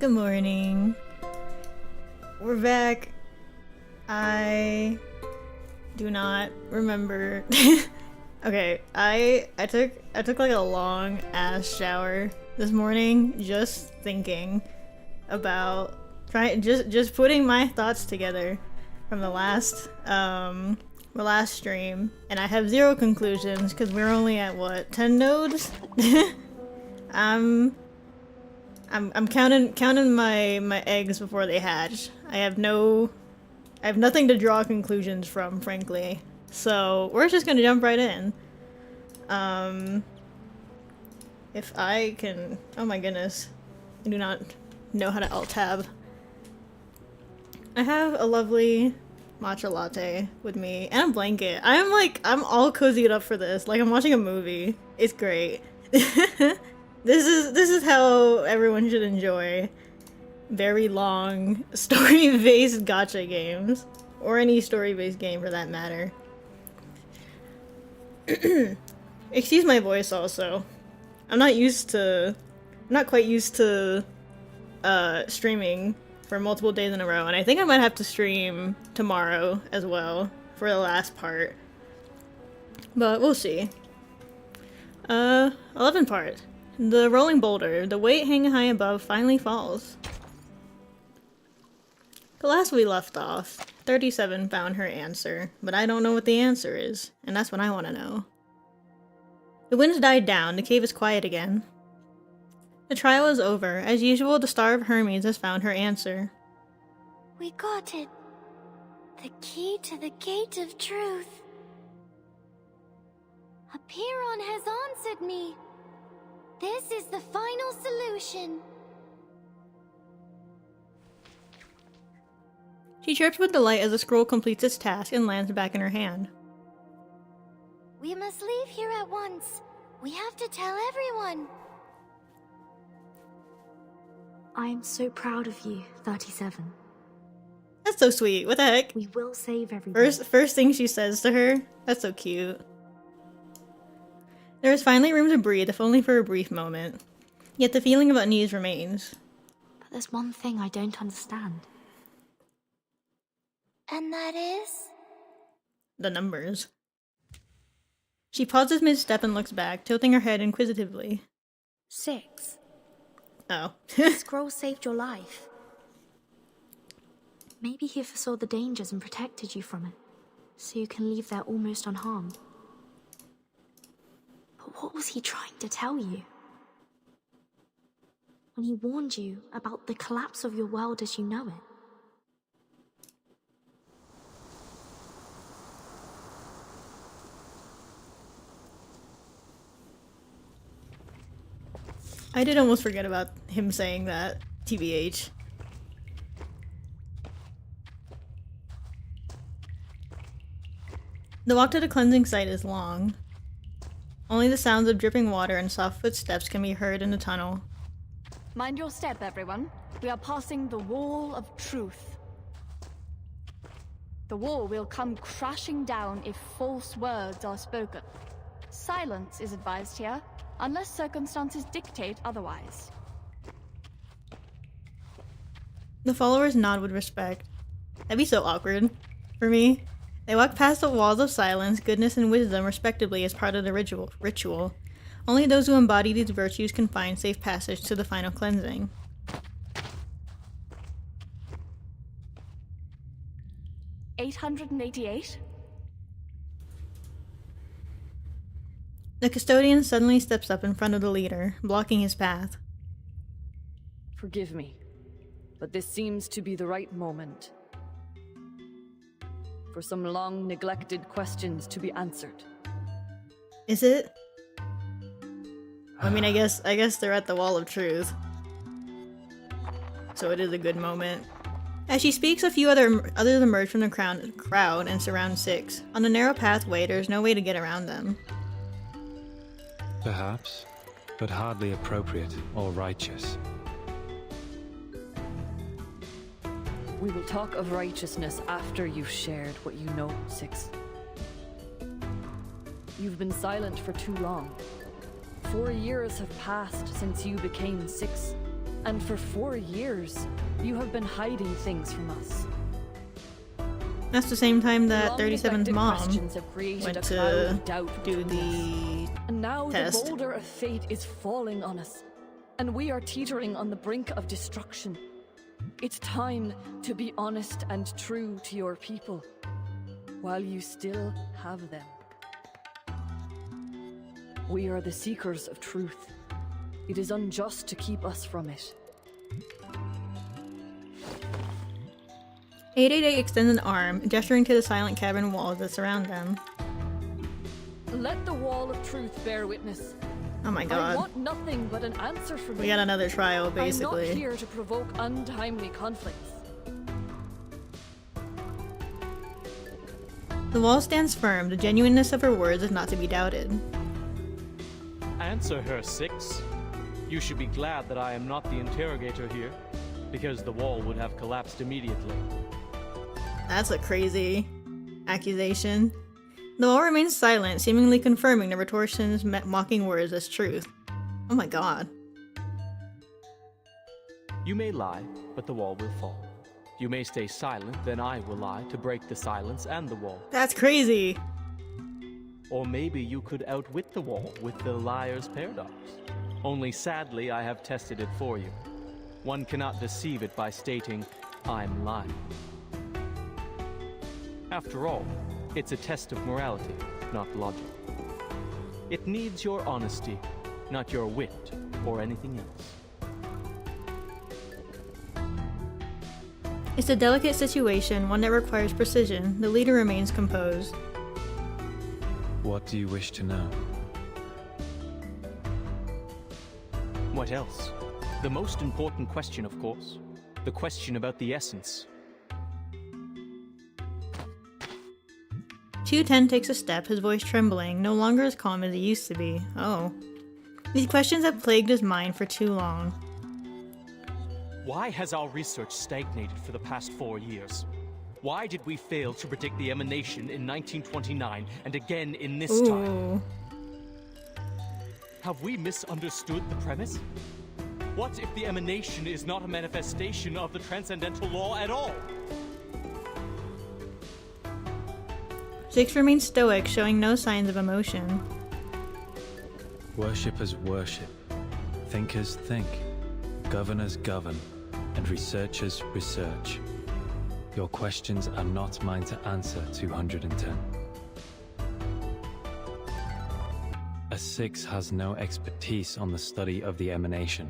Good morning. We're back. I do not remember. Okay, I took like a long ass shower this morning just thinking about just putting my thoughts together from the last stream, and I have zero conclusions because we're only at what, 10 nodes? I'm counting my eggs before they hatch. I have nothing to draw conclusions from, frankly. So we're just gonna jump right in. If I can, oh my goodness, I do not know how to alt tab. I have a lovely matcha latte with me and a blanket. I'm all cozied up for this. Like I'm watching a movie. It's great. This is how everyone should enjoy very long story-based gacha games, or any story-based game for that matter. Excuse my voice also. I'm not quite used to streaming for multiple days in a row, and I think I might have to stream tomorrow as well for the last part. But we'll see. 11th part. The rolling boulder, the weight hanging high above, finally falls. The last we left off, 37 found her answer, but I don't know what the answer is, and that's what I want to know. The winds died down, the cave is quiet again. The trial is over. As usual, the Star of Hermes has found her answer. We got it. The key to the gate of truth. Apiron has answered me. This is the final solution. She chirps with delight as the scroll completes its task and lands back in her hand. We must leave here at once. We have to tell everyone. I am so proud of you, 37. That's so sweet. What the heck? We will save everyone. First thing she says to her? That's so cute. There is finally room to breathe, if only for a brief moment. Yet the feeling of unease remains. But there's one thing I don't understand. And that is? The numbers. She pauses mid-step and looks back, tilting her head inquisitively. 6. Oh. The scroll saved your life. Maybe he foresaw the dangers and protected you from it, so you can leave there almost unharmed. But what was he trying to tell you? When he warned you about the collapse of your world as you know it? I did almost forget about him saying that, TBH. The walk to the cleansing site is long. Only the sounds of dripping water and soft footsteps can be heard in the tunnel. Mind your step, everyone. We are passing the wall of truth. The wall will come crashing down if false words are spoken. Silence is advised here, unless circumstances dictate otherwise. The followers nod with respect. That'd be so awkward for me. They walk past the walls of silence, goodness, and wisdom respectively as part of the ritual. Only those who embody these virtues can find safe passage to the final cleansing. $888? The custodian suddenly steps up in front of the leader, blocking his path. Forgive me, but this seems to be the right moment for some long-neglected questions to be answered. Is it? I mean, I guess they're at the wall of truth. So it is a good moment. As she speaks, a few others emerge from the crowd and surround Six. On the narrow pathway, there's no way to get around them. Perhaps, but hardly appropriate or righteous. We will talk of righteousness after you've shared what you know, Six. You've been silent for too long. 4 years have passed since you became 6. And for 4 years, you have been hiding things from us. That's the same time that Long 37's neglected mom questions have created went a cloud to of doubt do between us. the And now test. the boulder of fate is falling on us, and we are teetering on the brink of destruction. It's time to be honest and true to your people, while you still have them. We are the seekers of truth. It is unjust to keep us from it. 888 extends an arm, gesturing to the silent cabin walls that surround them. Let the wall of truth bear witness. Oh my I god. want nothing but an answer from We you. got another trial, I'm not basically. here to provoke untimely conflicts. The wall stands firm. The genuineness of her words is not to be doubted. Answer her, Six. You should be glad that I am not the interrogator here, because the wall would have collapsed immediately. That's a crazy accusation. The wall remains silent, seemingly confirming the retortion's mocking words as truth. Oh my god. You may lie, but the wall will fall. You may stay silent, then I will lie to break the silence and the wall. That's crazy. Or maybe you could outwit the wall with the liar's paradox. Only sadly, I have tested it for you. One cannot deceive it by stating, I'm lying. After all, it's a test of morality, not logic. It needs your honesty, not your wit or anything else. It's a delicate situation, one that requires precision. The leader remains composed. What do you wish to know? What else? The most important question, of course. The question about the essence. 210 takes a step, his voice trembling, no longer as calm as he used to be. Oh. These questions have plagued his mind for too long. Why has our research stagnated for the past 4 years? Why did we fail to predict the emanation in 1929 and again in this time? Ooh. Have we misunderstood the premise? What if the emanation is not a manifestation of the transcendental law at all? Six remains stoic, showing no signs of emotion. Worshippers worship, thinkers think, governors govern, and researchers research. Your questions are not mine to answer, 210. A Six has no expertise on the study of the emanation.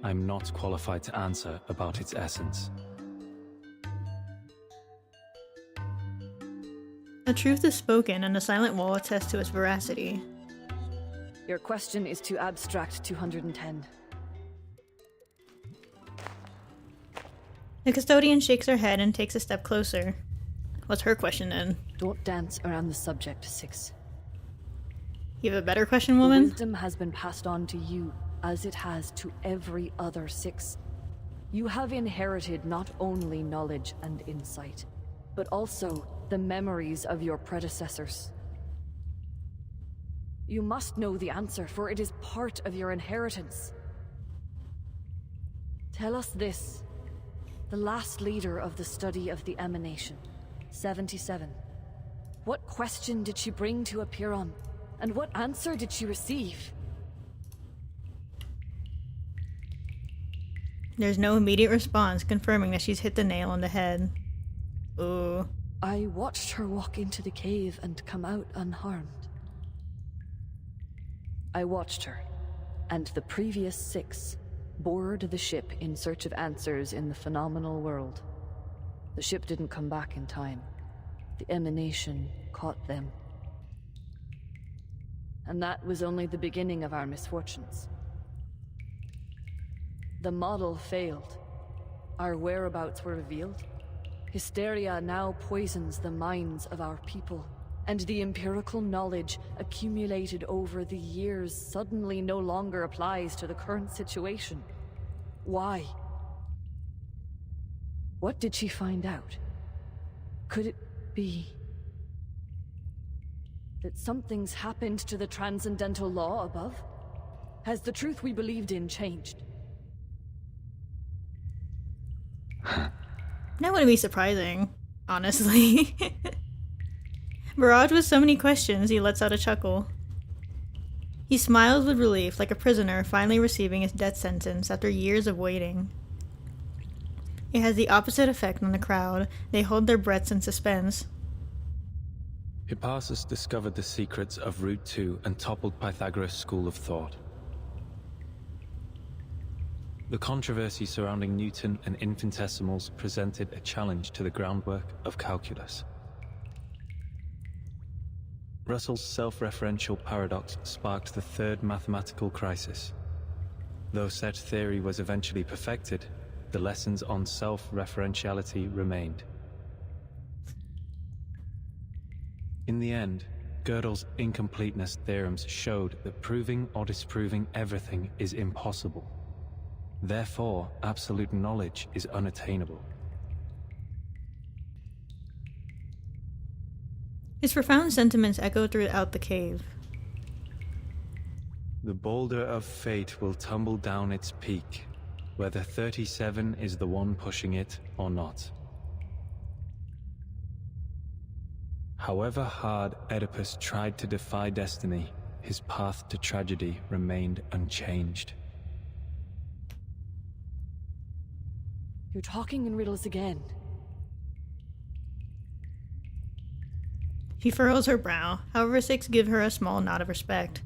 I'm not qualified to answer about its essence. The truth is spoken, and the silent wall attests to its veracity. Your question is too abstract, 210. The custodian shakes her head and takes a step closer. What's her question then? Don't dance around the subject, Six. You have a better question, The woman? wisdom has been passed on to you, as it has to every other Six. You have inherited not only knowledge and insight, but also the memories of your predecessors. You must know the answer, for it is part of your inheritance. Tell us this. The last leader of the study of the emanation, 77. What question did she bring to appear on? And what answer did she receive? There's no immediate response, confirming that she's hit the nail on the head. Ooh. I watched her walk into the cave and come out unharmed. I watched her, and the previous 6 board the ship in search of answers in the phenomenal world. The ship didn't come back in time. The emanation caught them. And that was only the beginning of our misfortunes. The model failed. Our whereabouts were revealed. Hysteria now poisons the minds of our people, and the empirical knowledge accumulated over the years suddenly no longer applies to the current situation. Why? What did she find out? Could it be that something's happened to the transcendental law above? Has the truth we believed in changed? That wouldn't be surprising, honestly. Barraged with so many questions, he lets out a chuckle. He smiles with relief, like a prisoner finally receiving his death sentence after years of waiting. It has the opposite effect on the crowd. They hold their breaths in suspense. Hippasus discovered the secrets of Route 2 and toppled Pythagoras' school of thought. The controversy surrounding Newton and infinitesimals presented a challenge to the groundwork of calculus. Russell's self-referential paradox sparked the third mathematical crisis. Though set theory was eventually perfected, the lessons on self-referentiality remained. In the end, Gödel's incompleteness theorems showed that proving or disproving everything is impossible. Therefore, absolute knowledge is unattainable. His profound sentiments echo throughout the cave. The boulder of fate will tumble down its peak, whether 37 is the one pushing it or not. However hard Oedipus tried to defy destiny, his path to tragedy remained unchanged. You're talking in riddles again. She furrows her brow. However, Six give her a small nod of respect.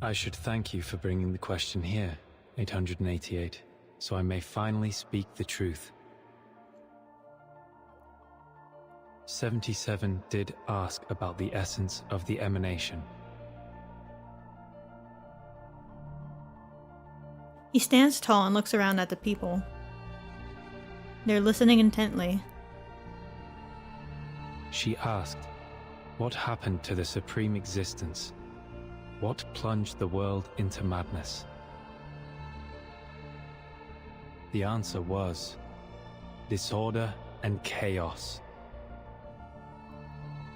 I should thank you for bringing the question here, 888, so I may finally speak the truth. 77 did ask about the essence of the emanation. He stands tall and looks around at the people. They're listening intently. She asked, what happened to the supreme existence? What plunged the world into madness? The answer was disorder and chaos.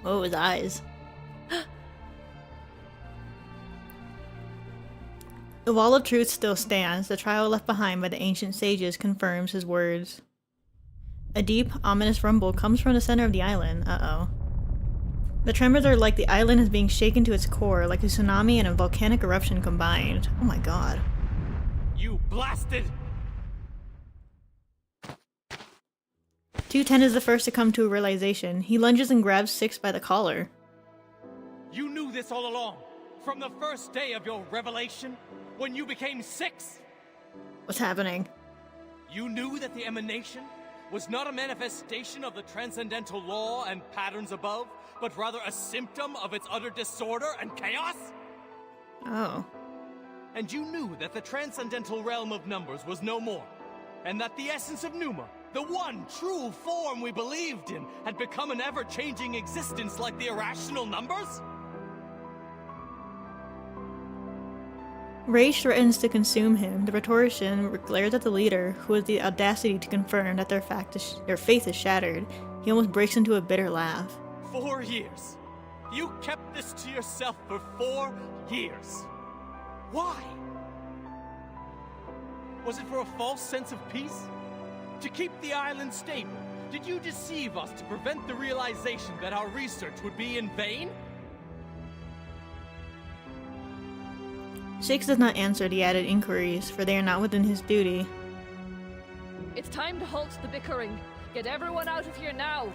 Oh, his eyes. The wall of truth still stands. The trial left behind by the ancient sages confirms his words. A deep, ominous rumble comes from the center of the island. Uh-oh. The tremors are like the island is being shaken to its core, like a tsunami and a volcanic eruption combined. Oh my god. You blasted! 210 is the first to come to a realization. He lunges and grabs Six by the collar. You knew this all along, from the first day of your revelation, when you became 6? What's happening? You knew that the emanation was not a manifestation of the transcendental law and patterns above, but rather a symptom of its utter disorder and chaos? Oh. And you knew that the transcendental realm of numbers was no more, and that the essence of Numa, the one true form we believed in, had become an ever-changing existence like the irrational numbers? Rage threatens to consume him. The rhetorician glares at the leader, who has the audacity to confirm that their faith is shattered. He almost breaks into a bitter laugh. 4 years. You kept this to yourself for 4 years. Why? Was it for a false sense of peace? To keep the island stable? Did you deceive us to prevent the realization that our research would be in vain? Six does not answer the added inquiries, for they are not within his duty. It's time to halt the bickering. Get everyone out of here now.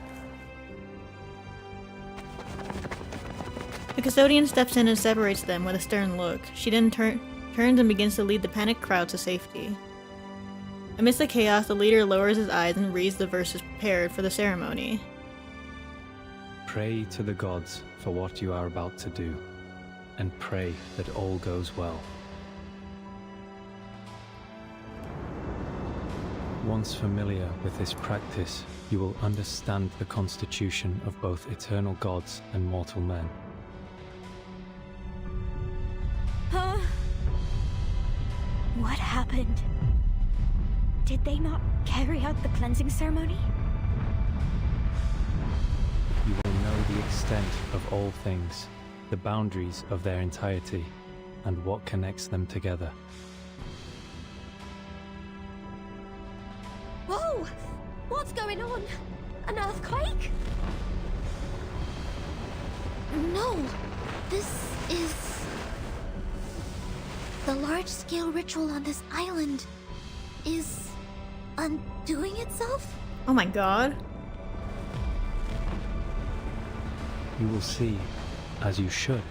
The custodian steps in and separates them with a stern look. She then turns and begins to lead the panicked crowd to safety. Amidst the chaos, the leader lowers his eyes and reads the verses prepared for the ceremony. Pray to the gods for what you are about to do, and pray that all goes well. Once familiar with this practice, you will understand the constitution of both eternal gods and mortal men. Huh? What happened? Did they not carry out the cleansing ceremony? You will know the extent of all things, the boundaries of their entirety, and what connects them together. Whoa! What's going on? An earthquake? No, this is... The large-scale ritual on this island is undoing itself? Oh my god. You will see, as you should,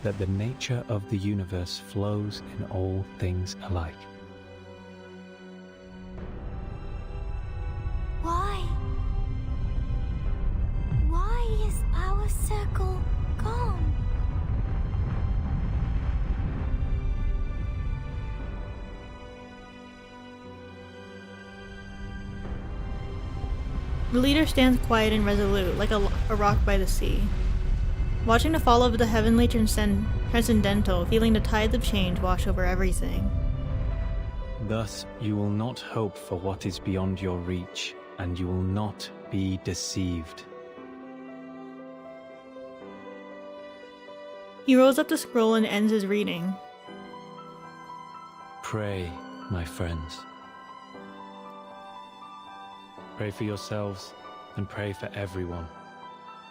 that the nature of the universe flows in all things alike. Why? Why is our circle gone? The leader stands quiet and resolute, like a rock by the sea. Watching the fall of the heavenly transcendental, feeling the tides of change wash over everything. Thus, you will not hope for what is beyond your reach, and you will not be deceived. He rolls up the scroll and ends his reading. Pray, my friends. Pray for yourselves, and pray for everyone.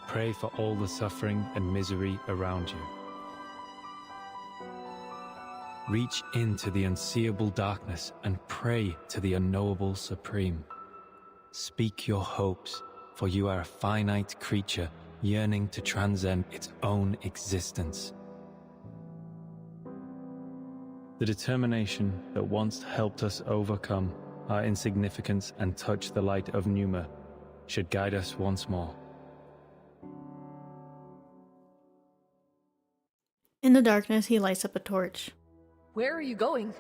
Pray for all the suffering and misery around you. Reach into the unseeable darkness and pray to the unknowable Supreme. Speak your hopes, for you are a finite creature yearning to transcend its own existence. The determination that once helped us overcome our insignificance and touch the light of Numa should guide us once more. In the darkness, he lights up a torch. Where are you going?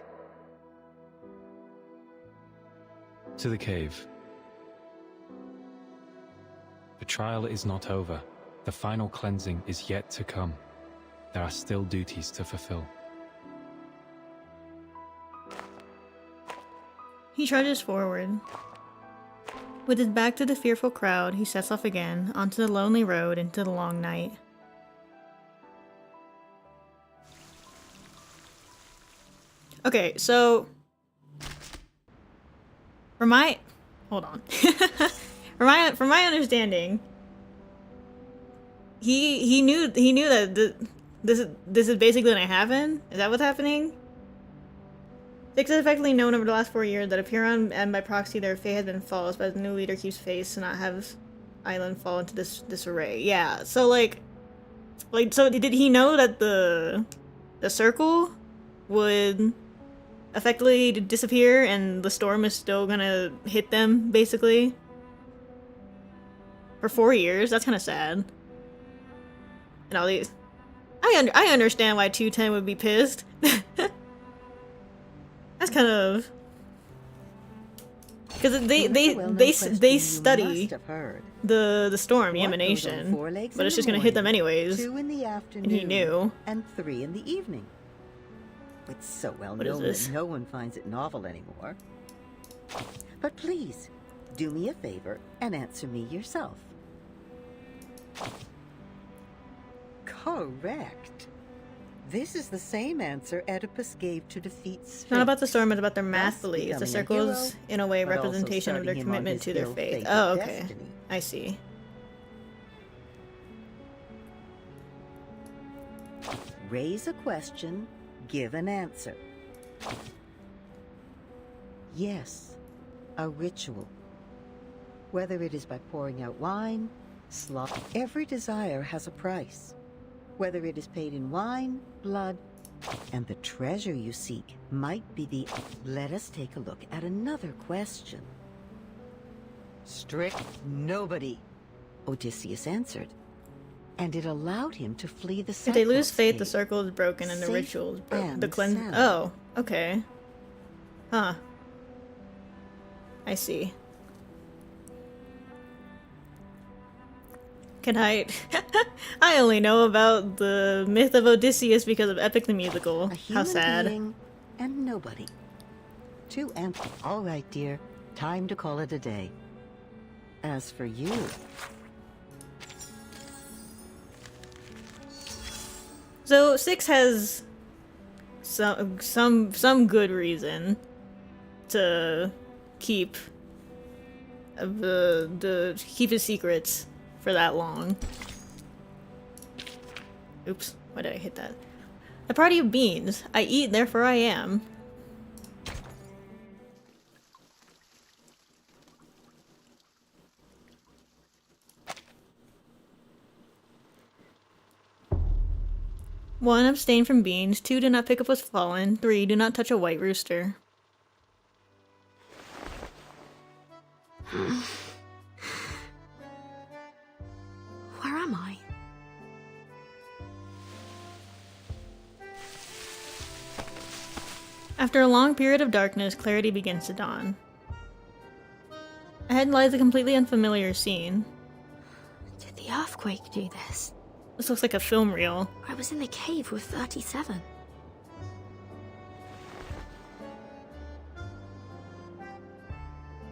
To the cave. The trial is not over. The final cleansing is yet to come. There are still duties to fulfill. He trudges forward. With his back to the fearful crowd, he sets off again, onto the lonely road into the long night. Okay, so... From my... Hold on. From my understanding, he knew that this is basically gonna happen? Is that what's happening? Six has effectively known over the last 4 years that if Huron and by proxy their fate has been false, but the new leader keeps face to not have island fall into this disarray. Yeah, so so did he know that the circle would effectively disappear and the storm is still gonna hit them, basically? For 4 years? That's kind of sad. And all these... I understand why 210 would be pissed. That's kind of... Because they study the storm, the emanation, but it's just gonna hit them anyways. 2 in the afternoon, and he knew. And 3 in the evening. It's so well known that no one finds it novel anymore. But please, do me a favor and answer me yourself. Correct. This is the same answer Oedipus gave to defeat Sphinx. It's not about the storm, it's about their math Thus beliefs. The becoming a circle's, hero, in a way, but also representation of their starting him on commitment his to their faith. ill-fated Oh, okay. destiny. I see. Raise a question, give an answer. Yes, a ritual. Whether it is by pouring out wine, slop, every desire has a price. Whether it is paid in wine, blood, and the treasure you seek might be the... Let us take a look at another question. Strict nobody, Odysseus answered. And it allowed him to flee the If they lose Cyclops faith, the cave. circle is broken and the Safe ritual is broken. and The cleanse. sound. Oh, okay. Huh. I see. Can I... I only know about the myth of Odysseus because of Epic the Musical. A How human sad. being and nobody. All right, dear. Time to call it a day. As for you... So 6 has some good reason to keep keep his secrets for that long. Oops, why did I hit that? A party of beans. I eat, therefore I am. One, abstain from beans. 2, do not pick up what's fallen. 3, do not touch a white rooster. Where am I? After a long period of darkness, clarity begins to dawn. Ahead lies a completely unfamiliar scene. Did the earthquake do this? This looks like a film reel. I was in the cave with 37.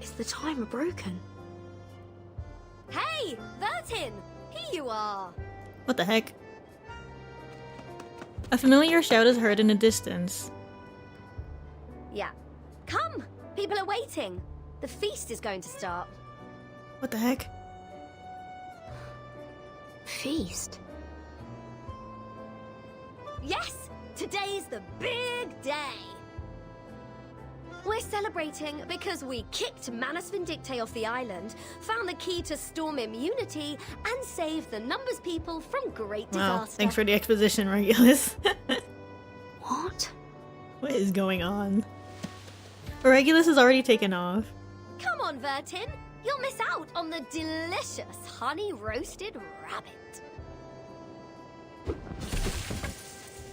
Is the timer broken? Hey, Vertin! Here you are! What the heck? A familiar shout is heard in the distance. Yeah. Come! People are waiting. The feast is going to start. What the heck? Feast? Yes! Today's the big day! We're celebrating because we kicked Manus Vindictae off the island, found the key to storm immunity, and saved the Numbers people from great Wow, disaster. thanks for the exposition, Regulus. What? What is going on? Regulus has already taken off. Come on, Vertin! You'll miss out on the delicious honey-roasted rabbit.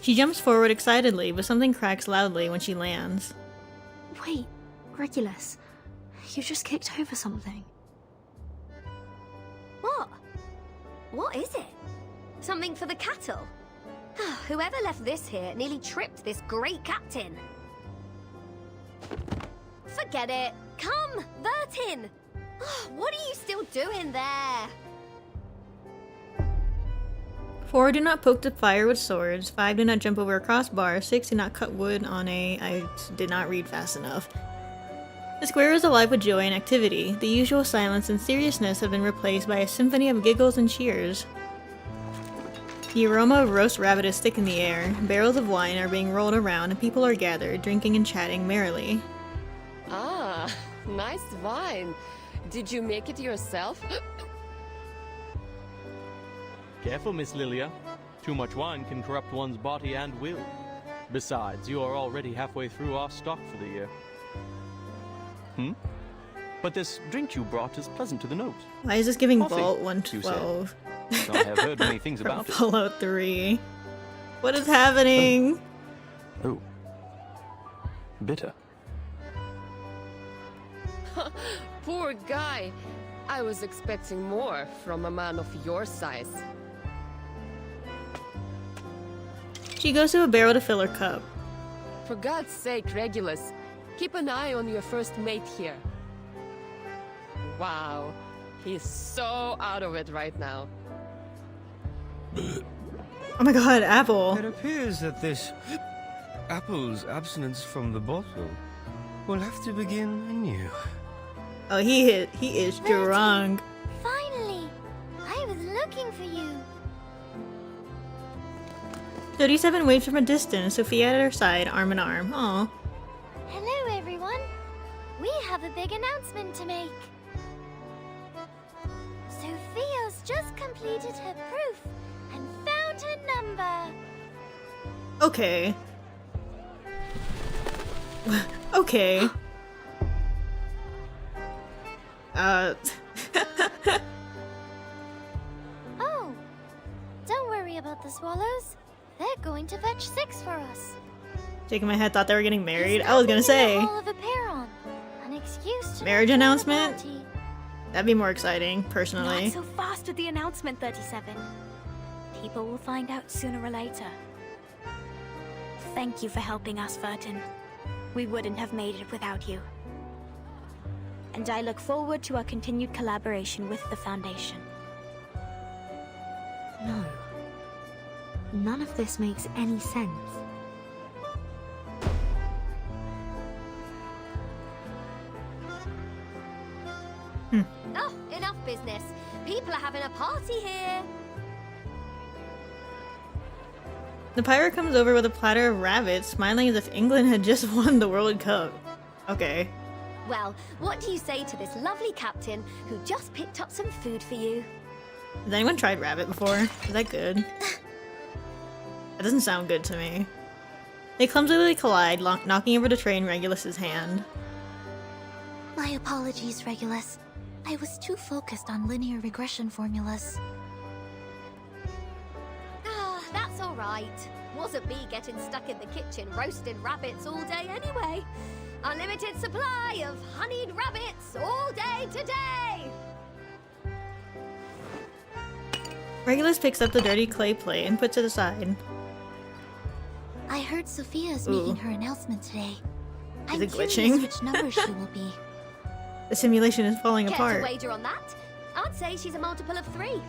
She jumps forward excitedly, but something cracks loudly when she lands. Wait, Regulus. You just kicked over something. What? What is it? Something for the cattle? Whoever left this here nearly tripped this great captain. Forget it. Come, Vertin! What are you still doing there? 4, do not poke the fire with swords. 5, do not jump over a crossbar. 6, do not cut wood on a... I did not read fast enough. The square is alive with joy and activity. The usual silence and seriousness have been replaced by a symphony of giggles and cheers. The aroma of roast rabbit is thick in the air. Barrels of wine are being rolled around and people are gathered, drinking and chatting merrily. Ah, nice wine. Did you make it yourself? Careful, Miss Lilia. Too much wine can corrupt one's body and will. Besides, you are already halfway through our stock for the year. But this drink you brought is pleasant to the nose. Why is this giving Coffee, Vault you 112? I have heard many things about it. Fallout 3. What is happening? Oh. Bitter. Poor guy. I was expecting more from a man of your size. She goes to a barrel to fill her cup. For God's sake, Regulus, keep an eye on your first mate here. Wow, he's so out of it right now. Oh my god, Apple. It appears that this apple's abstinence from the bottle will have to begin anew. Oh, he is drunk. Finally! I was looking for you. 37 waves from a distance, Sophia at her side, arm in arm. Aw. Hello, everyone. We have a big announcement to make. Sophia's just completed her proof and found her number. Okay. Okay. Oh, don't worry about the swallows. They're going to fetch 6 for us. Shaking my head, thought they were getting married. He's I was gonna coming in say. the Hall of Aperon. An excuse to Marriage enjoy the announcement? party. That'd be more exciting, personally. Not so fast with the announcement, 37. People will find out sooner or later. Thank you for helping us, Vertin. We wouldn't have made it without you. And I look forward to our continued collaboration with the Foundation. No. None of this makes any sense. People are having a party here. The pirate comes over with a platter of rabbits, smiling as if England had just won the World Cup. Okay. Well, what do you say to this lovely captain who just picked up some food for you? Has anyone tried rabbit before? Is that good? That doesn't sound good to me. They clumsily collide, knocking over the tray in Regulus's hand. My apologies, Regulus. I was too focused on linear regression formulas. Ah, that's all right. Wasn't me getting stuck in the kitchen roasting rabbits all day anyway. Unlimited supply of honeyed rabbits all day today! Regulus picks up the dirty clay plate and puts it aside. I heard Sophia's making her announcement today. I'm it curious glitching? which number she will be. The simulation is falling Care apart. to wager on that? I'd say she's a multiple of 3.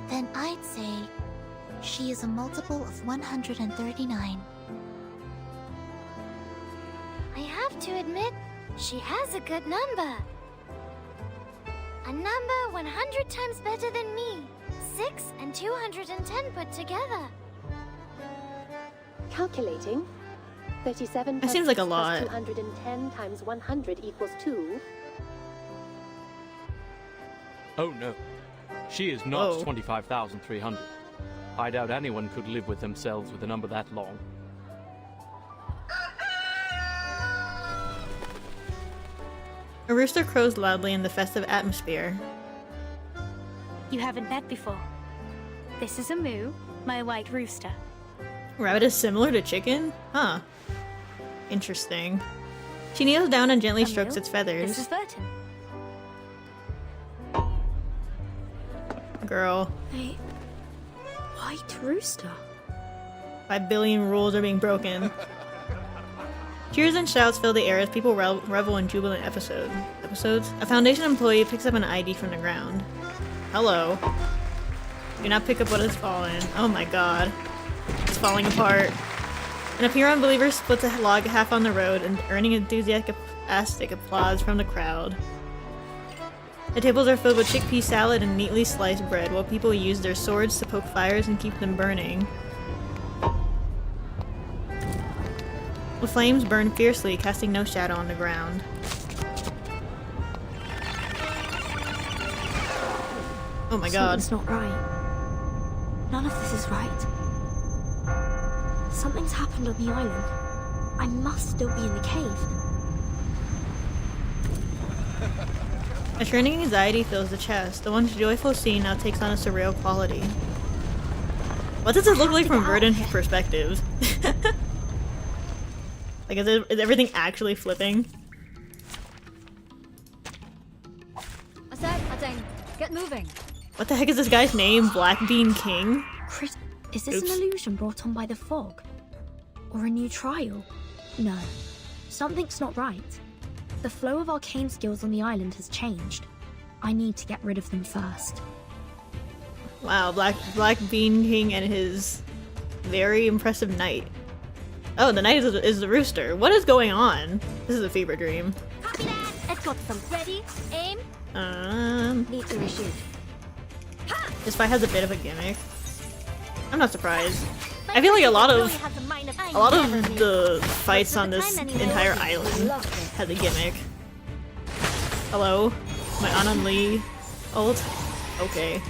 Then I'd say she is a multiple of 139. I have to admit, she has a good number. A number 100 times better than me. 6 and 210 put together. Calculating. 37 That seems like a plus lot. 210 times 100 equals 2. Oh no. She is not 25,300. I doubt anyone could live with themselves with a number that long. A rooster crows loudly in the festive atmosphere. You haven't met before. This is a moo, my white rooster. Rabbit is similar to chicken? Huh. Interesting. She kneels down and gently strokes its feathers. This is Burton. Girl. A white rooster? 5 billion rules are being broken. Cheers and shouts fill the air as people revel in jubilant episodes. A Foundation employee picks up an ID from the ground. Hello. Do not pick up what has fallen. Oh my god. It's falling apart. An appearing unbeliever splits a log half on the road and earning enthusiastic applause from the crowd. The tables are filled with chickpea salad and neatly sliced bread while people use their swords to poke fires and keep them burning. The flames burn fiercely, casting no shadow on the ground. Oh my god. Something's not right. None of this is right. Something's happened on the island. I must still be in the cave. A churning anxiety fills the chest. The once joyful scene now takes on a surreal quality. What does it look like from Verdon's perspective? Like, is everything actually flipping? I said, Adeng, get moving. What the heck is this guy's name? Black Bean King? Chris, is this an illusion brought on by the fog? Or a new trial? No. Something's not right. The flow of arcane skills on the island has changed. I need to get rid of them first. Wow, Black Bean King and his very impressive knight. Oh, the knight is the rooster. What is going on? This is a fever dream. Copy that! I've got them. Ready? Aim? Need to reshoot. This fight has a bit of a gimmick. I'm not surprised. I feel like a lot of the fights on this entire island has a gimmick. Hello? My Anon Lee ult? Okay.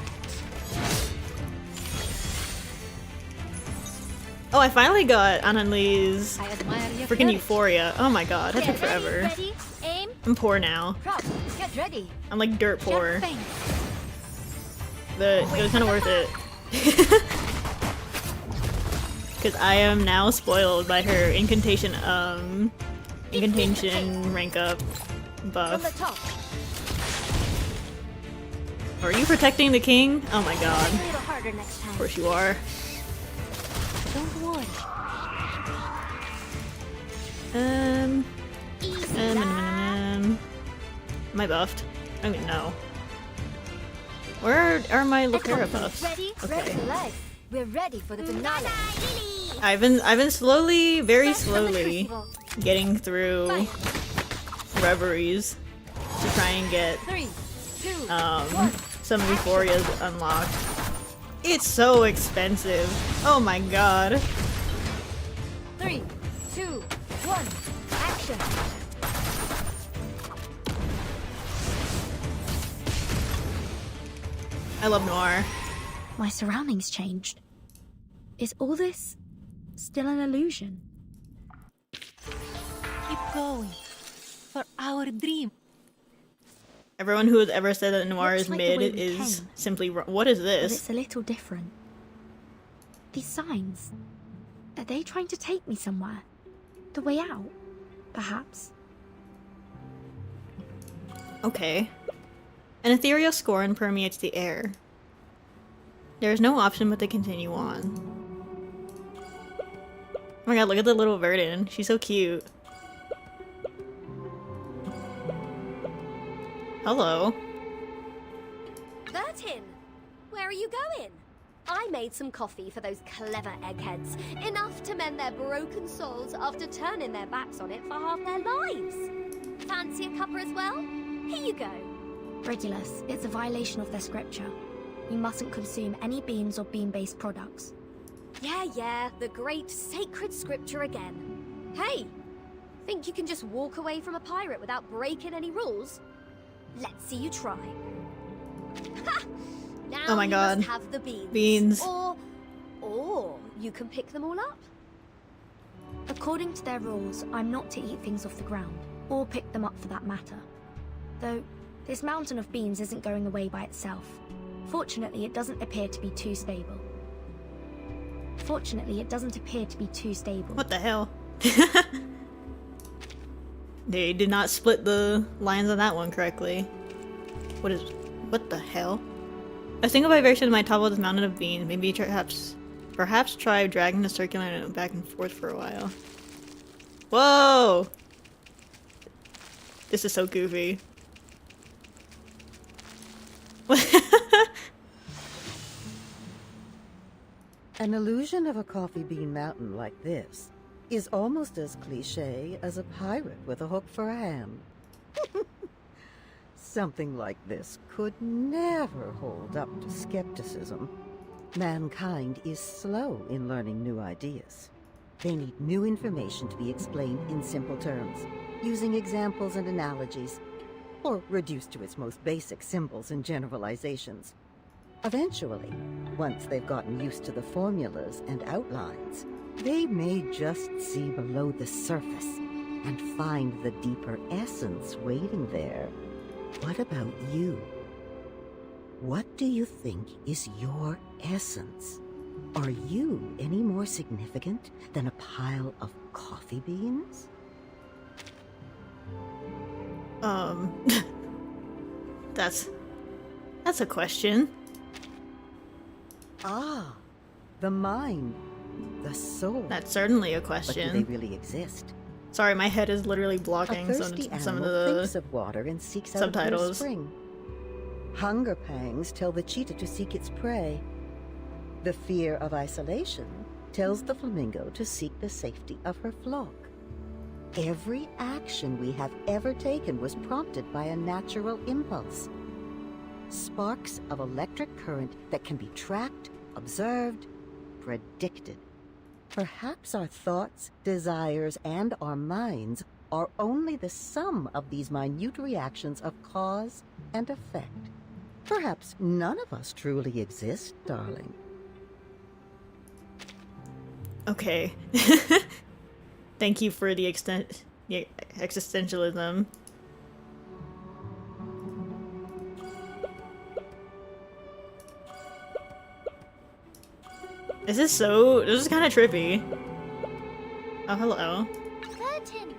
Oh, I finally got Anon Lee's freaking Euphoria. Oh my god, that took forever. I'm poor now. Get ready. I'm like dirt poor. But it was kind of worth it. Because I am now spoiled by her incantation rank up buff. Are you protecting the king? Oh my god. Of course you are. Don't worry. Am I buffed? I don't even know. Where are my Lucera buffs? Okay. We're ready for the finale. I've been slowly, very slowly, getting through Reveries. to try and get 3, 2, some Euphorias unlocked. It's so expensive. Oh my god. 3, 2, 1, action! I love noir. My surroundings changed. Is all this still an illusion? Keep going. For our dream. Everyone who has ever said that noir Looks is like the mid way we is came. simply wrong. What is But this? it's a little different. These signs. Are they trying to take me somewhere? The way out? Perhaps. Okay. An ethereal scorn permeates the air. There is no option but to continue on. Oh my god, look at the little Verdin. She's so cute. Hello. Bertin, where are you going? I made some coffee for those clever eggheads. Enough to mend their broken souls after turning their backs on it for half their lives. Fancy a cuppa as well? Here you go. Regulus, it's a violation of their scripture. You mustn't consume any beans or bean-based products. Yeah, the great sacred scripture again. Hey, think you can just walk away from a pirate without breaking any rules? Let's see you try. Ha! Now Oh my you god. must have the beans. Beans. Or you can pick them all up. According to their rules, I'm not to eat things off the ground, or pick them up for that matter. Though, this mountain of beans isn't going away by itself. Fortunately, it doesn't appear to be too stable. What the hell? They did not split the lines on that one correctly. What the hell? A single vibration might topple this mountain of beans. Maybe perhaps try dragging the circular note back and forth for a while. Whoa! This is so goofy. An illusion of a coffee bean mountain like this is almost as cliché as a pirate with a hook for a hand. Something like this could never hold up to skepticism. Mankind is slow in learning new ideas. They need new information to be explained in simple terms, using examples and analogies, or reduced to its most basic symbols and generalizations. Eventually, once they've gotten used to the formulas and outlines, they may just see below the surface and find the deeper essence waiting there. What about you? What do you think is your essence? Are you any more significant than a pile of coffee beans? That's a question. Ah, the mind, the soul. That's certainly a But question. do they really exist? Sorry, my head is literally A blocking thirsty some of animal thinks the of water and seeks out a subtitles. spring. Hunger pangs tell the cheetah to seek its prey. The fear of isolation tells the flamingo to seek the safety of her flock. Every action we have ever taken was prompted by a natural impulse. Sparks of electric current that can be tracked, observed, predicted. Perhaps our thoughts, desires, and our minds are only the sum of these minute reactions of cause and effect. Perhaps none of us truly exist, darling. Okay. Thank you for the existentialism. This is kind of trippy. Oh, hello. Curtin,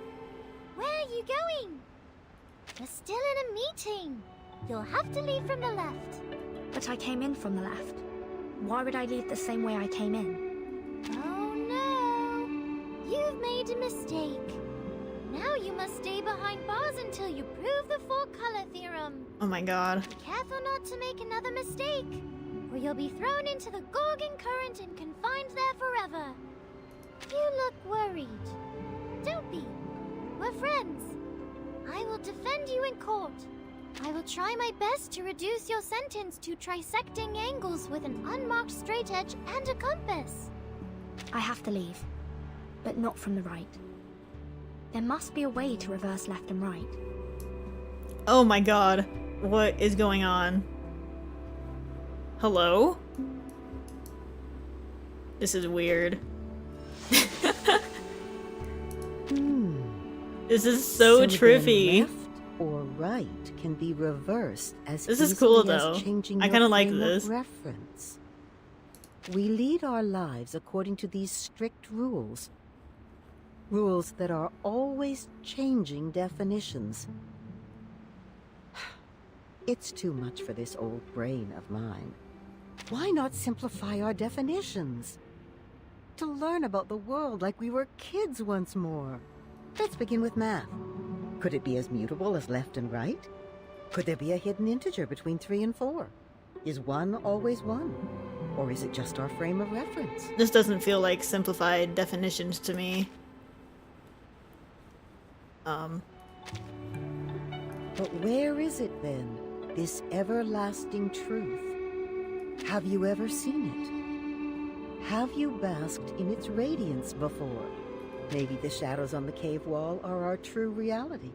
where are you going? We're still in a meeting. You'll have to leave from the left. But I came in from the left. Why would I leave the same way I came in? Oh no! You've made a mistake. Now you must stay behind bars until you prove the four-color theorem. Oh my god. Be careful not to make another mistake, or you'll be thrown into the Gorgon current and confined there forever. You look worried. Don't be. We're friends. I will defend you in court. I will try my best to reduce your sentence to trisecting angles with an unmarked straight edge and a compass. I have to leave, but not from the right. There must be a way to reverse left and right. Oh my god. What is going on? Hello? This is weird. This is so trippy. Left or right can be reversed as this is cool easily though. as changing I kind of like frame this. of reference. We lead our lives according to these strict rules. Rules that are always changing definitions. It's too much for this old brain of mine. Why not simplify our definitions? To learn about the world like we were kids once more. Let's begin with math. Could it be as mutable as left and right? Could there be a hidden integer between 3 and 4? Is 1 always 1? Or is it just our frame of reference? This doesn't feel like simplified definitions to me. But where is it then? This everlasting truth? Have you ever seen it? Have you basked in its radiance before? Maybe the shadows on the cave wall are our true reality.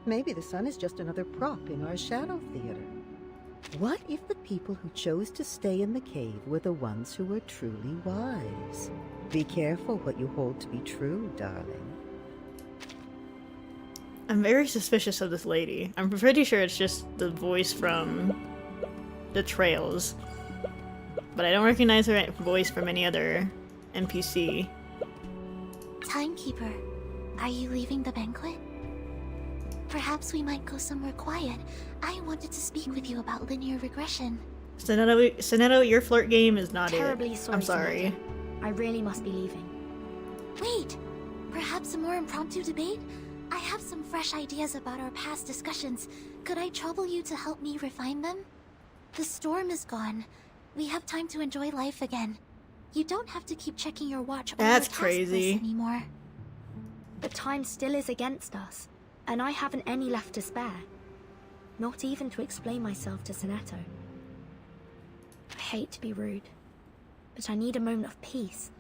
Maybe the sun is just another prop in our shadow theater. What if the people who chose to stay in the cave were the ones who were truly wise? Be careful what you hold to be true, darling. I'm very suspicious of this lady. I'm pretty sure it's just the voice from the trails. But I don't recognize her voice from any other NPC. Timekeeper, are you leaving the banquet? Perhaps we might go somewhere quiet. I wanted to speak with you about linear regression. Sonetto, your flirt game is not Terribly it. sorry, I'm sorry. Sonetto. I really must be leaving. Wait! Perhaps a more impromptu debate? I have some fresh ideas about our past discussions. Could I trouble you to help me refine them? The storm is gone. We have time to enjoy life again. You don't have to keep checking your watch or That's your task crazy. list anymore. But time still is against us, and I haven't any left to spare. Not even to explain myself to Sonetto. I hate to be rude, but I need a moment of peace.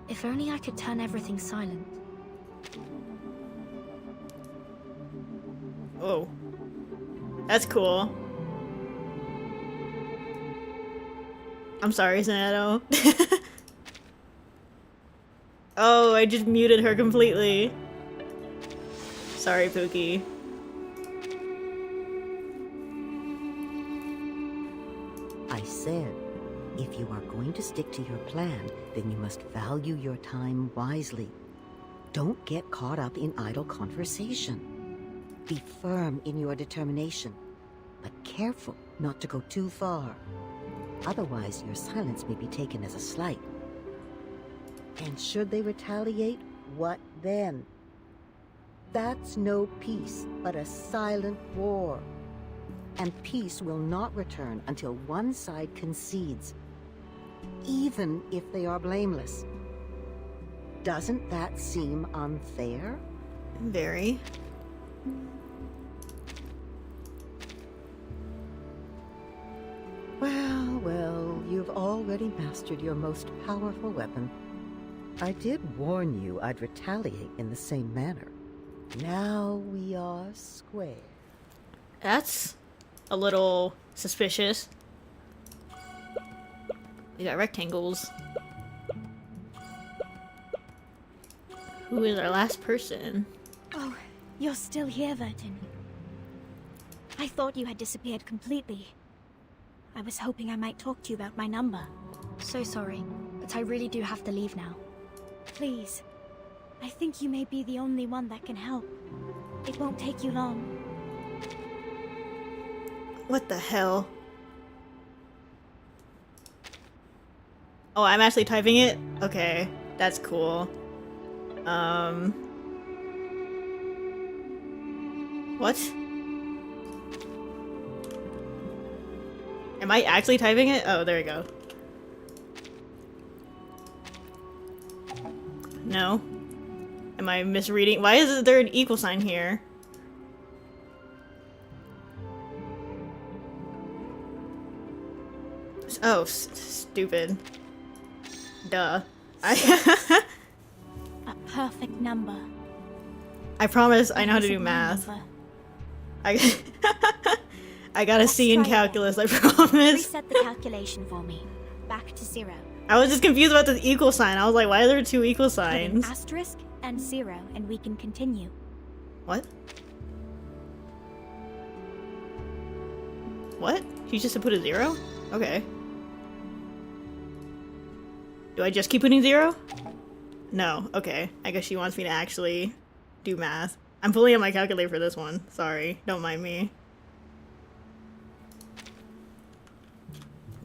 If only I could turn everything silent. Oh. That's cool. I'm sorry, Sonetto. Oh, I just muted her completely. Sorry, Pookie. I said, if you are going to stick to your plan, then you must value your time wisely. Don't get caught up in idle conversation. Be firm in your determination, but careful not to go too far. Otherwise, your silence may be taken as a slight. And should they retaliate, what then? That's no peace, but a silent war. And peace will not return until one side concedes, even if they are blameless. Doesn't that seem unfair? Very. Well, you've already mastered your most powerful weapon. I did warn you I'd retaliate in the same manner. Now we are square. That's a little suspicious. We got rectangles. Who is our last person? Oh, you're still here, Vertin. I thought you had disappeared completely. I was hoping I might talk to you about my number. So sorry, but I really do have to leave now. Please. I think you may be the only one that can help. It won't take you long. What the hell? Oh, I'm actually typing it? Okay, that's cool. What? Am I actually typing it? Oh, there we go. No. Am I misreading? Why is there an equal sign here? Oh, stupid. Duh. I A perfect number. I promise I know how to do math. I I got a C in calculus, I promise. Reset the calculation for me. Back to 0. I was just confused about the equal sign. I was like, why are there 2 equal Put an signs? asterisk and 0, and we can continue. What? What? She just put a 0? Okay. Do I just keep putting 0? No. Okay. I guess she wants me to actually do math. I'm pulling out my calculator for this one. Sorry. Don't mind me.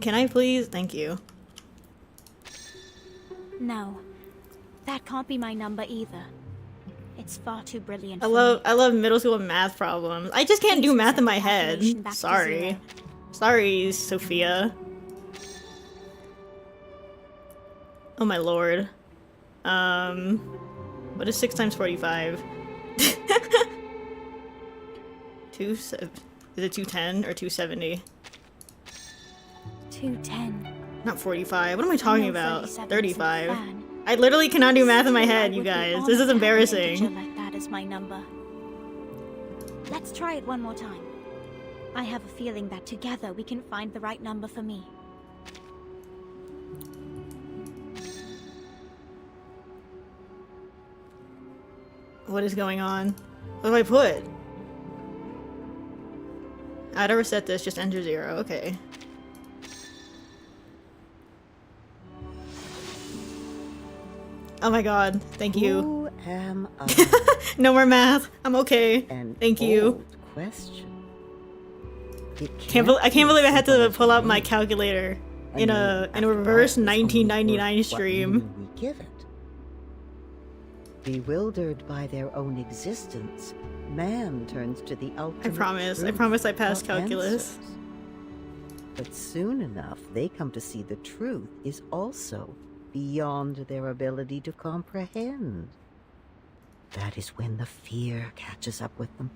Can I please? Thank you. No. That can't be my number either. It's far too brilliant. I love middle school math problems. I just can't do math in my head. Sorry. Sorry, Sophia. Oh my lord. What is 6 times 45? is it 210 or 270? 210. Not 45. What am I talking about? 35. I literally cannot do math in my head, you guys. This is embarrassing. Like that is my number. Let's try it one more time. I have a feeling that together we can find the right number for me. What is going on? What do I put? How to reset this? Just enter 0. Okay. Oh my god. Thank you. Who am I? No more math. I'm okay. Thank you. Old question. I can't believe I had to pull out my calculator in a reverse 1999 stream. We give it. Bewildered by their own existence, man turns to the ultimate. I promise I passed calculus. Answers. But soon enough, they come to see the truth is also beyond their ability to comprehend. That is when the fear catches up with them.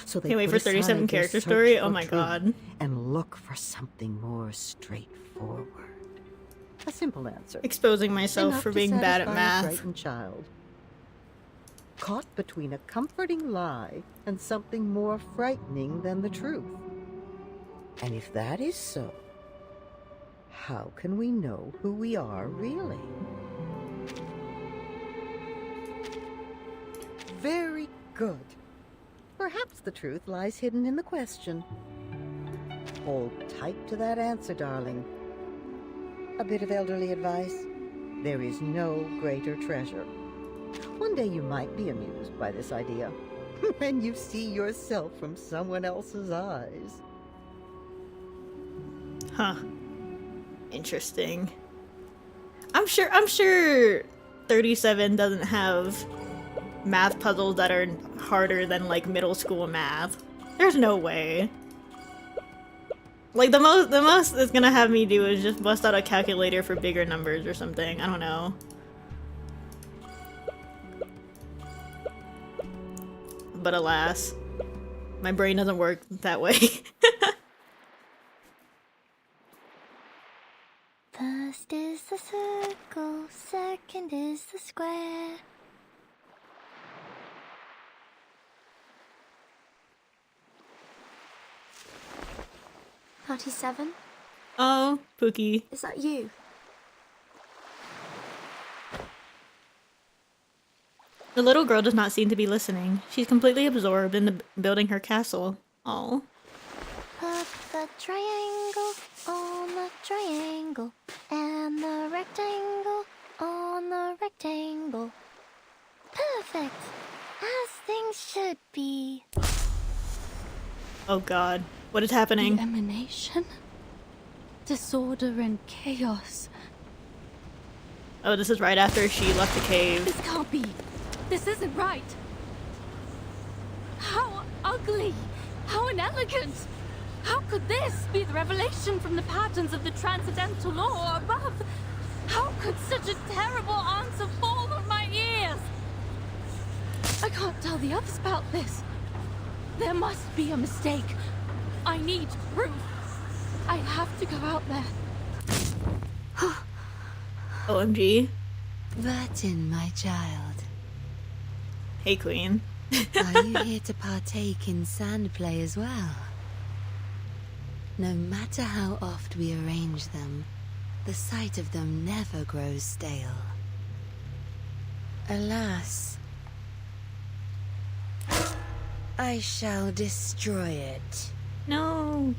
So they can't wait put for aside 37 their character search story. for Oh my truth god. And look for something more straightforward. A simple answer. Exposing myself Enough for to being bad at satisfy a math. frightened child. Caught between a comforting lie and something more frightening than the truth. And if that is so, how can we know who we are really? Very good. Perhaps the truth lies hidden in the question. Hold tight to that answer, darling. A bit of elderly advice. There is no greater treasure. One day you might be amused by this idea. When you see yourself from someone else's eyes. Huh. Interesting. I'm sure 37 doesn't have math puzzles that are harder than like middle school math. There's no way. Like the most it's gonna have me do is just bust out a calculator for bigger numbers or something. I don't know. But alas, my brain doesn't work that way. First is the circle, second is the square. $37? Oh, Pookie. Is that you? The little girl does not seem to be listening. She's completely absorbed in building her castle. Oh. Put the triangle on the triangle and the rectangle on the rectangle. Perfect, as things should be. Oh god. What is happening? The emanation? Disorder and chaos. Oh, this is right after she left the cave. This can't be. This isn't right. How ugly. How inelegant. How could this be the revelation from the patterns of the transcendental law above? How could such a terrible answer fall on my ears? I can't tell the others about this. There must be a mistake. I need proof. I have to go out there, OMG. Burton, my child. Hey, Queen. Are you here to partake in sand play as well? No matter how oft we arrange them, the sight of them never grows stale. Alas, I shall destroy it. No.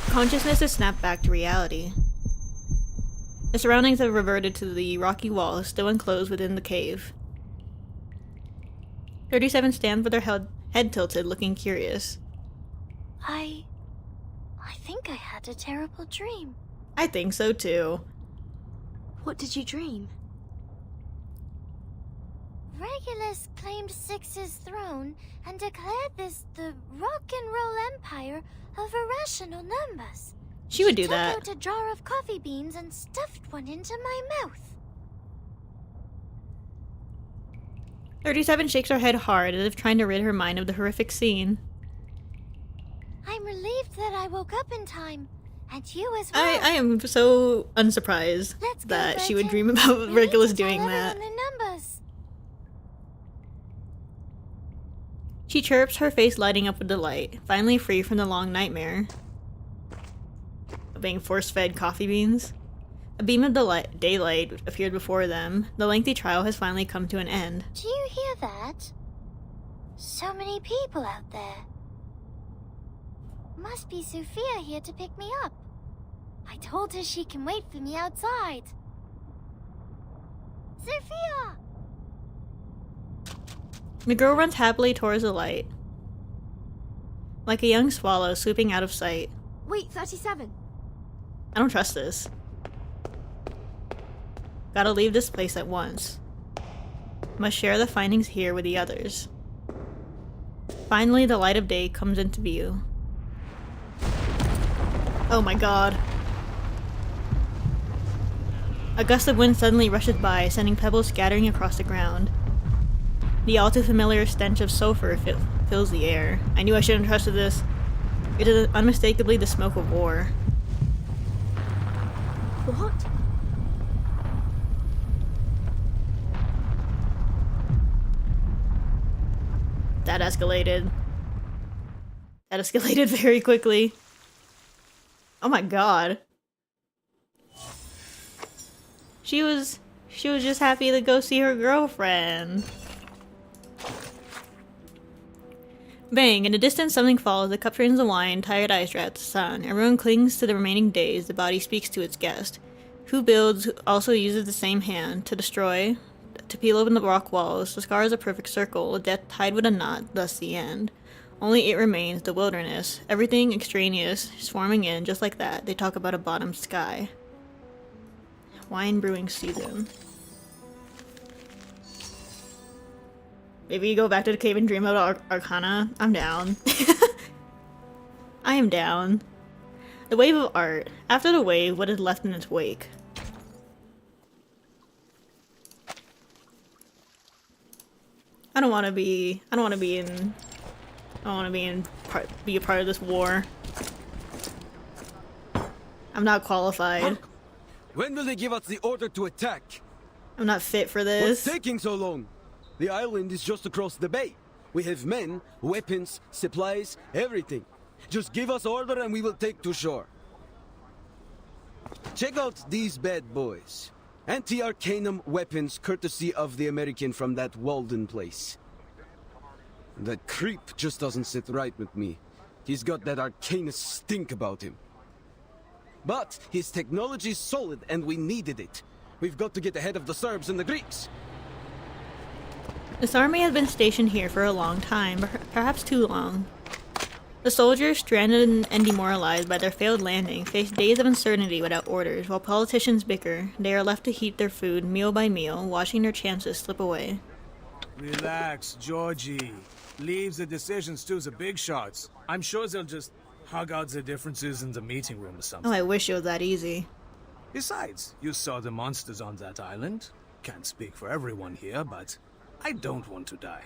Consciousness is snapped back to reality. The surroundings have reverted to the rocky walls, still enclosed within the cave. 37 stands with her head tilted, looking curious. I think I had a terrible dream. I think so too. What did you dream? Regulus claimed Six's throne and declared this the rock and roll empire of irrational numbers. She would do that. Took out a jar of coffee beans and stuffed one into my mouth. 37 shakes her head hard as if trying to rid her mind of the horrific scene. I'm relieved that I woke up in time, and you as well. I am so unsurprised that she would dream about Regulus doing that. Numbers. She chirps, her face lighting up with delight, finally free from the long nightmare of being force-fed coffee beans. A beam of daylight appeared before them. The lengthy trial has finally come to an end. Do you hear that? So many people out there. Must be Sophia here to pick me up. I told her she can wait for me outside. Sophia! The girl runs happily towards the light, like a young swallow swooping out of sight. Wait, 37. I don't trust this. Gotta leave this place at once. Must share the findings here with the others. Finally, the light of day comes into view. Oh my god. A gust of wind suddenly rushes by, sending pebbles scattering across the ground. The all too familiar stench of sulfur fills the air. I knew I shouldn't have trusted this. It is unmistakably the smoke of war. What? That escalated. That escalated very quickly. Oh my god. She was just happy to go see her girlfriend. Bang! In the distance something falls, the cup drains the wine, tired eyes dry at the sun. Everyone clings to the remaining days, the body speaks to its guest. Who builds also uses the same hand, to destroy, to peel open the rock walls. The scar is a perfect circle, a death tied with a knot, thus the end. Only it remains, the wilderness. Everything extraneous, swarming in, just like that. They talk about a bottom sky. Wine brewing season. Maybe you go back to the cave and dream about Arcana? I'm down. I am down. The wave of art. After the wave, what is left in its wake? I don't want to be a part of this war. I'm not qualified. When will they give us the order to attack? I'm not fit for this. What's taking so long? The island is just across the bay. We have men, weapons, supplies, everything. Just give us order and we will take to shore. Check out these bad boys. Anti-Arcanum weapons courtesy of the American from that Walden place. That creep just doesn't sit right with me. He's got that Arcanus stink about him. But his technology's solid and we needed it. We've got to get ahead of the Serbs and the Greeks. This army has been stationed here for a long time, perhaps too long. The soldiers, stranded and demoralized by their failed landing, face days of uncertainty without orders. While politicians bicker, they are left to heat their food meal by meal, watching their chances slip away. Relax, Georgie. Leave the decisions to the big shots. I'm sure they'll just hug out the differences in the meeting room or something. Oh, I wish it was that easy. Besides, you saw the monsters on that island. Can't speak for everyone here, but I don't want to die.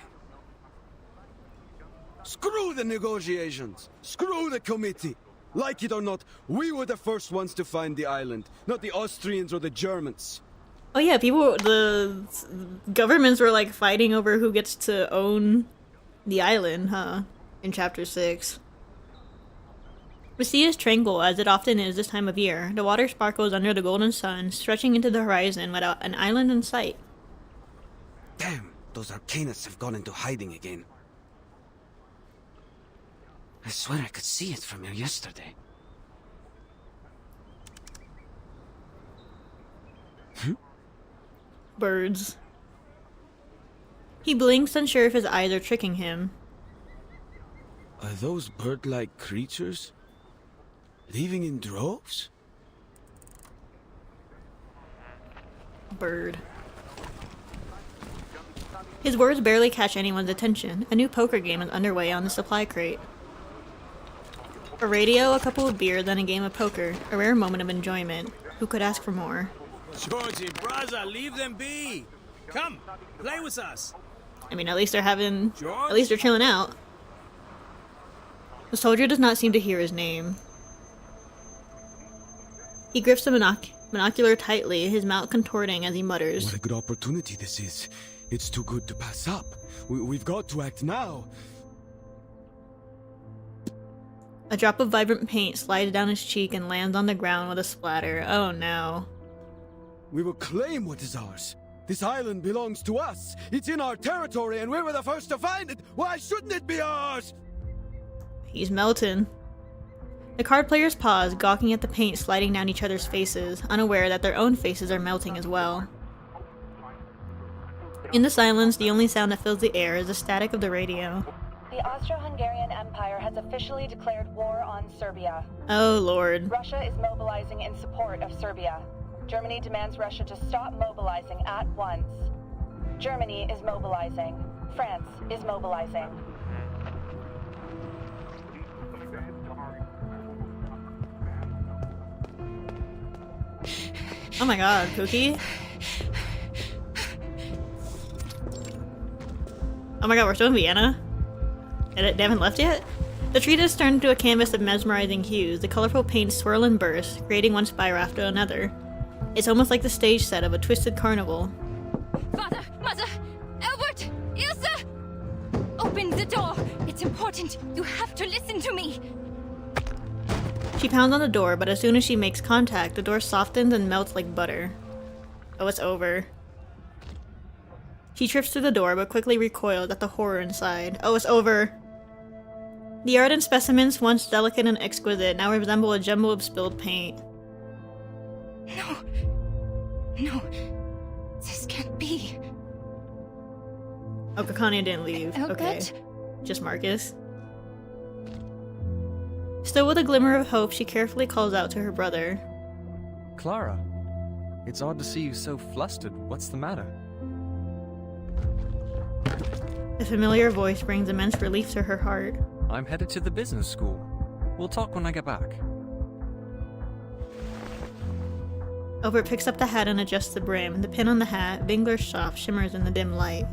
Screw the negotiations! Screw the committee! Like it or not, we were the first ones to find the island, not the Austrians or the Germans. Oh yeah, the governments were like fighting over who gets to own the island, huh? In chapter 6. The sea is tranquil, as it often is this time of year. The water sparkles under the golden sun, stretching into the horizon without an island in sight. Damn, those Arcanists have gone into hiding again. I swear I could see it from here yesterday. Birds. He blinks, unsure if his eyes are tricking him. Are those bird-like creatures leaving in droves? Bird. His words barely catch anyone's attention. A new poker game is underway on the supply crate. A radio, a couple of beers, then a game of poker. A rare moment of enjoyment. Who could ask for more? Georgie, brother, leave them be! Come, play with us! I mean, at least they're chilling out. The soldier does not seem to hear his name. He grips the binocular tightly, his mouth contorting as he mutters. What a good opportunity this is. It's too good to pass up. We've got to act now. A drop of vibrant paint slides down his cheek and lands on the ground with a splatter. Oh no. We will claim what is ours. This island belongs to us. It's in our territory and we were the first to find it. Why shouldn't it be ours? He's melting. The card players pause, gawking at the paint sliding down each other's faces, unaware that their own faces are melting as well. In the silence, the only sound that fills the air is the static of the radio. The Austro-Hungarian Empire has officially declared war on Serbia. Oh lord. Russia is mobilizing in support of Serbia. Germany demands Russia to stop mobilizing at once. Germany is mobilizing. France is mobilizing. Oh my god, Cookie? Oh my god, we're still in Vienna? They haven't left yet? The treatise turned into a canvas of mesmerizing hues. The colorful paints swirl and burst, creating one spire after another. It's almost like the stage set of a twisted carnival. Father, Mother, Albert, Ilse! Open the door! It's important! You have to listen to me! She pounds on the door, but as soon as she makes contact, the door softens and melts like butter. Oh, it's over. She trips through the door, but quickly recoils at the horror inside. Oh, it's over! The ardent specimens, once delicate and exquisite, now resemble a jumble of spilled paint. No. No. This can't be. Oh, Kakania didn't leave. Albert? Okay. Just Marcus. Still with a glimmer of hope, she carefully calls out to her brother. Clara, it's odd to see you so flustered. What's the matter? The familiar voice brings immense relief to her heart. I'm headed to the business school. We'll talk when I get back. Albert picks up the hat and adjusts the brim. The pin on the hat, Bingler's shop, shimmers in the dim light.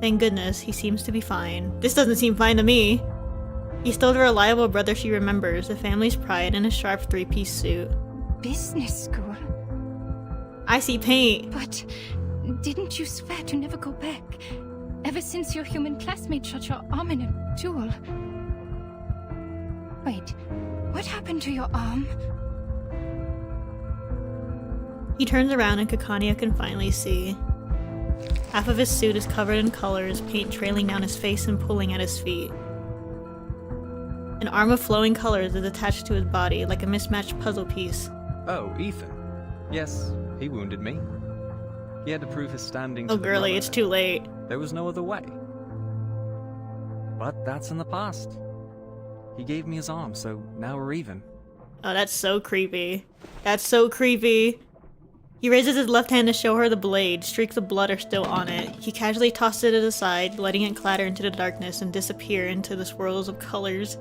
Thank goodness, he seems to be fine. This doesn't seem fine to me. He's still the reliable brother she remembers, the family's pride in a sharp three-piece suit. Business school? I see paint. But didn't you swear to never go back? Ever since your human classmate shot your arm in a duel. Wait, what happened to your arm? He turns around and Kakania can finally see. Half of his suit is covered in colors, paint trailing down his face and pulling at his feet. An arm of flowing colors is attached to his body like a mismatched puzzle piece. Oh, Ethan. Yes, he wounded me. He had to prove his standing to Oh the girly, brother. it's too late. There was no other way. But that's in the past. He gave me his arm, so now we're even. Oh, that's so creepy. That's so creepy. He raises his left hand to show her the blade. Streaks of blood are still on it. He casually tosses it aside, letting it clatter into the darkness and disappear into the swirls of colors.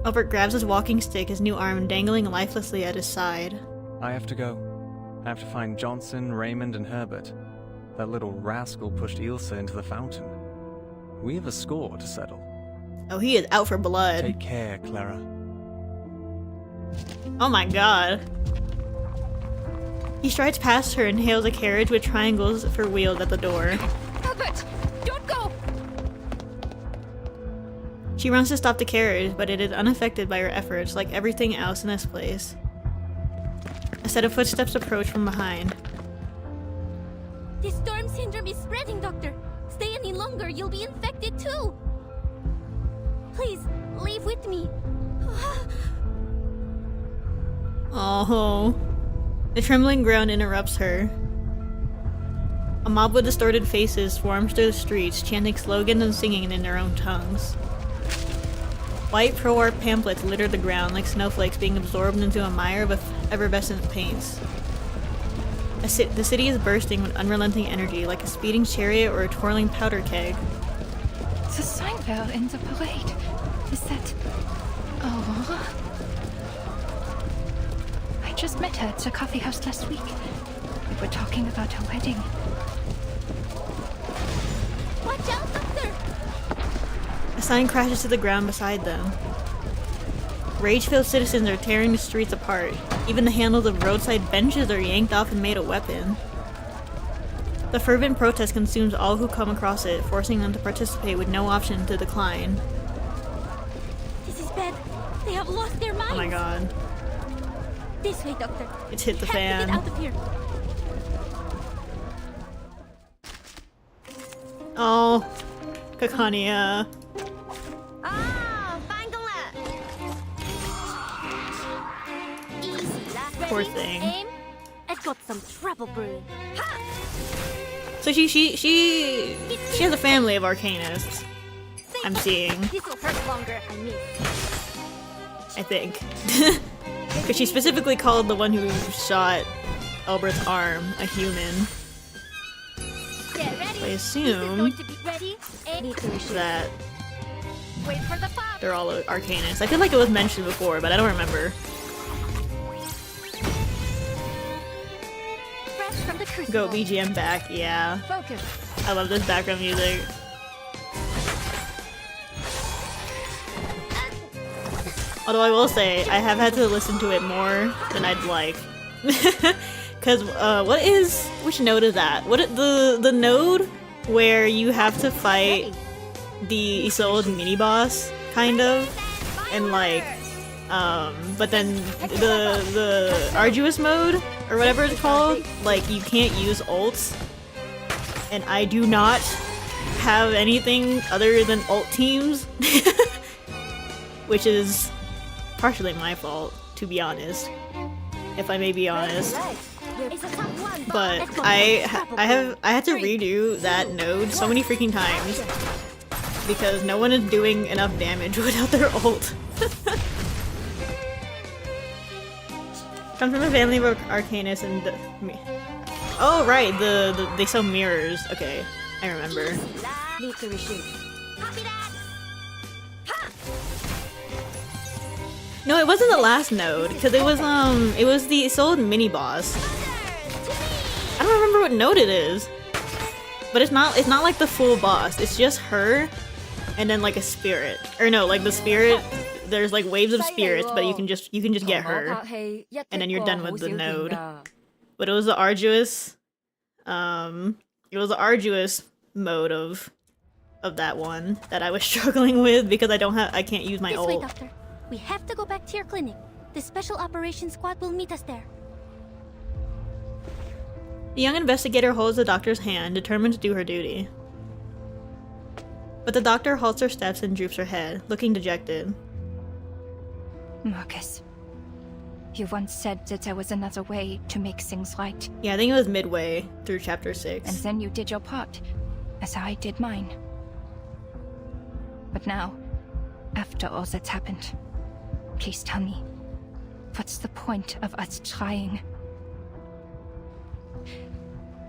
Albert grabs his walking stick, his new arm dangling lifelessly at his side. I have to go. I have to find Johnson, Raymond, and Herbert. That little rascal pushed Ilsa into the fountain. We have a score to settle. Oh, he is out for blood. Take care, Clara. Oh my god. He strides past her and hails a carriage with triangles for wheels at the door. Albert, don't go! She runs to stop the carriage, but it is unaffected by her efforts, like everything else in this place. A set of footsteps approach from behind. The storm syndrome is spreading, Doctor. Stay any longer, you'll be infected too. Please, leave with me. Oh. The trembling ground interrupts her. A mob with distorted faces swarms through the streets, chanting slogans and singing in their own tongues. White pro-art pamphlets litter the ground like snowflakes being absorbed into a mire of effervescent paints. The city is bursting with unrelenting energy, like a speeding chariot or a twirling powder keg. The sign bell in the parade. Is that Aurora? I just met her at the coffee house last week. We were talking about her wedding. Watch out, Doctor! A sign crashes to the ground beside them. Rage-filled citizens are tearing the streets apart. Even the handles of roadside benches are yanked off and made a weapon. The fervent protest consumes all who come across it, forcing them to participate with no option to decline. This is bad. They have lost their minds. Oh my god. This way, Doctor. It's hit the We have fan. to get out of here. Oh, Kakania. Poor thing. Aim. I've got some trouble brewing. So she has a family of arcanists. I'm seeing. This will hurt longer if I miss. I think. Because she specifically called the one who shot Albert's arm a human. Get ready. I assume To be ready. that Wait for the pop. they're all arcanists. I feel like it was mentioned before, but I don't remember. Fresh from the crucible. Go BGM back, yeah. Focus. I love this background music. Although I will say, I have had to listen to it more than I'd like. Cause which node is that? The node where you have to fight the Isolde mini-boss, kind of? And like, but then the arduous mode, or whatever it's called, like you can't use ults. And I do not have anything other than ult teams. Which is partially my fault, to be honest. If I may be honest. But I had to redo that node so many freaking times. Because no one is doing enough damage without their ult. Comes from a family of arcanists and oh right, they sell mirrors. Okay, I remember. Need to reshoot. Copy that. No, it wasn't the last node, because it was the Isolde mini boss. I don't remember what node it is. But it's not like the full boss. It's just her and then like a spirit. Or no, like the spirit, there's like waves of spirits, but you can just get her. And then you're done with the node. But it was the arduous mode of that one that I was struggling with because I can't use my ult. This way, Doctor. We have to go back to your clinic. The Special Operations Squad will meet us there. The young investigator holds the doctor's hand, determined to do her duty. But the doctor halts her steps and droops her head, looking dejected. Marcus, you once said that there was another way to make things right. Yeah, I think it was midway through chapter 6. And then you did your part, as I did mine. But now, after all that's happened, please tell me, what's the point of us trying?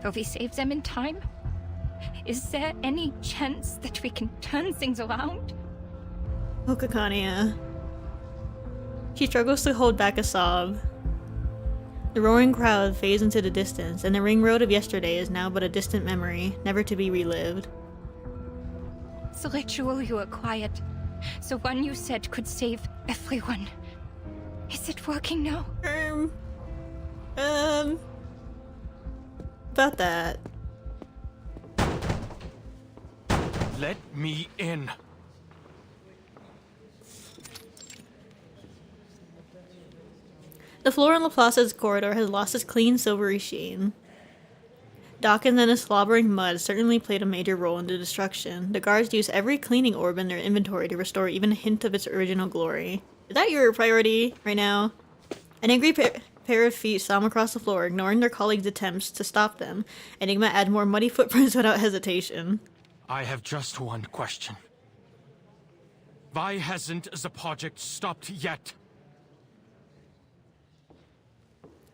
Will we save them in time? Is there any chance that we can turn things around? Oh, Kakania. She struggles to hold back a sob. The roaring crowd fades into the distance, and the ring road of yesterday is now but a distant memory, never to be relived. The ritual you acquired, the one you said could save everyone. Is it working now? About that. Let me in. The floor in Laplace's corridor has lost its clean, silvery sheen. Dawkins and his slobbering mud certainly played a major role in the destruction. The guards use every cleaning orb in their inventory to restore even a hint of its original glory. Is that your priority right now? An angry pair of feet stomp across the floor, ignoring their colleagues' attempts to stop them. Enigma adds more muddy footprints without hesitation. I have just one question. Why hasn't the project stopped yet?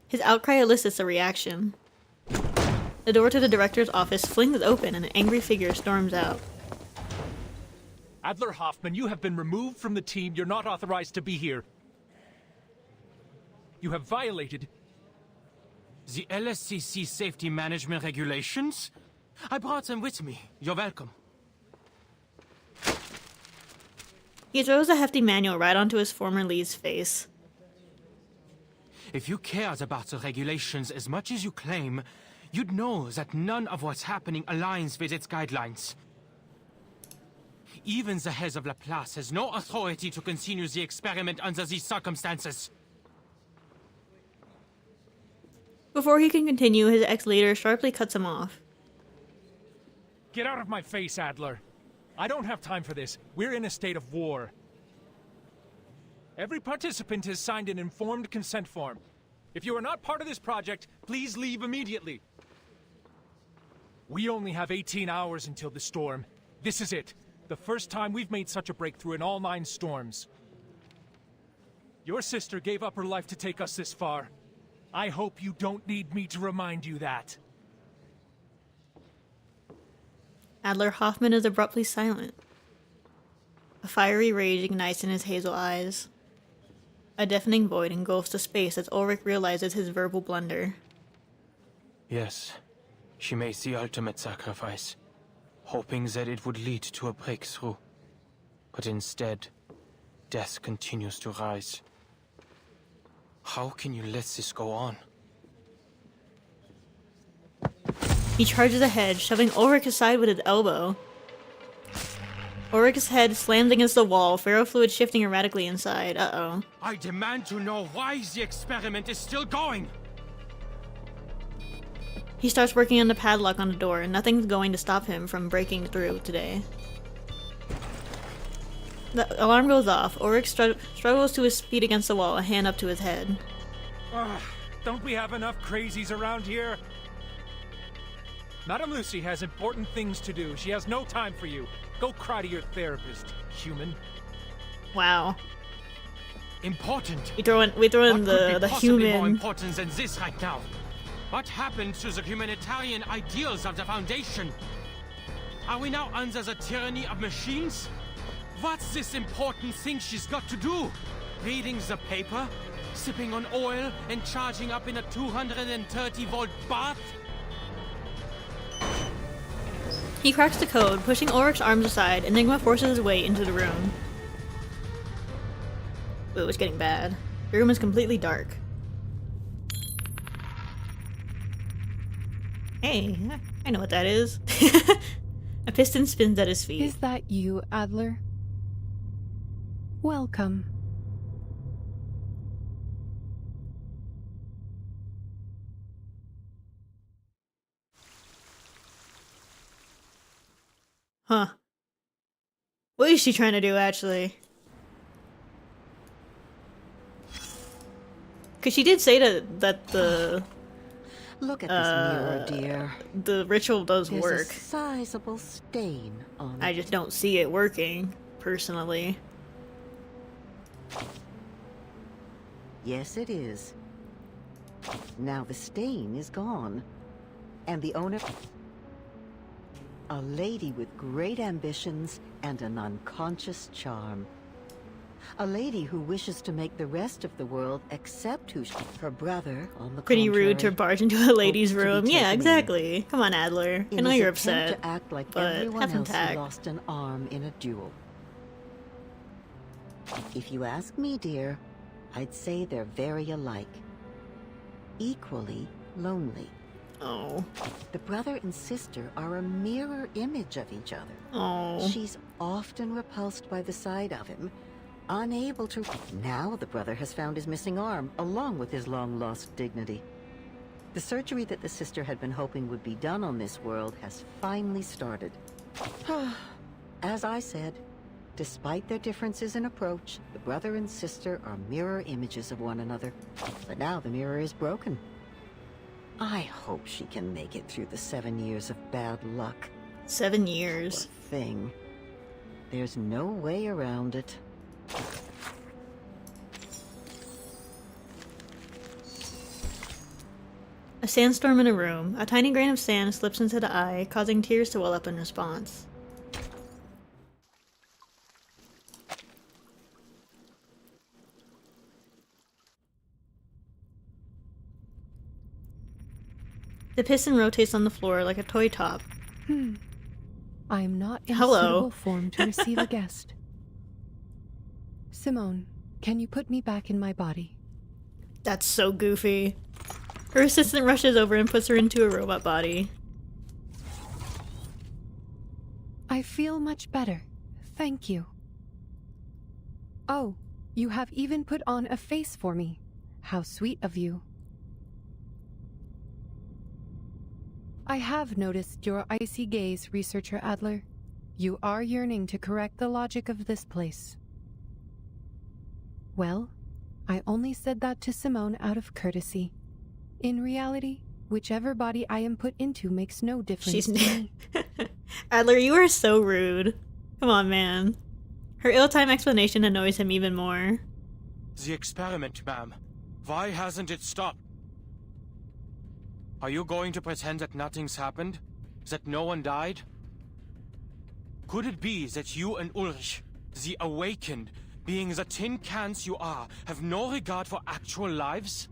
His outcry elicits a reaction. The door to the director's office flings open and an angry figure storms out. Adler Hoffman, you have been removed from the team. You're not authorized to be here. You have violated the LSCC safety management regulations? I brought them with me. You're welcome. He throws a hefty manual right onto his former lead's face. If you cared about the regulations as much as you claim, you'd know that none of what's happening aligns with its guidelines. Even the head of Laplace has no authority to continue the experiment under these circumstances. Before he can continue, his ex-leader sharply cuts him off. Get out of my face, Adler. I don't have time for this. We're in a state of war. Every participant has signed an informed consent form. If you are not part of this project, please leave immediately. We only have 18 hours until the storm. This is it. The first time we've made such a breakthrough in all 9 storms. Your sister gave up her life to take us this far. I hope you don't need me to remind you that. Adler Hoffman is abruptly silent. A fiery rage ignites in his hazel eyes. A deafening void engulfs the space as Ulrich realizes his verbal blunder. Yes, she made the ultimate sacrifice, hoping that it would lead to a breakthrough. But instead, death continues to rise. How can you let this go on? He charges ahead, shoving Ulrich aside with his elbow. Ulrich's head slams against the wall, ferrofluid shifting erratically inside. Uh-oh. I demand to know why the experiment is still going! He starts working on the padlock on the door, and nothing's going to stop him from breaking through today. The alarm goes off. Ulrich struggles to his feet against the wall, a hand up to his head. Don't we have enough crazies around here? Madame Lucy has important things to do. She has no time for you. Go cry to your therapist, human. Wow. Important. We throw in the human. More important than this right now. What happened to the humanitarian ideals of the Foundation? Are we now under the tyranny of machines? What's this important thing she's got to do? Reading the paper? Sipping on oil and charging up in a 230-volt bath? He cracks the code, pushing Ulrich's arms aside. Enigma forces his way into the room. Ooh, it's getting bad. The room is completely dark. Hey, I know what that is. A piston spins at his feet. Is that you, Adler? Welcome. Huh. What is she trying to do, actually? Because she did say that the... Look at this mirror, dear. The ritual does There's work. A sizable stain on I it. just don't see it working, personally. Yes, it is. Now the stain is gone. And the owner... A lady with great ambitions and an unconscious charm. A lady who wishes to make the rest of the world accept who her brother, on the Pretty contrary, rude to barge into a lady's hopes to be room. Yeah, taken exactly. Come on, Adler. I in know his you're attempt upset, to act like but everyone have some else who tact. lost an arm in a duel. If you ask me, dear, I'd say they're very alike. Equally lonely. Oh. The brother and sister are a mirror image of each other. Oh. She's often repulsed by the sight of him, unable to... Now the brother has found his missing arm, along with his long-lost dignity. The surgery that the sister had been hoping would be done on this world has finally started. As I said, despite their differences in approach, the brother and sister are mirror images of one another. But now the mirror is broken. I hope she can make it through the 7 years of bad luck. 7 years. Poor thing. There's no way around it. A sandstorm in a room. A tiny grain of sand slips into the eye, causing tears to well up in response. The piston rotates on the floor like a toy top. I am not in Hello. suitable form to receive a guest. Simone, can you put me back in my body? That's so goofy. Her assistant rushes over and puts her into a robot body. I feel much better. Thank you. Oh, you have even put on a face for me. How sweet of you. I have noticed your icy gaze, Researcher Adler. You are yearning to correct the logic of this place. Well, I only said that to Simone out of courtesy. In reality, whichever body I am put into makes no difference to me. Adler, you are so rude. Come on, man. Her ill-timed explanation annoys him even more. The experiment, ma'am. Why hasn't it stopped? Are you going to pretend that nothing's happened? That no one died? Could it be that you and Ulrich, the awakened, being the tin cans you are, have no regard for actual lives?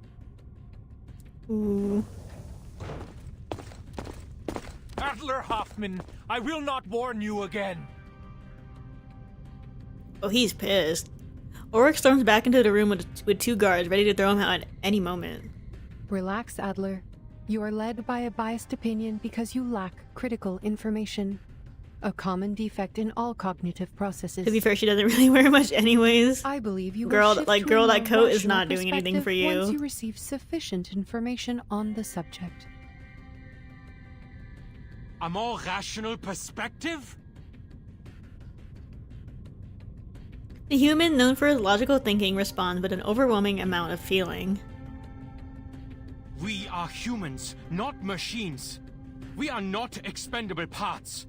Ooh. Adler Hoffman, I will not warn you again. Oh, he's pissed. Ulrich storms back into the room with 2 guards, ready to throw him out at any moment. Relax, Adler. You are led by a biased opinion because you lack critical information. A common defect in all cognitive processes. To be fair, she doesn't really wear much anyways. I believe you girl, will shift like to girl, a that more coat is rational not doing anything for perspective you. Once you receive sufficient information on the subject. A more rational perspective? The human, known for his logical thinking, responds with an overwhelming amount of feeling. We are humans, not machines. We are not expendable parts.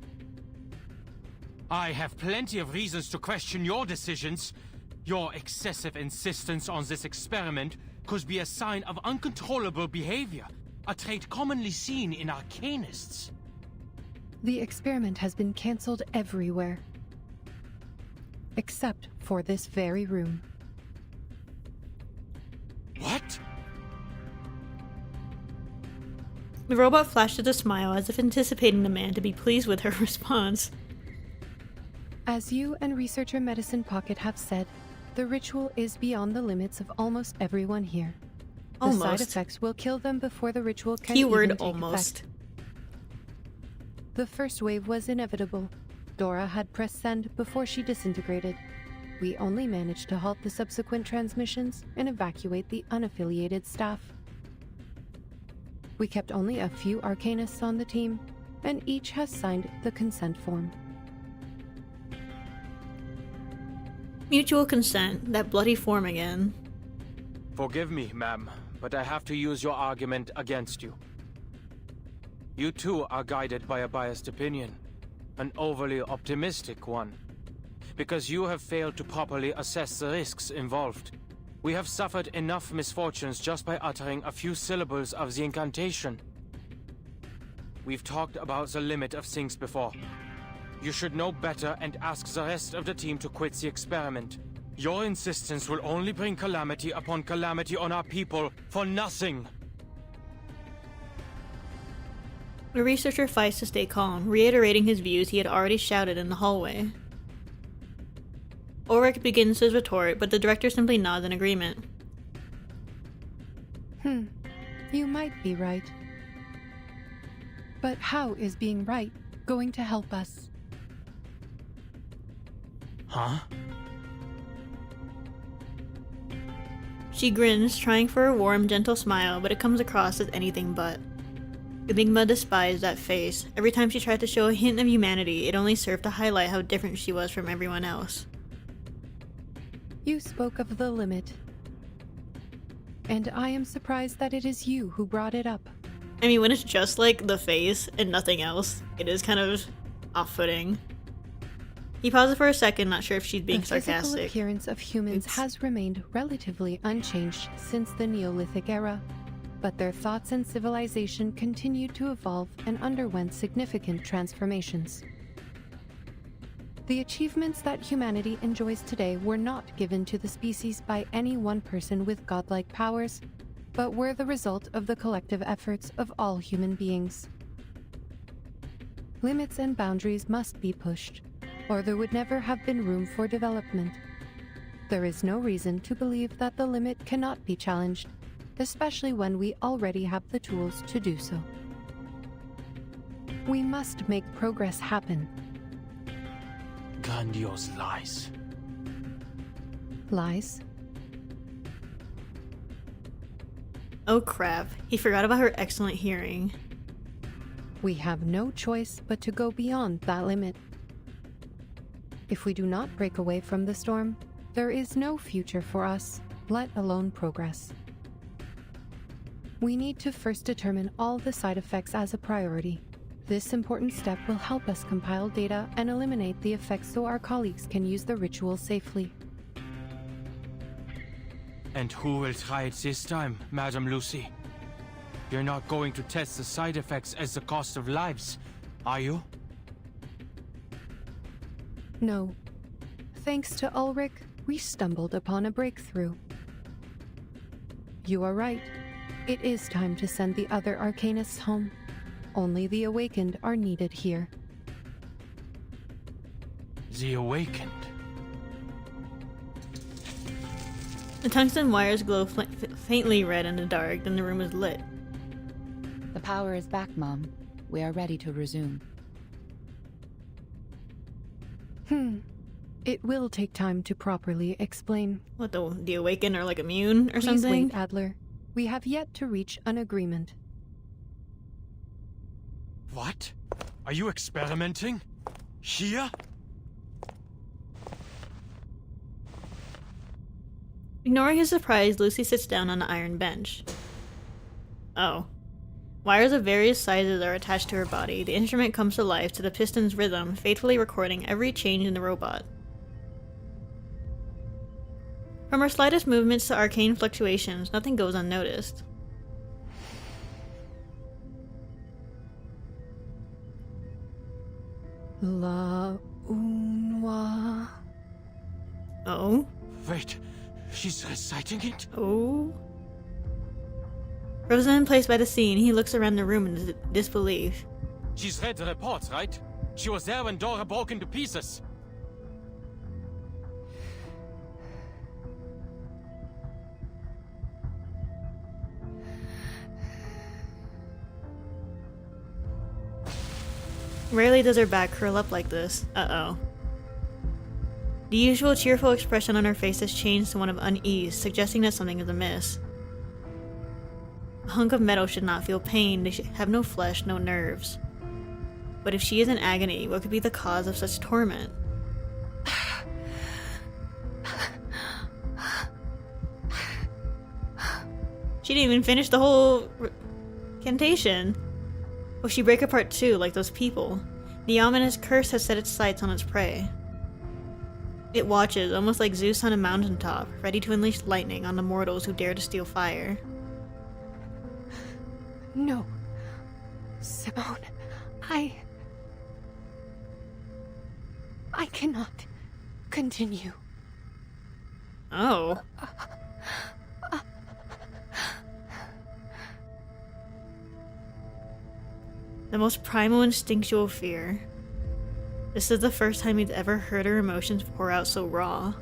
I have plenty of reasons to question your decisions. Your excessive insistence on this experiment could be a sign of uncontrollable behavior, a trait commonly seen in arcanists. The experiment has been cancelled everywhere. Except for this very room. What? The robot flashes a smile as if anticipating the man to be pleased with her response. As you and Researcher Medicine Pocket have said, the ritual is beyond the limits of almost everyone here. The side effects will kill them before the ritual can Keyword even take almost. effect. The first wave was inevitable. Dora had pressed send before she disintegrated. We only managed to halt the subsequent transmissions and evacuate the unaffiliated staff. We kept only a few Arcanists on the team, and each has signed the consent form. Mutual consent, that bloody form again. Forgive me, ma'am, but I have to use your argument against you. You too are guided by a biased opinion, an overly optimistic one, because you have failed to properly assess the risks involved. We have suffered enough misfortunes just by uttering a few syllables of the incantation. We've talked about the limit of things before. You should know better and ask the rest of the team to quit the experiment. Your insistence will only bring calamity upon calamity on our people for nothing. The researcher fights to stay calm, reiterating his views he had already shouted in the hallway. Ulrich begins his retort, but the director simply nods in agreement. You might be right. But how is being right going to help us? Huh? She grins, trying for a warm, gentle smile, but it comes across as anything but. Enigma despised that face. Every time she tried to show a hint of humanity, it only served to highlight how different she was from everyone else. You spoke of the limit. And I am surprised that it is you who brought it up. I mean, when it's just like the face and nothing else, it is kind of off-putting. He pauses for a second, not sure if she's being sarcastic. The physical appearance of humans has remained relatively unchanged since the Neolithic era, but their thoughts and civilization continued to evolve and underwent significant transformations. The achievements that humanity enjoys today were not given to the species by any one person with godlike powers, but were the result of the collective efforts of all human beings. Limits and boundaries must be pushed, or there would never have been room for development. There is no reason to believe that the limit cannot be challenged, especially when we already have the tools to do so. We must make progress happen. Grandiose lies. Lies? Oh crap, he forgot about her excellent hearing. We have no choice but to go beyond that limit. If we do not break away from the storm, there is no future for us, let alone progress. We need to first determine all the side effects as a priority. This important step will help us compile data and eliminate the effects so our colleagues can use the ritual safely. And who will try it this time, Madam Lucy? You're not going to test the side effects as the cost of lives, are you? No. Thanks to Ulrich, we stumbled upon a breakthrough. You are right. It is time to send the other Arcanists home. Only the Awakened are needed here. The Awakened? The tungsten wires glow faintly red in the dark, then the room is lit. The power is back, Mom. We are ready to resume. It will take time to properly explain. What, the Awakened are like immune or something? Please wait, Adler. We have yet to reach an agreement. What? Are you experimenting? Here? Ignoring his surprise, Lucy sits down on the iron bench. Oh. Wires of various sizes are attached to her body. The instrument comes to life to the piston's rhythm, faithfully recording every change in the robot. From her slightest movements to arcane fluctuations, nothing goes unnoticed. La Unwa. Oh? Wait, she's reciting it? Oh? Frozen in place by the scene, he looks around the room in disbelief. She's read the reports, right? She was there when Dora broke into pieces. Rarely does her back curl up like this. Uh-oh. The usual cheerful expression on her face has changed to one of unease, suggesting that something is amiss. A hunk of metal should not feel pain, they should have no flesh, no nerves. But if she is in agony, what could be the cause of such torment? She didn't even finish the whole incantation. Will she break apart too, like those people? The ominous curse has set its sights on its prey. It watches, almost like Zeus on a mountaintop, ready to unleash lightning on the mortals who dare to steal fire. No. Simone, I cannot continue. Oh. The most primal instinctual fear. This is the first time he's ever heard her emotions pour out so raw.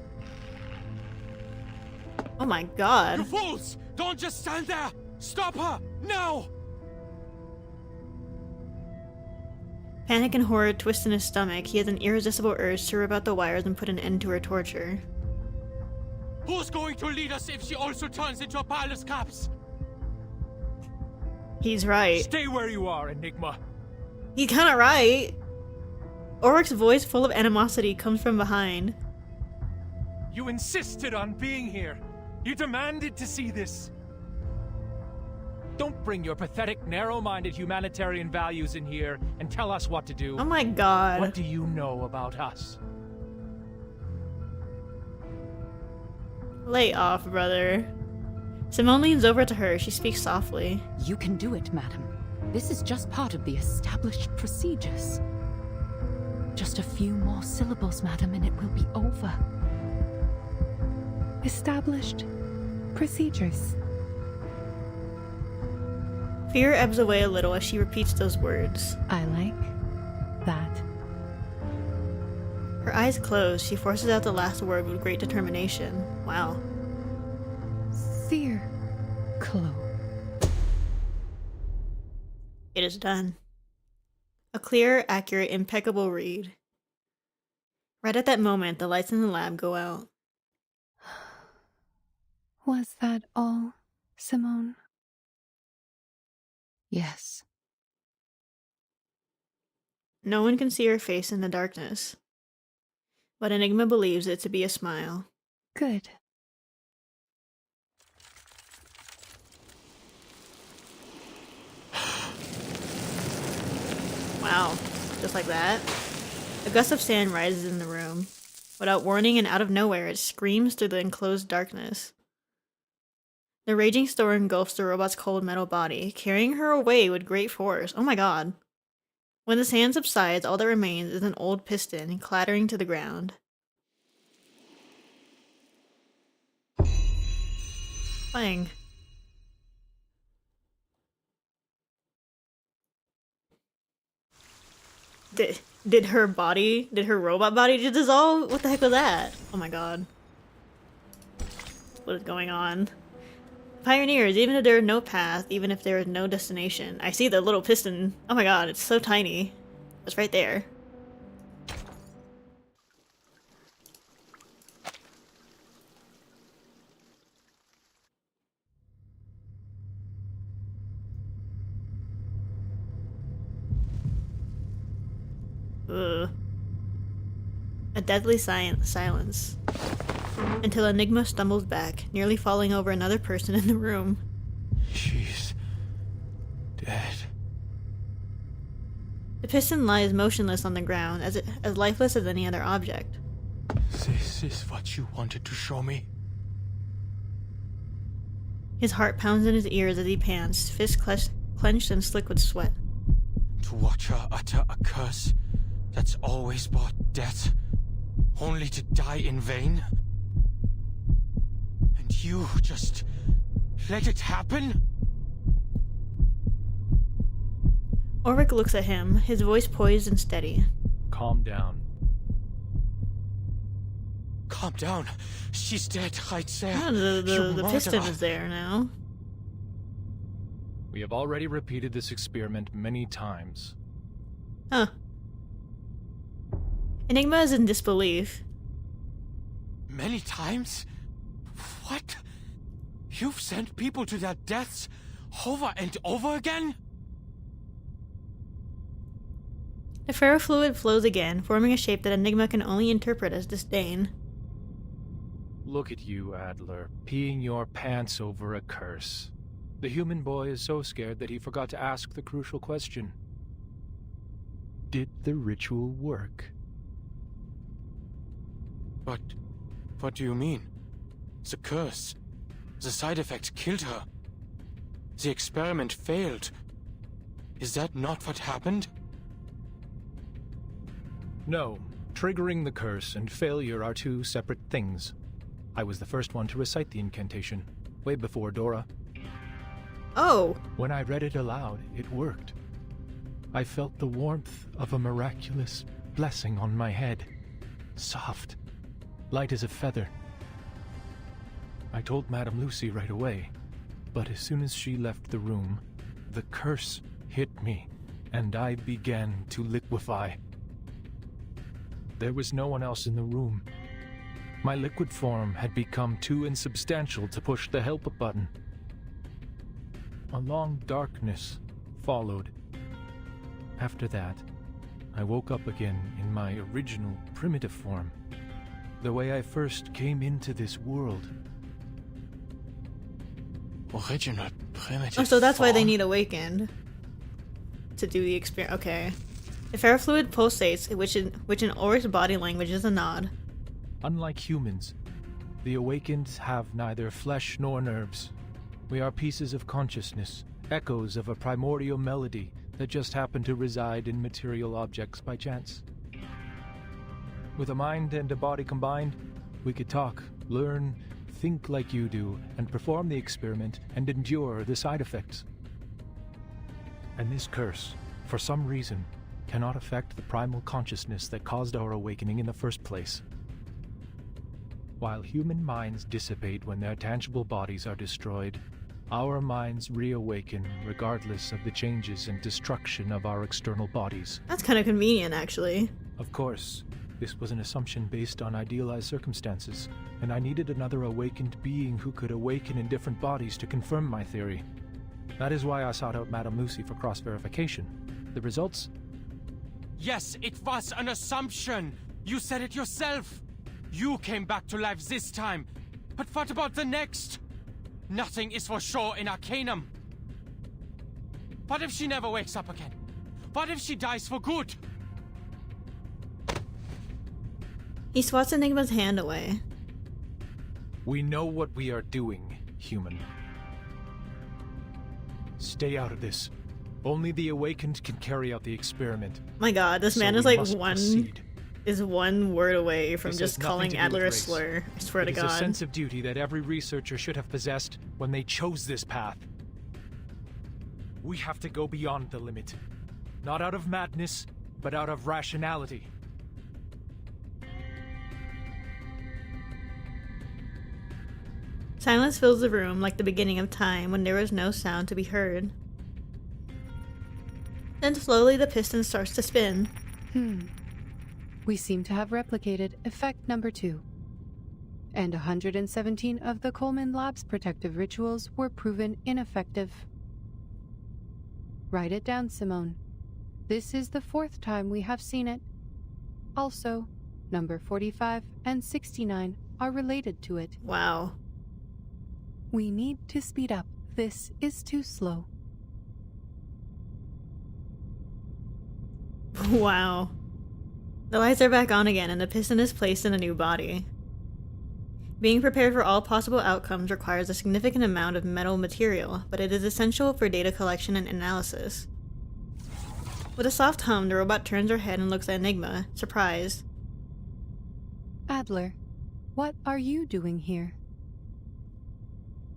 Oh my god. You fools! Don't just stand there! Stop her! Now! Panic and horror twist in his stomach. He has an irresistible urge to rip out the wires and put an end to her torture. Who's going to lead us if she also turns into a pile of scraps? He's right. Stay where you are, Enigma. He's kinda right. Ulrich's voice, full of animosity, comes from behind. You insisted on being here. You demanded to see this. Don't bring your pathetic, narrow-minded humanitarian values in here and tell us what to do. Oh my god. What do you know about us? Lay off, brother. Simone leans over to her. She speaks softly. You can do it, madam. This is just part of the established procedures. Just a few more syllables, madam, and it will be over. Established procedures. Fear ebbs away a little as she repeats those words. I like that. Her eyes close. She forces out the last word with great determination. Wow. Fear. Clo. It is done. A clear, accurate, impeccable read. Right at that moment, the lights in the lab go out. Was that all, Simone? Yes. No one can see her face in the darkness, but Enigma believes it to be a smile. Good. Wow, just like that. A gust of sand rises in the room. Without warning and out of nowhere, it screams through the enclosed darkness. The raging storm engulfs the robot's cold metal body, carrying her away with great force. Oh my god. When the sand subsides, all that remains is an old piston clattering to the ground. Bang. Did her robot body just dissolve? What the heck was that? Oh my god. What is going on? Pioneers, even if there is no path, even if there is no destination. I see the little piston. Oh my god, it's so tiny. It's right there. Ugh. A deadly silence. Until Enigma stumbles back, nearly falling over another person in the room. She's dead. The piston lies motionless on the ground, as lifeless as any other object. This is what you wanted to show me? His heart pounds in his ears as he pants, fists clenched and slick with sweat. To watch her utter a curse that's always brought death, only to die in vain? And you just let it happen? Ulrich looks at him, his voice poised and steady. Calm down. Calm down. She's dead right there. Oh, the piston is there now. We have already repeated this experiment many times. Huh. Enigma is in disbelief. Many times? What? You've sent people to their deaths over and over again? The ferrofluid flows again, forming a shape that Enigma can only interpret as disdain. Look at you, Adler, peeing your pants over a curse. The human boy is so scared that he forgot to ask the crucial question. Did the ritual work? But what do you mean? The curse. The side effect killed her. The experiment failed. Is that not what happened? No. Triggering the curse and failure are two separate things. I was the first one to recite the incantation, way before Dora. Oh! When I read it aloud, it worked. I felt the warmth of a miraculous blessing on my head. Soft, light as a feather. I told Madame Lucy right away, but as soon as she left the room, the curse hit me, and I began to liquefy. There was no one else in the room. My liquid form had become too insubstantial to push the help button. A long darkness followed. After that, I woke up again in my original primitive form, the way I first came into this world. Original primitive Oh, so that's why they form? need Awakened. To do the experiment. Okay. If air fluid pulsates, which in Auric's body language is a nod. Unlike humans, the Awakened have neither flesh nor nerves. We are pieces of consciousness, echoes of a primordial melody that just happen to reside in material objects by chance. With a mind and a body combined, we could talk, learn, think like you do, and perform the experiment and endure the side effects. And this curse, for some reason, cannot affect the primal consciousness that caused our awakening in the first place. While human minds dissipate when their tangible bodies are destroyed, our minds reawaken regardless of the changes and destruction of our external bodies. That's kind of convenient, actually. Of course, this was an assumption based on idealized circumstances, and I needed another awakened being who could awaken in different bodies to confirm my theory. That is why I sought out Madame Lucy for cross-verification. The results? Yes, it was an assumption. You said it yourself. You came back to life this time. But what about the next? Nothing is for sure in Arcanum. What if she never wakes up again? What if she dies for good? He swats Enigma's hand away. We know what we are doing, human. Stay out of this. Only the awakened can carry out the experiment. My god, this man So is we like must proceed. one word away from This just has nothing calling to do Adler a with race. slur. I swear to It is a god. sense of duty that every researcher should have possessed when they chose this path. We have to go beyond the limit. Not out of madness, but out of rationality. Silence fills the room like the beginning of time when there was no sound to be heard. Then slowly the piston starts to spin. We seem to have replicated effect number 2. And 117 of the Coleman Lab's protective rituals were proven ineffective. Write it down, Simone. This is the 4th time we have seen it. Also, number 45 and 69 are related to it. Wow. We need to speed up. This is too slow. Wow. The lights are back on again and the piston is placed in a new body. Being prepared for all possible outcomes requires a significant amount of metal material, but it is essential for data collection and analysis. With a soft hum, the robot turns her head and looks at Enigma, surprised. Adler, what are you doing here?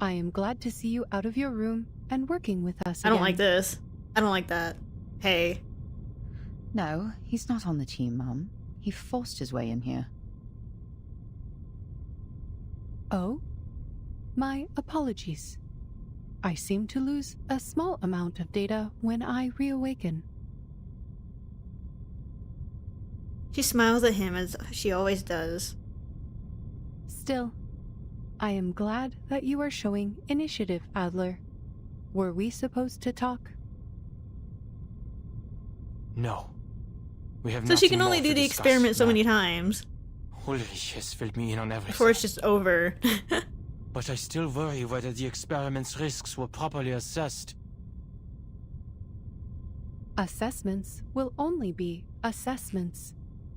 I am glad to see you out of your room and working with us I again. don't like this. I don't like that. Hey. No, he's not on the team, Mum. He forced his way in here. Oh? My apologies. I seem to lose a small amount of data when I reawaken. She smiles at him as she always does. Still, I am glad that you are showing initiative, Adler. Were we supposed to talk? No. We have So she can nothing only more do to the discuss, experiment so ma'am. many times Ulrich has filled me in on everything. before it's just over. But I still worry whether the experiment's risks were properly assessed. Assessments will only be assessments.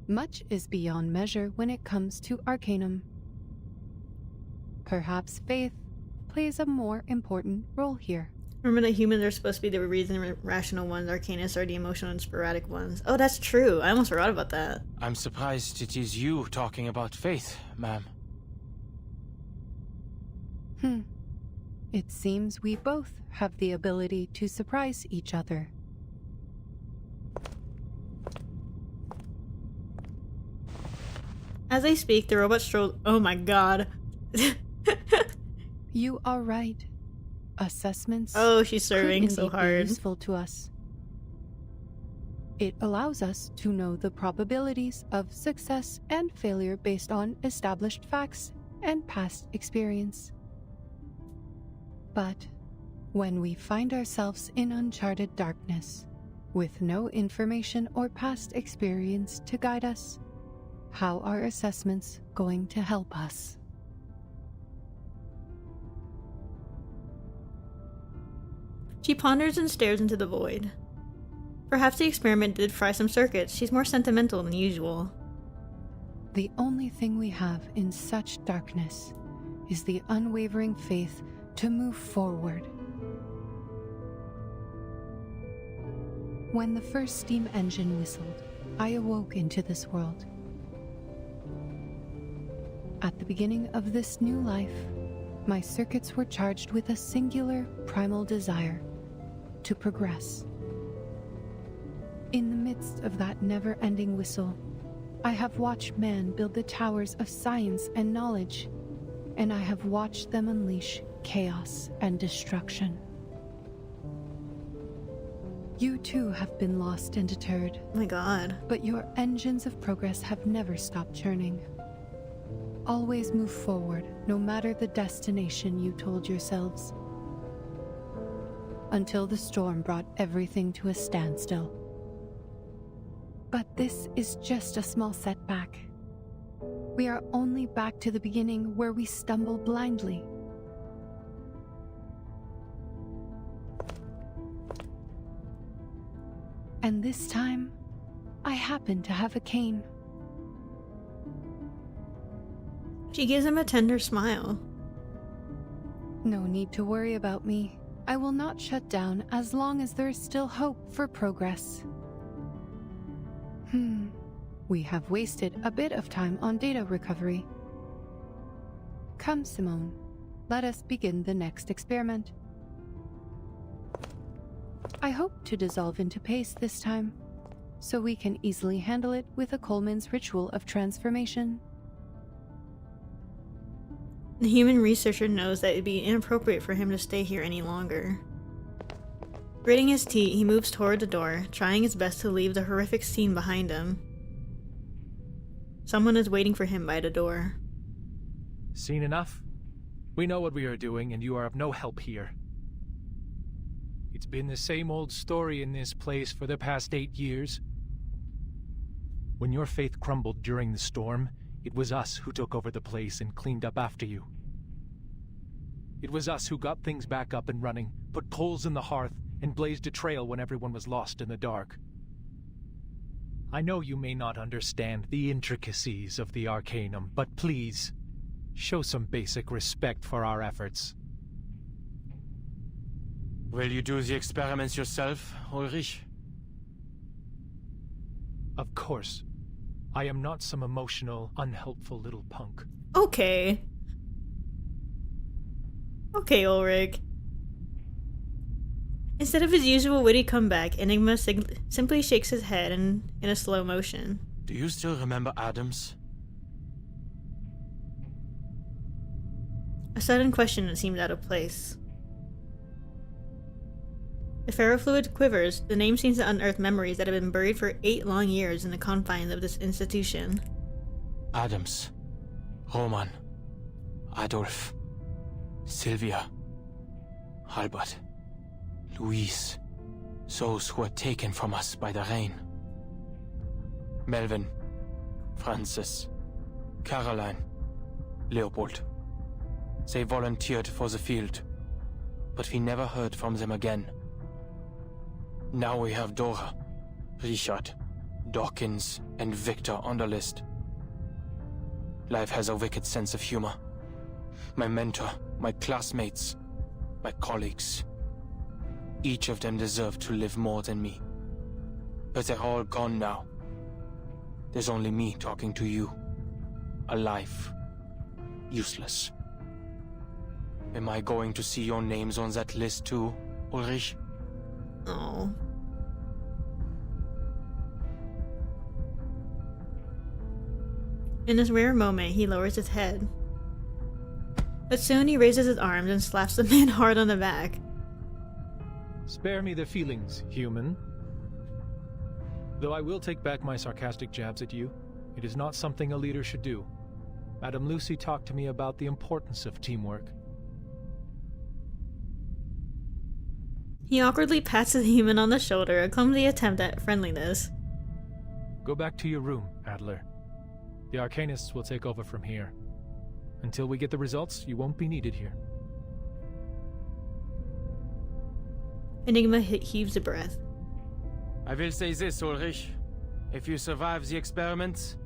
Much is beyond measure when it comes to Arcanum. Perhaps faith plays a more important role here. Remember that humans are supposed to be the rational ones, Arcanists are the emotional and sporadic ones. Oh, that's true. I almost forgot about that. I'm surprised it is you talking about faith, ma'am. It seems we both have the ability to surprise each other. As I speak, the robot strolled. Oh my god. You are right. Assessments. Oh, she's serving could so indeed be hard. useful to us. It allows us to know the probabilities of success and failure based on established facts and past experience. But when we find ourselves in uncharted darkness, with no information or past experience to guide us, how are assessments going to help us? She ponders and stares into the void. Perhaps the experiment did fry some circuits. She's more sentimental than usual. The only thing we have in such darkness is the unwavering faith to move forward. When the first steam engine whistled, I awoke into this world. At the beginning of this new life, my circuits were charged with a singular primal desire to progress. In the midst of that never-ending whistle, I have watched man build the towers of science and knowledge, and I have watched them unleash chaos and destruction. You too have been lost and deterred. Oh my god. But your engines of progress have never stopped churning. Always move forward, no matter the destination you told yourselves. Until the storm brought everything to a standstill. But this is just a small setback. We are only back to the beginning where we stumble blindly. And this time, I happen to have a cane. She gives him a tender smile. No need to worry about me. I will not shut down as long as there is still hope for progress. We have wasted a bit of time on data recovery. Come, Simone. Let us begin the next experiment. I hope to dissolve into paste this time, so we can easily handle it with a Coleman's ritual of transformation. The human researcher knows that it'd be inappropriate for him to stay here any longer. Gritting his teeth, he moves toward the door, trying his best to leave the horrific scene behind him. Someone is waiting for him by the door. Seen enough? We know what we are doing, and you are of no help here. It's been the same old story in this place for the past 8 years. When your faith crumbled during the storm, it was us who took over the place and cleaned up after you. It was us who got things back up and running, put coals in the hearth, and blazed a trail when everyone was lost in the dark. I know you may not understand the intricacies of the Arcanum, but please, show some basic respect for our efforts. Will you do the experiments yourself, Ulrich? Of course. I am not some emotional, unhelpful little punk. Okay. Okay, Ulrich. Instead of his usual witty comeback, Enigma simply shakes his head in a slow motion. Do you still remember Adams? A sudden question that seemed out of place. The ferrofluid quivers. The name seems to unearth memories that have been buried for 8 long years in the confines of this institution. Adams. Roman. Adolf. Sylvia. Albert. Louise. Those who were taken from us by the rain. Melvin. Francis. Caroline. Leopold. They volunteered for the field, but we never heard from them again. Now we have Dora, Richard, Dawkins, and Victor on the list. Life has a wicked sense of humor. My mentor, my classmates, my colleagues. Each of them deserved to live more than me. But they're all gone now. There's only me talking to you. Alive. Useless. Am I going to see your names on that list too, Ulrich? Oh. In this rare moment, he lowers his head. But soon he raises his arms and slaps the man hard on the back. Spare me the feelings, human. Though I will take back my sarcastic jabs at you, it is not something a leader should do. Madame Lucy talked to me about the importance of teamwork. He awkwardly pats the human on the shoulder, a clumsy attempt at friendliness. Go back to your room, Adler. The Arcanists will take over from here. Until we get the results, you won't be needed here. Enigma heaves a breath. I will say this, Ulrich. If you survive the experiments...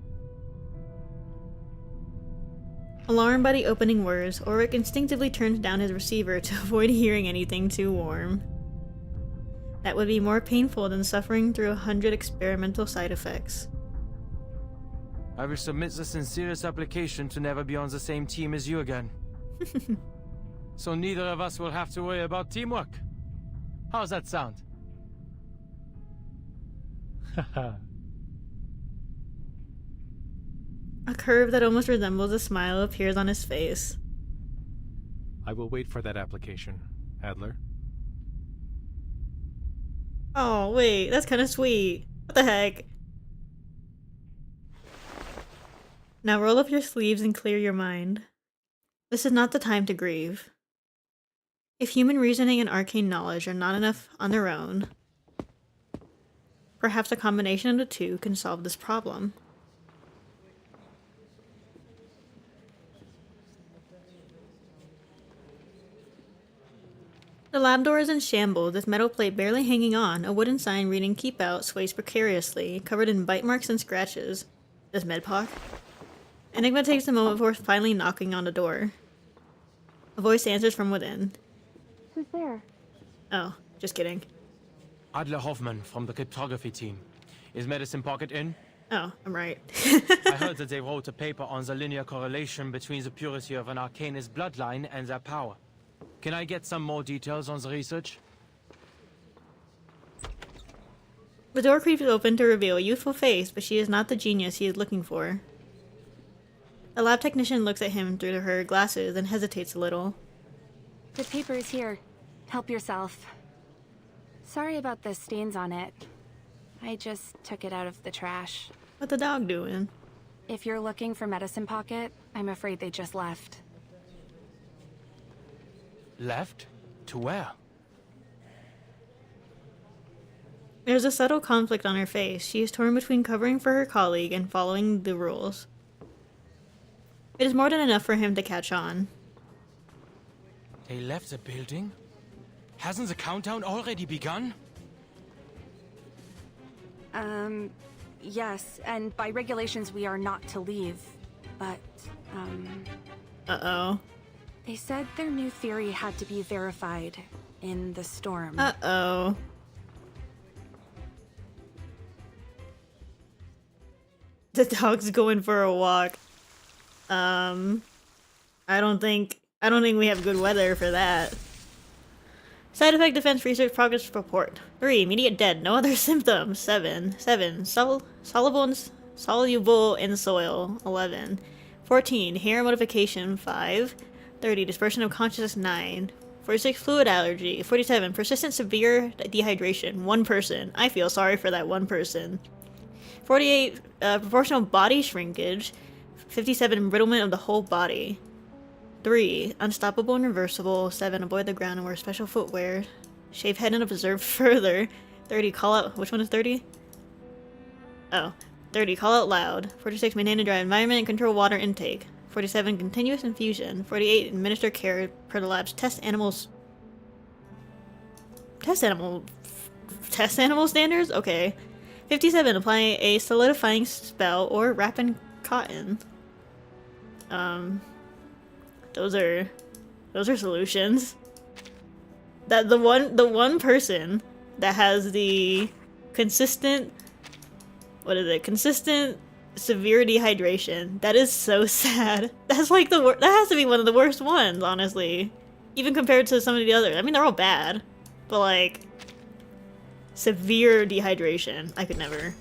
Alarmed by the opening words, Ulrich instinctively turns down his receiver to avoid hearing anything too warm. That would be more painful than suffering through 100 experimental side effects. I will submit the sincerest application to never be on the same team as you again. So neither of us will have to worry about teamwork. How's that sound? A curve that almost resembles a smile appears on his face. I will wait for that application, Adler. Oh, wait, that's kind of sweet. What the heck? Now roll up your sleeves and clear your mind. This is not the time to grieve. If human reasoning and arcane knowledge are not enough on their own, perhaps a combination of the two can solve this problem. The lab door is in shambles, with metal plate barely hanging on. A wooden sign reading "Keep Out" sways precariously, covered in bite marks and scratches. Does Medpoc? Enigma takes a moment before finally knocking on the door. A voice answers from within. Who's there? Oh, just kidding. Adler Hoffman from the cryptography team. Is Medicine Pocket in? Oh, I'm right. I heard that they wrote a paper on the linear correlation between the purity of an Arcanist bloodline and their power. Can I get some more details on the research? The door creeps open to reveal a youthful face, but she is not the genius he is looking for. The lab technician looks at him through her glasses and hesitates a little. The paper is here. Help yourself. Sorry about the stains on it. I just took it out of the trash. What the dog doing? If you're looking for Medicine Pocket, I'm afraid they just left. Left? To where? There's a subtle conflict on her face. She is torn between covering for her colleague and following the rules. It is more than enough for him to catch on. They left the building? Hasn't the countdown already begun? Yes, and by regulations we are not to leave, but, Uh-oh. They said their new theory had to be verified in the storm. Uh-oh. The dog's going for a walk. I don't think we have good weather for that. Side effect defense research progress report. 3. Immediate dead. No other symptoms. 7. Soluble in soil. 11. 14. Hair modification. 5. 30. Dispersion of consciousness. 9. 46. Fluid allergy. 47. Persistent severe dehydration. 1 person. I feel sorry for that 1 person. 48. Proportional body shrinkage. 57. Embrittlement of the whole body. 3. Unstoppable and reversible. 7. Avoid the ground and wear special footwear. Shave head and observe further. 30. Call out. Which one is 30? Oh. 30. Call out loud. 46. Maintain a dry environment and control water intake. 47. Continuous infusion. 48. Administer care per the lab's test animal standards? Okay. 57. Apply a solidifying spell or wrap in cotton. Those are solutions. That the one person that has the consistent severe dehydration. That is so sad. That's like that has to be one of the worst ones, honestly. Even compared to some of the others. I mean, they're all bad. But like, severe dehydration. I could never.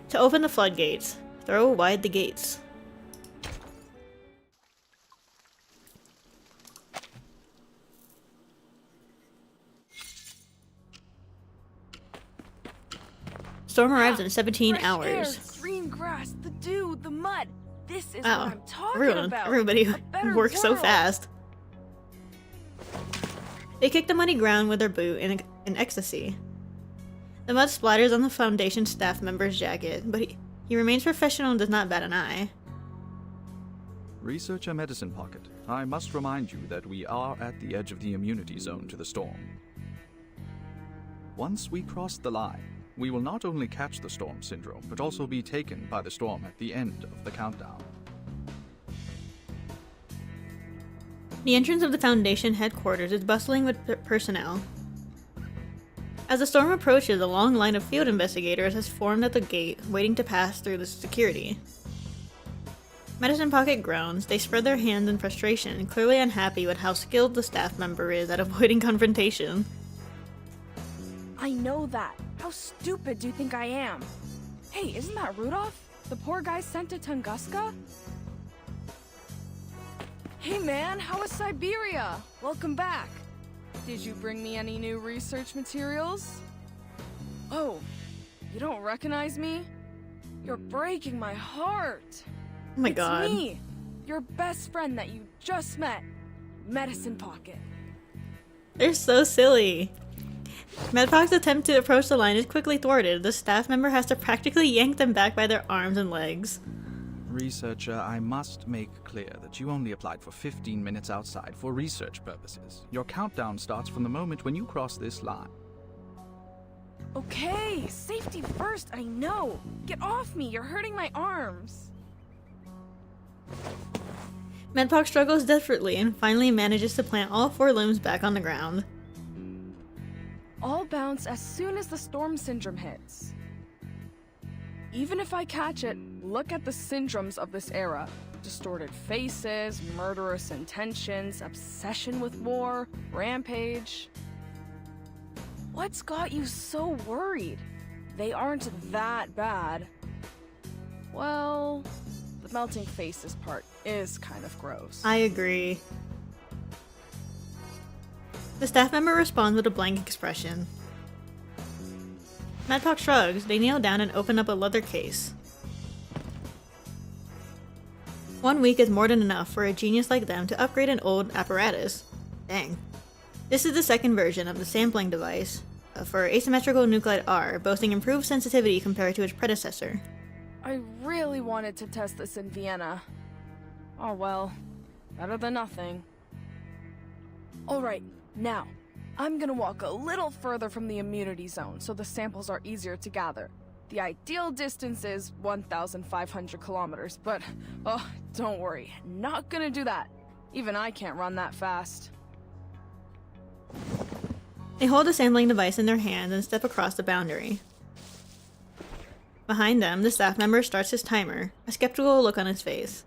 To open the floodgates, throw wide the gates. Storm arrives in 17 hours. Air, green grass, the dew, the mud. This is Wow. what I'm talking about. Everybody works so world. fast. They kick the muddy ground with their boot in ecstasy. The mud splatters on the Foundation staff member's jacket, but he remains professional and does not bat an eye. Researcher Medicine Pocket, I must remind you that we are at the edge of the immunity zone to the storm. Once we cross the line, we will not only catch the storm syndrome, but also be taken by the storm at the end of the countdown. The entrance of the Foundation headquarters is bustling with personnel. As the storm approaches, a long line of field investigators has formed at the gate, waiting to pass through the security. Medicine Pocket groans. They spread their hands in frustration, clearly unhappy with how skilled the staff member is at avoiding confrontation. I know that. How stupid do you think I am? Hey, isn't that Rudolph? The poor guy sent to Tunguska? Hey man, how was Siberia? Welcome back. Did you bring me any new research materials? Oh, you don't recognize me? You're breaking my heart. Oh my God. It's me, your best friend that you just met, Medicine Pocket. They're so silly. Medpoc's attempt to approach the line is quickly thwarted. The staff member has to practically yank them back by their arms and legs. Researcher, I must make clear that you only applied for 15 minutes outside for research purposes. Your countdown starts from the moment when you cross this line. Okay, safety first, I know. Get off me, you're hurting my arms. Medpoc struggles desperately and finally manages to plant all 4 limbs back on the ground. I'll bounce as soon as the storm syndrome hits. Even if I catch it, look at the syndromes of this era. Distorted faces, murderous intentions, obsession with war, rampage. What's got you so worried? They aren't that bad. Well, the melting faces part is kind of gross. I agree. The staff member responds with a blank expression. Medpoc shrugs. They kneel down and open up a leather case. 1 week is more than enough for a genius like them to upgrade an old apparatus. Dang. This is the second version of the sampling device for asymmetrical nuclide R, boasting improved sensitivity compared to its predecessor. I really wanted to test this in Vienna. Oh well, better than nothing. Alright, now, I'm gonna walk a little further from the immunity zone so the samples are easier to gather. The ideal distance is 1,500 kilometers, but, oh, don't worry, not gonna do that. Even I can't run that fast. They hold the sampling device in their hands and step across the boundary. Behind them, the staff member starts his timer, a skeptical look on his face.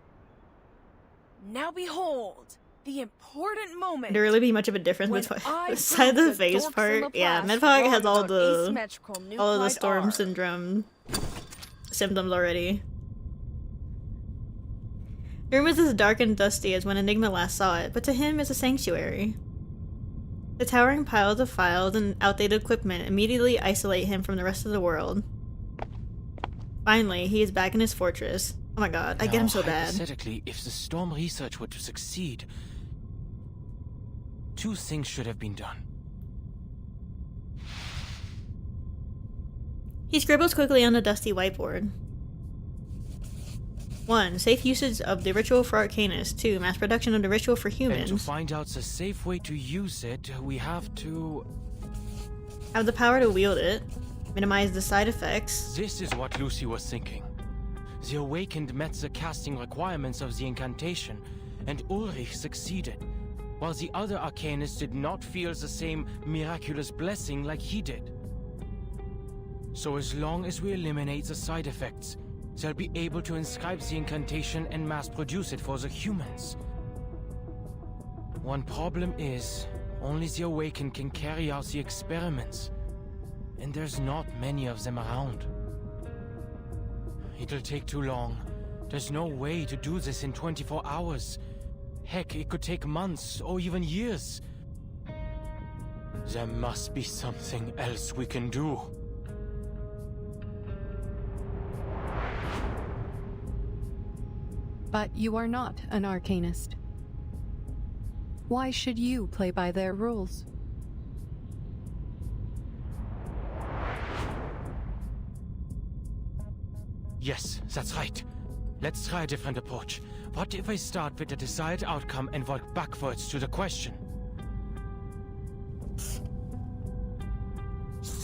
Now behold, the important moment. Would there really be much of a difference besides the face part? Yeah, Medpoc has all of the storm syndrome symptoms already. The room is as dark and dusty as when Enigma last saw it, but to him it's a sanctuary. The towering piles of files and outdated equipment immediately isolate him from the rest of the world. Finally, he is back in his fortress. Oh my god, I get him so bad. Hypothetically, if the storm research were to succeed, 2 things should have been done. He scribbles quickly on the dusty whiteboard. 1. Safe usage of the ritual for Arcanists. 2. Mass production of the ritual for humans. And to find out the safe way to use it, we have to have the power to wield it, minimize the side effects. This is what Lucy was thinking. The Awakened met the casting requirements of the incantation, and Ulrich succeeded, while the other Arcanists did not feel the same miraculous blessing like he did. So as long as we eliminate the side effects, they'll be able to inscribe the incantation and mass produce it for the humans. One problem is, only the Awakened can carry out the experiments. And there's not many of them around. It'll take too long. There's no way to do this in 24 hours. Heck, it could take months or even years. There must be something else we can do. But you are not an arcanist. Why should you play by their rules? Yes, that's right. Let's try a different approach. What if I start with the desired outcome and work backwards to the question?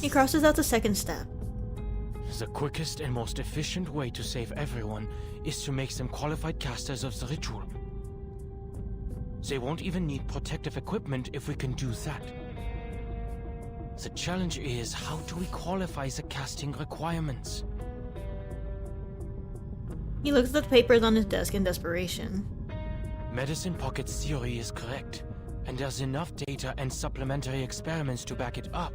He crosses out the second step. The quickest and most efficient way to save everyone is to make them qualified casters of the ritual. They won't even need protective equipment if we can do that. The challenge is, how do we qualify the casting requirements? He looks at the papers on his desk in desperation. Medicine Pocket's theory is correct, and there's enough data and supplementary experiments to back it up.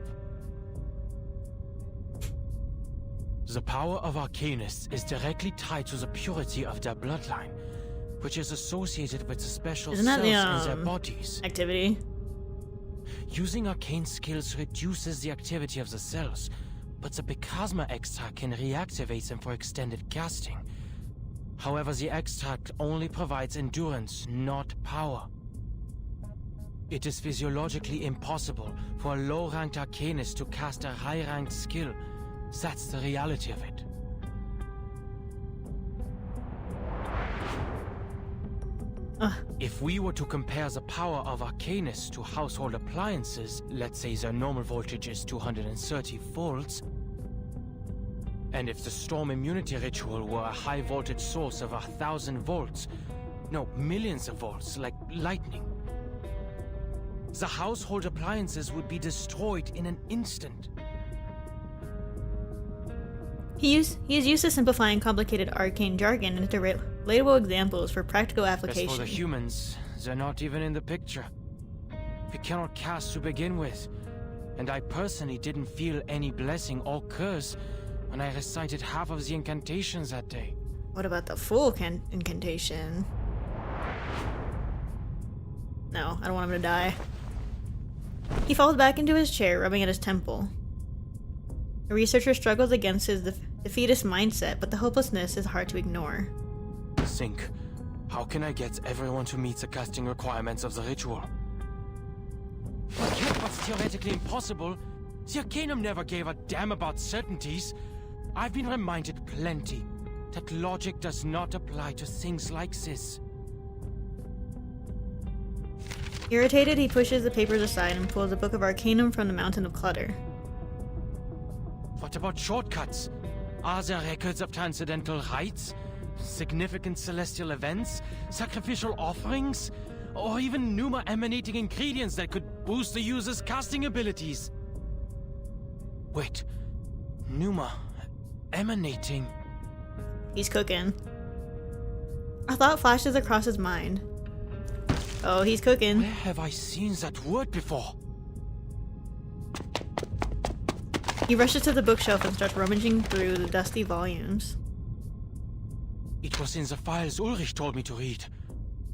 The power of Arcanists is directly tied to the purity of their bloodline, which is associated with the special Isn't that cells the, in their bodies. Activity? Using arcane skills reduces the activity of the cells, but the Picasma extract can reactivate them for extended casting. However, the extract only provides endurance, not power. It is physiologically impossible for a low-ranked arcanist to cast a high-ranked skill. That's the reality of it. If we were to compare the power of arcanists to household appliances, let's say their normal voltage is 230 volts, and if the storm immunity ritual were a high voltage source of 1,000 volts, no, millions of volts, like lightning, the household appliances would be destroyed in an instant. He is used to simplifying complicated arcane jargon into relatable examples for practical application. As for the humans, they're not even in the picture. We cannot cast to begin with, and I personally didn't feel any blessing or curse when I recited half of the incantations that day. What about the full incantation? No, I don't want him to die. He falls back into his chair, rubbing at his temple. The researcher struggles against his defeatist mindset, but the hopelessness is hard to ignore. Think, how can I get everyone to meet the casting requirements of the ritual? Forget what's theoretically impossible. The Arcanum never gave a damn about certainties. I've been reminded plenty that logic does not apply to things like this. Irritated, he pushes the papers aside and pulls a book of Arcanum from the mountain of clutter. What about shortcuts? Are there records of transcendental rites? Significant celestial events? Sacrificial offerings? Or even Numa emanating ingredients that could boost the user's casting abilities? Wait, Numa emanating? He's cooking. A thought flashes across his mind. Oh, he's cooking. Where have I seen that word before? He rushes to the bookshelf and starts rummaging through the dusty volumes. It was in the files Ulrich told me to read.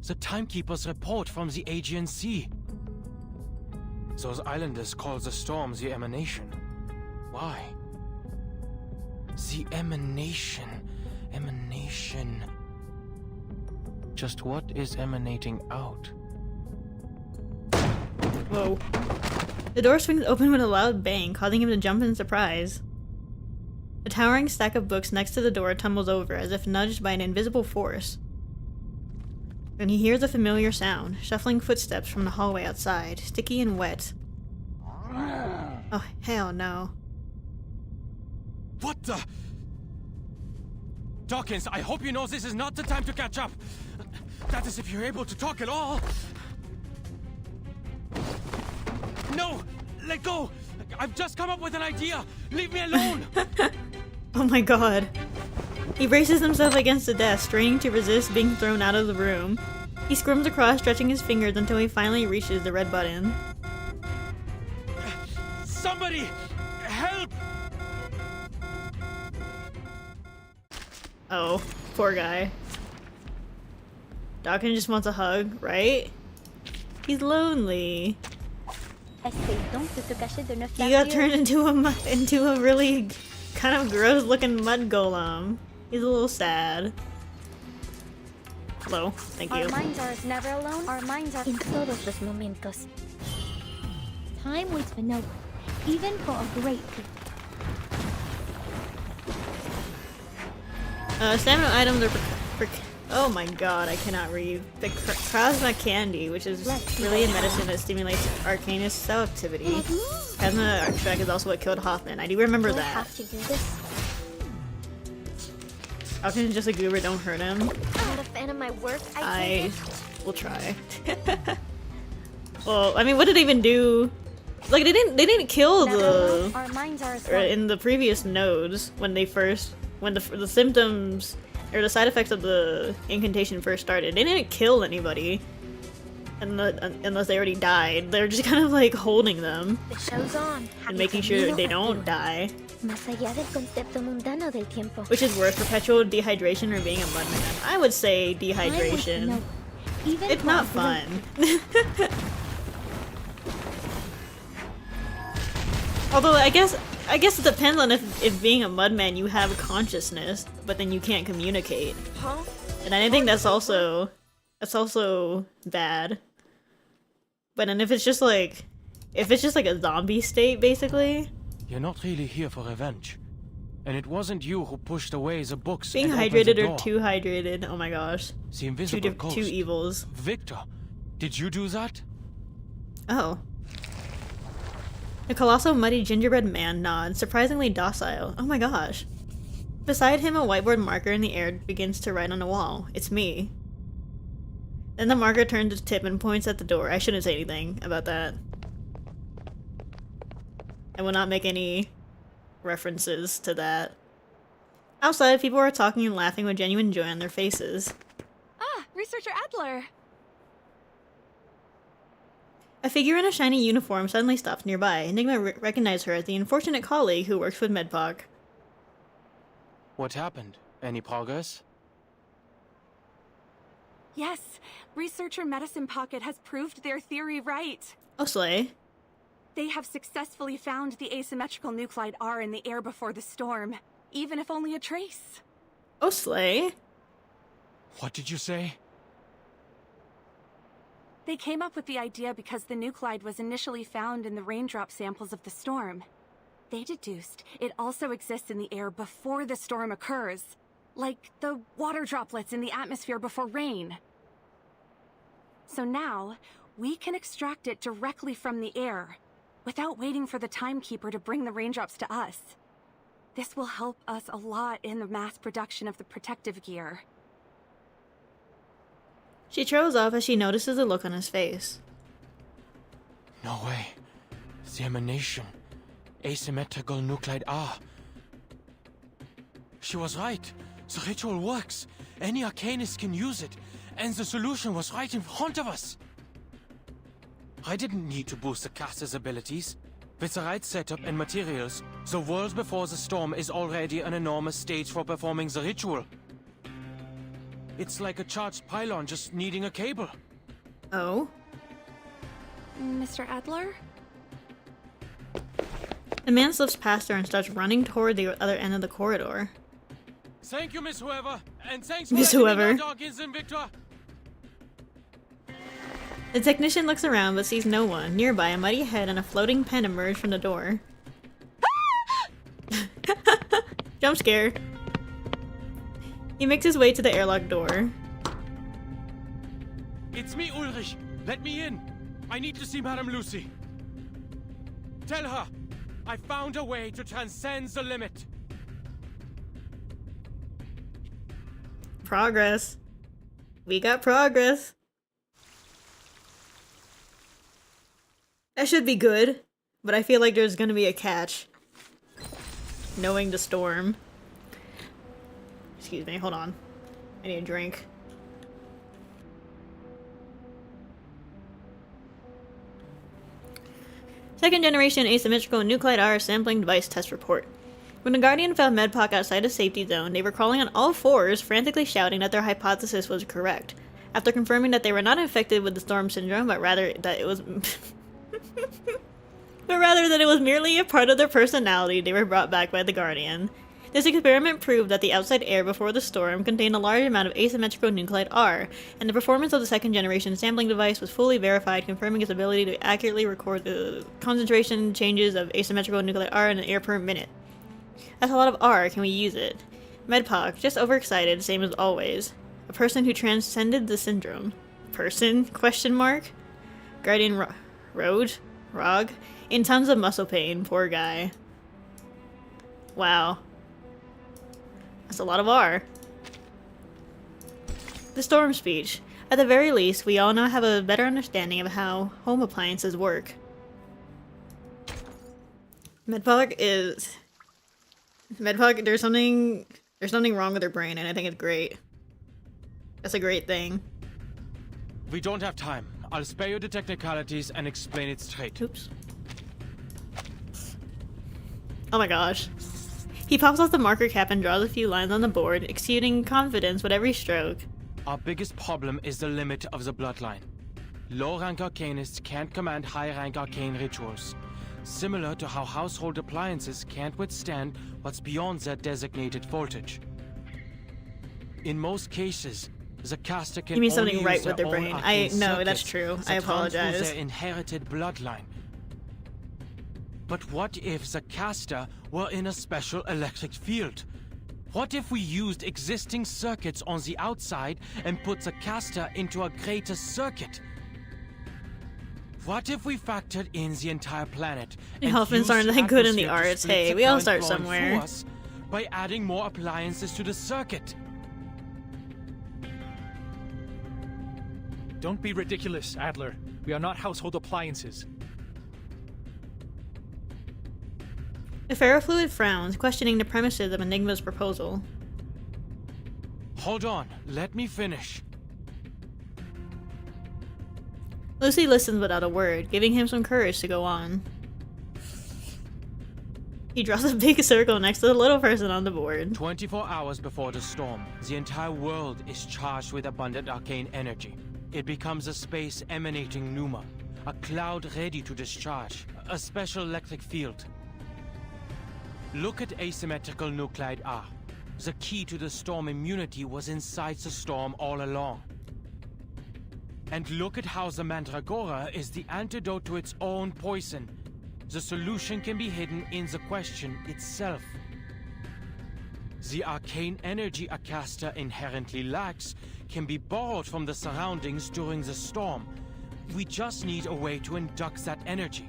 The Timekeeper's report from the Aegean Sea. Those islanders call the storm the emanation. Why? The emanation. Emanation. Just what is emanating out? Whoa. The door swings open with a loud bang, causing him to jump in surprise. The towering stack of books next to the door tumbles over, as if nudged by an invisible force. Then he hears a familiar sound, shuffling footsteps from the hallway outside, sticky and wet. Oh, hell no. What the? Dawkins, I hope you know this is not the time to catch up. That is if you're able to talk at all. No! Let go! I've just come up with an idea! Leave me alone! Oh my god. He braces himself against the desk, straining to resist being thrown out of the room. He squirms across, stretching his fingers until he finally reaches the red button. Somebody! Help! Oh, poor guy. Dawkins just wants a hug, right? He's lonely. He got turned into a really kind of gross looking mud golem. He's a little sad. Hello, thank you. Our minds are never alone. Our minds are in todos los momentos. Time waits for no one, even for a great people. Stamina items are oh my god, I cannot read. The Krasma candy, which is really a medicine that stimulates arcanist cell activity. Krasma extract is also what killed Hoffman. I do remember that. Have to do this. Hoffman's just a goober, don't hurt him. I'm not a fan of my work. I will try. Well, I mean, what did they even do? Like, they didn't kill the Our minds are or in the previous nodes when the symptoms or the side effects of the incantation first started. They didn't kill anybody unless they already died. They're just kind of like holding them The show's on. and making sure they don't die. Más allá del concepto mundano del tiempo. Which is worse, perpetual dehydration or being a mudman? I would say dehydration. It's not fun. Although I guess it depends on if being a mudman you have consciousness, but then you can't communicate. And I think that's also bad. But then if it's just like a zombie state basically. You're not really here for revenge. And it wasn't you who pushed away the books. Being and hydrated opened the or door. too hydrated, oh my gosh. The invisible ghost. Two evils. Victor, did you do that? Oh. The colossal muddy gingerbread man nods, surprisingly docile. Oh my gosh. Beside him, a whiteboard marker in the air begins to write on the wall. It's me. Then the marker turns to tip and points at the door. I shouldn't say anything about that. I will not make any references to that. Outside, people are talking and laughing with genuine joy on their faces. Ah, Researcher Adler! A figure in a shiny uniform suddenly stops nearby. Enigma recognized her as the unfortunate colleague who works with Medpoc. What happened? Any progress? Yes, Researcher Medicine Pocket has proved their theory right. Oh, slay. They have successfully found the asymmetrical nuclide R in the air before the storm, even if only a trace. Oh, slay. What did you say? They came up with the idea because the nuclide was initially found in the raindrop samples of the storm. They deduced it also exists in the air before the storm occurs, like the water droplets in the atmosphere before rain. So now, we can extract it directly from the air, without waiting for the timekeeper to bring the raindrops to us. This will help us a lot in the mass production of the protective gear. She trails off as she notices the look on his face. No way. The emanation. Asymmetrical nuclide R. She was right. The ritual works. Any arcanist can use it. And the solution was right in front of us. I didn't need to boost the caster's abilities. With the right setup and materials, the world before the storm is already an enormous stage for performing the ritual. It's like a charged pylon just needing a cable. Oh? Mr. Adler? The man slips past her and starts running toward the other end of the corridor. Thank you, Miss Whoever, and thanks for Miss letting me Whoever. know Dawkins and Victor. The technician looks around but sees no one. Nearby, a muddy head and a floating pen emerge from the door. Jump scare. He makes his way to the airlock door. It's me, Ulrich. Let me in. I need to see Madame Lucy. Tell her, I found a way to transcend the limit. Progress. We got progress. That should be good, but I feel like there's gonna be a catch. Knowing the storm. Excuse me, hold on. I need a drink. Second generation asymmetrical nuclide R sampling device test report. When the Guardian found Medpoc outside a safety zone, they were crawling on all fours, frantically shouting that their hypothesis was correct. After confirming that they were not infected with the storm syndrome, but rather that it was merely a part of their personality, they were brought back by the Guardian. This experiment proved that the outside air before the storm contained a large amount of asymmetrical nuclide R, and the performance of the second generation sampling device was fully verified, confirming its ability to accurately record the concentration changes of asymmetrical nuclide R in the air per minute. That's a lot of R, can we use it? Medpoc, just overexcited, same as always. A person who transcended the syndrome. Person? Question mark? Guardian Rog? In tons of muscle pain, poor guy. Wow. That's a lot of R. The storm speech. At the very least, we all now have a better understanding of how home appliances work. Medpoc, there's something wrong with their brain, and I think it's great. That's a great thing. We don't have time. I'll spare you the technicalities and explain it straight. Oops. Oh my gosh. He pops off the marker cap and draws a few lines on the board, exuding confidence with every stroke. Our biggest problem is the limit of the bloodline. Low-rank arcanists can't command high-rank arcane rituals, similar to how household appliances can't withstand what's beyond their designated voltage. In most cases, the caster can You mean only something right use with their their own brain. arcane No, that's circuits true. that I run through apologize. their inherited bloodline. But what if the caster were in a special electric field? What if we used existing circuits on the outside and put the caster into a greater circuit? What if we factored in the entire planet The and Hoffmans used aren't that good in the atmosphere to arts. split Hey, the we all current start flowing somewhere. through us by adding more appliances to the circuit? Don't be ridiculous, Adler. We are not household appliances. The ferrofluid frowns, questioning the premises of Enigma's proposal. Hold on, let me finish. Lucy listens without a word, giving him some courage to go on. He draws a big circle next to the little person on the board. 24 hours before the storm, the entire world is charged with abundant arcane energy. It becomes a space emanating pneuma, a cloud ready to discharge, a special electric field. Look at asymmetrical nuclide R. The key to the storm immunity was inside the storm all along. And look at how the Mandragora is the antidote to its own poison. The solution can be hidden in the question itself. The arcane energy a caster inherently lacks can be borrowed from the surroundings during the storm. We just need a way to induct that energy.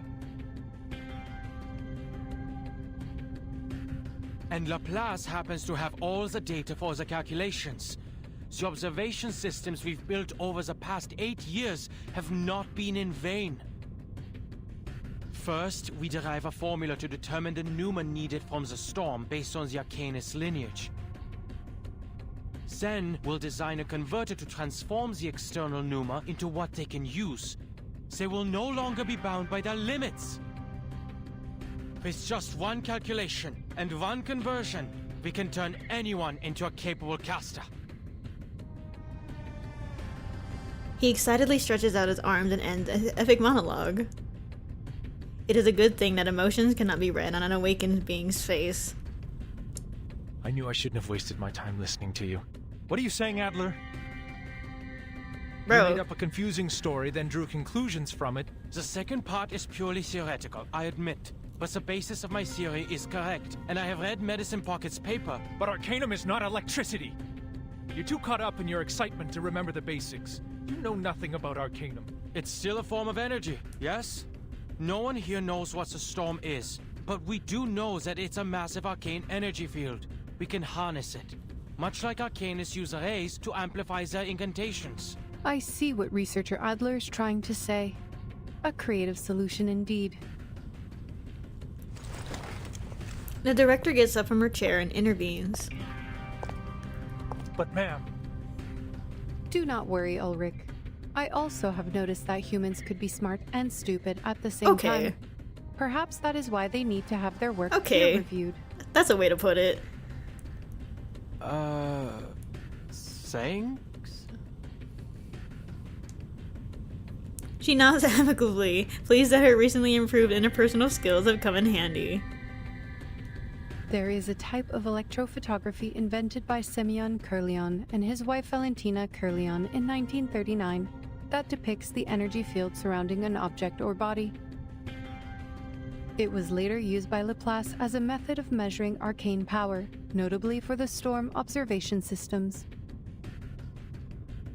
And Laplace happens to have all the data for the calculations. The observation systems we've built over the past 8 years have not been in vain. First, we derive a formula to determine the pneuma needed from the storm based on the Arcanist lineage. Then, we'll design a converter to transform the external pneuma into what they can use. They will no longer be bound by their limits. With just one calculation and one conversion, we can turn anyone into a capable caster. He excitedly stretches out his arms and ends an epic monologue. It is a good thing that emotions cannot be read on an awakened being's face. I knew I shouldn't have wasted my time listening to you. What are you saying, Adler? Bro. You made up a confusing story, then drew conclusions from it. The second part is purely theoretical, I admit. But the basis of my theory is correct, and I have read Medicine Pocket's paper. But Arcanum is not electricity! You're too caught up in your excitement to remember the basics. You know nothing about Arcanum. It's still a form of energy, yes? No one here knows what a storm is, but we do know that it's a massive arcane energy field. We can harness it. Much like Arcanists use arrays to amplify their incantations. I see what researcher Adler is trying to say. A creative solution indeed. The director gets up from her chair and intervenes. But ma'am... Do not worry, Ulrich. I also have noticed that humans could be smart and stupid at the same time. Perhaps that is why they need to have their work Okay. peer reviewed. That's a way to put it. Thanks? She nods amicably, pleased that her recently improved interpersonal skills have come in handy. There is a type of electrophotography invented by Semyon Kurlian and his wife Valentina Kurlian in 1939 that depicts the energy field surrounding an object or body. It was later used by Laplace as a method of measuring arcane power, notably for the storm observation systems.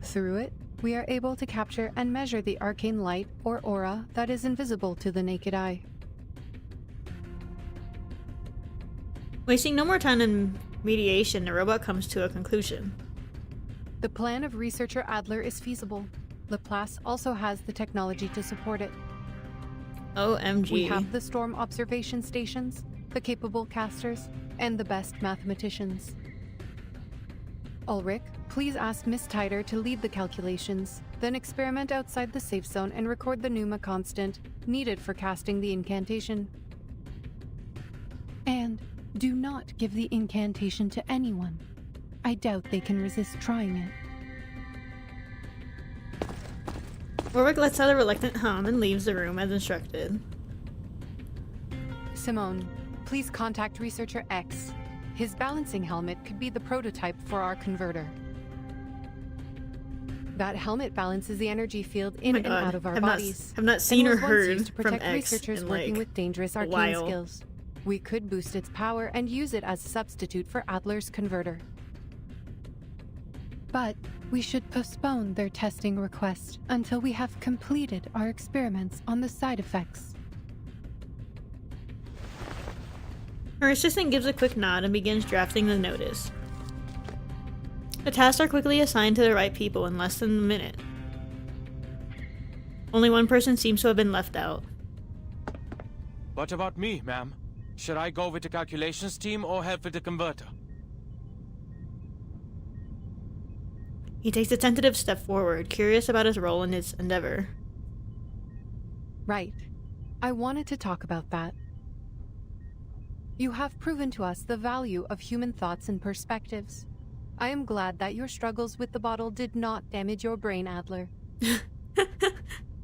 Through it, we are able to capture and measure the arcane light or aura that is invisible to the naked eye. Wasting no more time in mediation, the robot comes to a conclusion. The plan of researcher Adler is feasible. Laplace also has the technology to support it. OMG. We have the storm observation stations, the capable casters, and the best mathematicians. Ulrich, please ask Miss Tider to lead the calculations, then experiment outside the safe zone and record the Pneuma constant needed for casting the incantation. And do not give the incantation to anyone. I doubt they can resist trying it. Ulrich lets out a reluctant hum and leaves the room as instructed. Simone, please contact Researcher X. His balancing helmet could be the prototype for our converter. That helmet balances the energy field in and out of our bodies. I've not seen or and was once heard used to from protect X researchers in working like with dangerous a arcane while. skills. We could boost its power and use it as a substitute for Adler's converter. But we should postpone their testing request until we have completed our experiments on the side effects. Her assistant gives a quick nod and begins drafting the notice. The tasks are quickly assigned to the right people in less than a minute. Only one person seems to have been left out. What about me, ma'am? Should I go with the calculations team or help with the converter? He takes a tentative step forward, curious about his role in his endeavor. Right. I wanted to talk about that. You have proven to us the value of human thoughts and perspectives. I am glad that your struggles with the bottle did not damage your brain, Adler.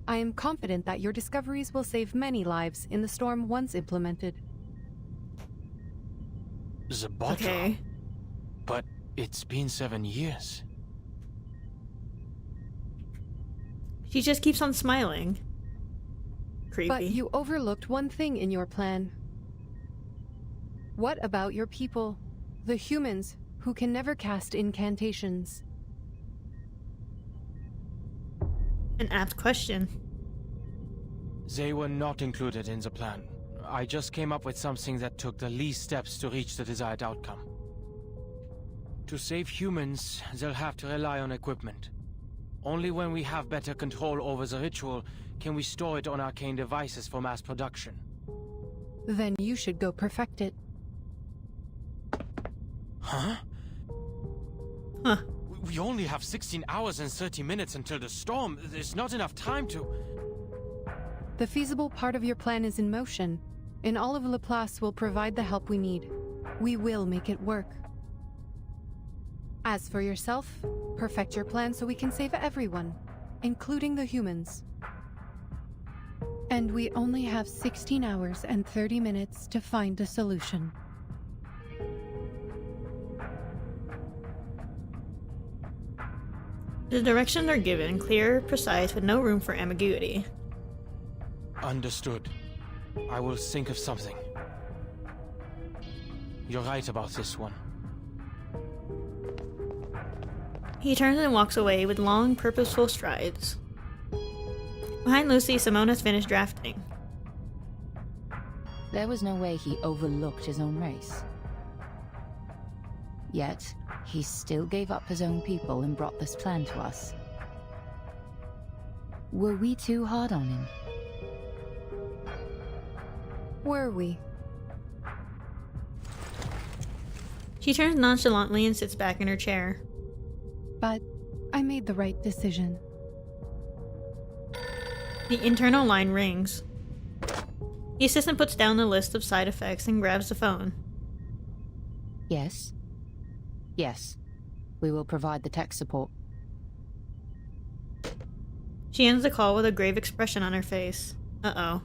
I am confident that your discoveries will save many lives in the storm once implemented. The bottle? Okay. But it's been 7 years. She just keeps on smiling. Creepy. But you overlooked one thing in your plan. What about your people, the humans who can never cast incantations? An apt question. They were not included in the plan. I just came up with something that took the least steps to reach the desired outcome. To save humans, they'll have to rely on equipment. Only when we have better control over the ritual can we store it on arcane devices for mass production. Then you should go perfect it. Huh? Huh. We only have 16 hours and 30 minutes until the storm. There's not enough time to... The feasible part of your plan is in motion, and all of Laplace will provide the help we need. We will make it work. As for yourself, perfect your plan so we can save everyone, including the humans. And we only have 16 hours and 30 minutes to find a solution. The directions are given, clear, precise, with no room for ambiguity. Understood. I will think of something. You're right about this one. He turns and walks away with long, purposeful strides. Behind Lucy, Simone has finished drafting. There was no way he overlooked his own race. Yet, he still gave up his own people and brought this plan to us. Were we too hard on him? Were we? She turns nonchalantly and sits back in her chair. But I made the right decision. The internal line rings. The assistant puts down the list of side effects and grabs the phone. Yes? Yes. We will provide the tech support. She ends the call with a grave expression on her face. Uh-oh.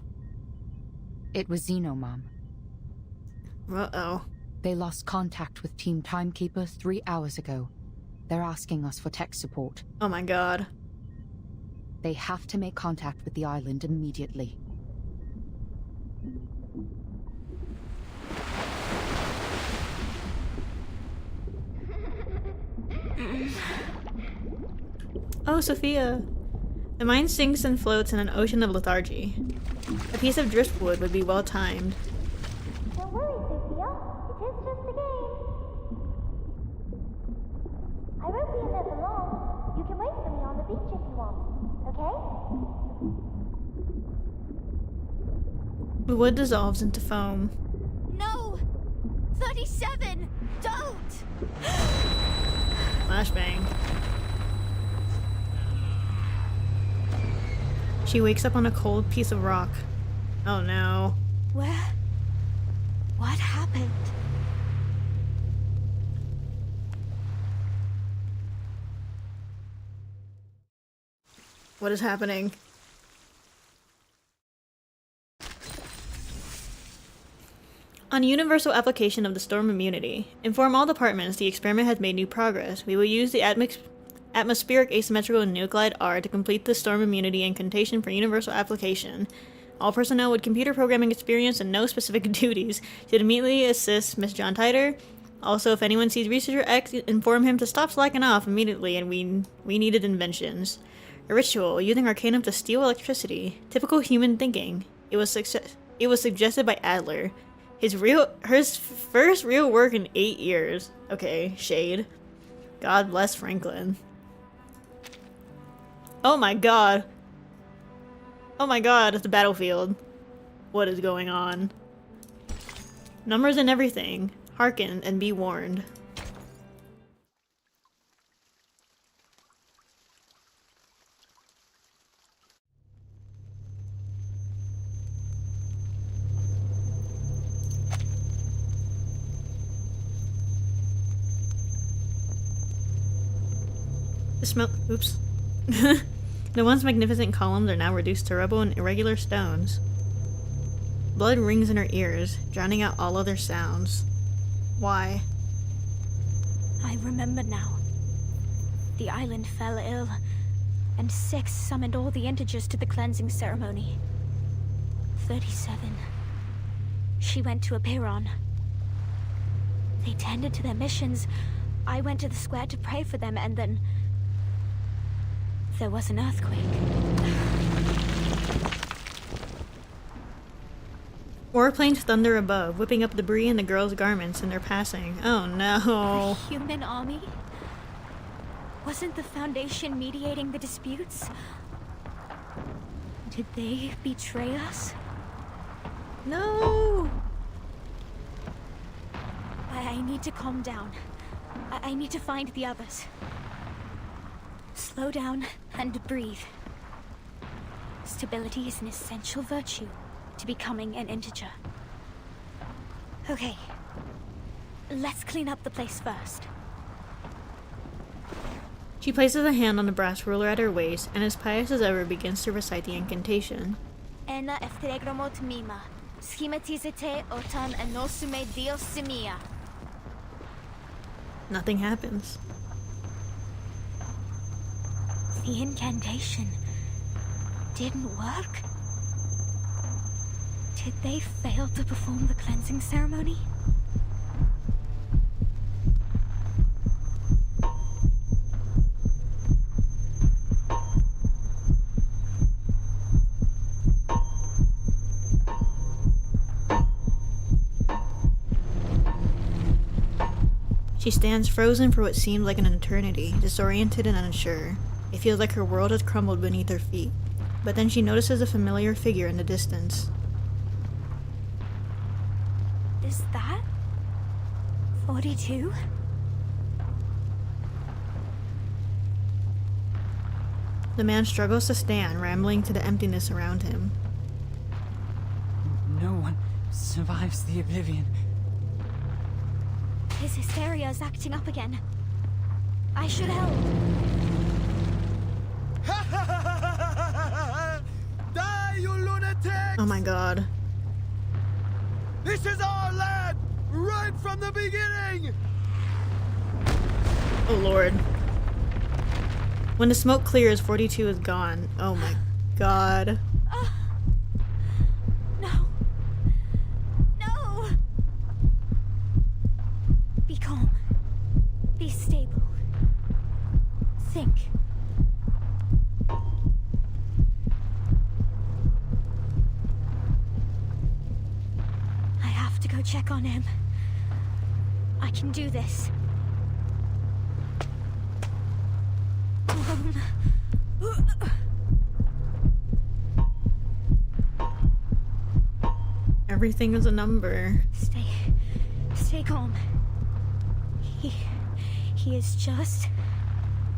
It was Xeno, Mom. Uh-oh. They lost contact with Team Timekeeper 3 hours ago. They're asking us for tech support. Oh my god. They have to make contact with the island immediately. Oh, Sophia. The mine sinks and floats in an ocean of lethargy. A piece of driftwood would be well timed. Don't worry, Sophia. It is just a game. I won't be in there for long. You can wait for me on the beach if you want, okay? The wood dissolves into foam. No! 37! Don't! Flashbang. She wakes up on a cold piece of rock. Oh no. Where? What happened? What is happening? On universal application of the storm immunity, inform all departments the experiment has made new progress. We will use the atmospheric asymmetrical nuclide R to complete the storm immunity incantation for universal application. All personnel with computer programming experience and no specific duties should immediately assist Miss John Titor. Also, if anyone sees Researcher X, inform him to stop slacking off immediately and we needed inventions. A ritual, using Arcanum to steal electricity. Typical human thinking. It was suggested by Adler. His first real work in 8 years. Okay, shade. God bless Franklin. Oh my god. Oh my god, it's the battlefield. What is going on? Numbers and everything. Hearken and be warned. Oops. The once magnificent columns are now reduced to rubble and irregular stones. Blood rings in her ears, drowning out all other sounds. Why? I remember now. The island fell ill, and 6 summoned all the integers to the cleansing ceremony. 37. She went to Apiron. They tended to their missions. I went to the square to pray for them, and then there was an earthquake. Warplanes thunder above, whipping up debris in the girls' garments in their passing. Oh no. The human army? Wasn't the Foundation mediating the disputes? Did they betray us? No! I need to calm down. I need to find the others. Slow down and breathe. Stability is an essential virtue to becoming an integer. Okay. Let's clean up the place first. She places a hand on the brass ruler at her waist, and as pious as ever begins to recite the incantation. Ena eftegramot mima. Schematizete otan enosume dios simia. Nothing happens. The incantation didn't work? Did they fail to perform the cleansing ceremony? She stands frozen for what seemed like an eternity, disoriented and unsure. It feels like her world has crumbled beneath her feet. But then she notices a familiar figure in the distance. Is that 42? The man struggles to stand, rambling to the emptiness around him. no one survives the oblivion. His hysteria is acting up again. I should help. Die, you lunatic! Oh my god. This is our land! Right from the beginning! Oh lord. When the smoke clears, 42 is gone. Oh my god. No. No! Be calm. Be stable. Think. I have to go check on him. I can do this. Everything is a number. Stay calm.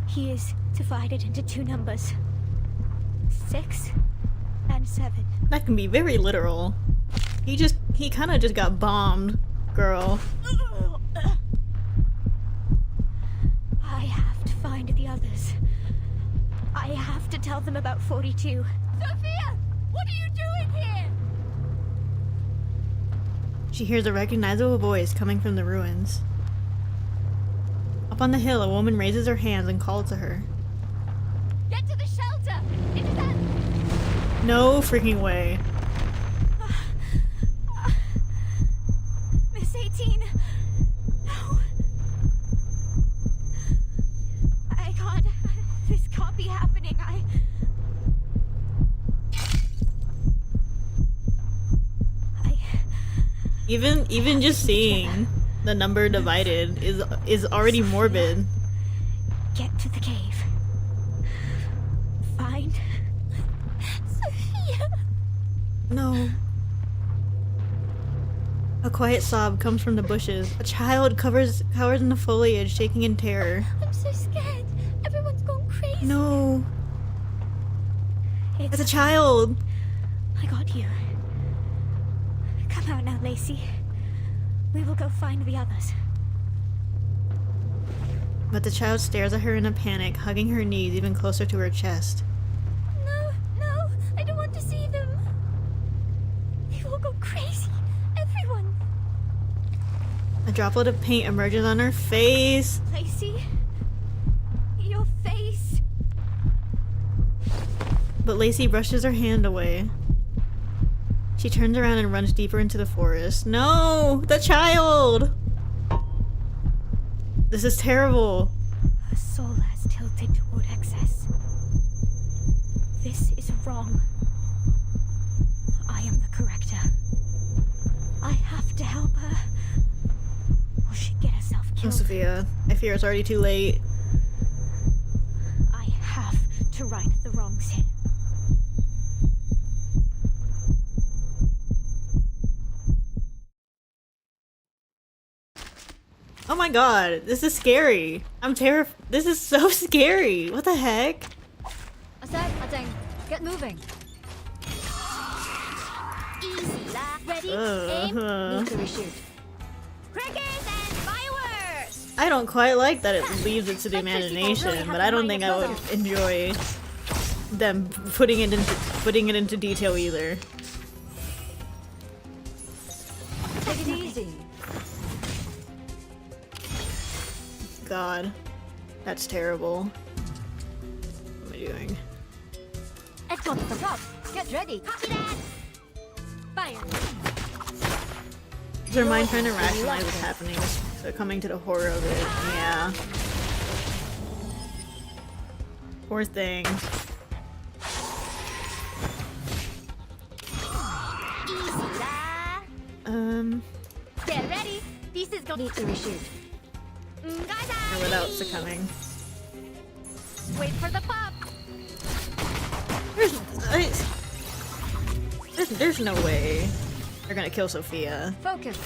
He is divided into two numbers. 6 and 7. That can be very literal. He kind of just got bombed, girl. I have to find the others. I have to tell them about 42. Sophia! What are you doing here? She hears a recognizable voice coming from the ruins. Up on the hill, a woman raises her hands and calls to her. Get to the shelter! Into that... No freaking way. Miss 18. No. I can't. This can't be happening. Even just seeing the number divided is already morbid. Get to the cave. Find Sophia. No. A quiet sob comes from the bushes. A child cowers in the foliage, shaking in terror. I'm so scared. Everyone's gone crazy. No. It's a child. I got you. Come out now, Lacey. We will go find the others. But the child stares at her in a panic, hugging her knees even closer to her chest. No, I don't want to see them. They will go crazy. Everyone. A droplet of paint emerges on her face. Lacey, your face. But Lacey brushes her hand away. She turns around and runs deeper into the forest. No! The child! This is terrible. Her soul has tilted toward excess. This is wrong. I am the corrector. I have to help her, or she'd get herself Oh, killed. Sophia. I fear it's already too late. I have to right the wrongs here. Oh my god, this is scary. I'm terrified. This is so scary. What the heck? I said, Ateng, get moving. Easy, la. Ready, aim, Uh-huh. nuclear shoot. Crickets and fireworks! I don't quite like that it leaves it to the imagination, but I don't think I would enjoy them putting it into detail either. Take it easy. God, that's terrible. What am I doing? Let's go to the top. Get ready. Copy that! Fire! Is their mind trying to rationalize what's happening? So coming to the horror of it. Yeah. Poor thing. Easy, la. Get ready. This is going to reshoot. Or without succumbing. Wait for the pop. There's no way they're gonna kill Sophia. Focus.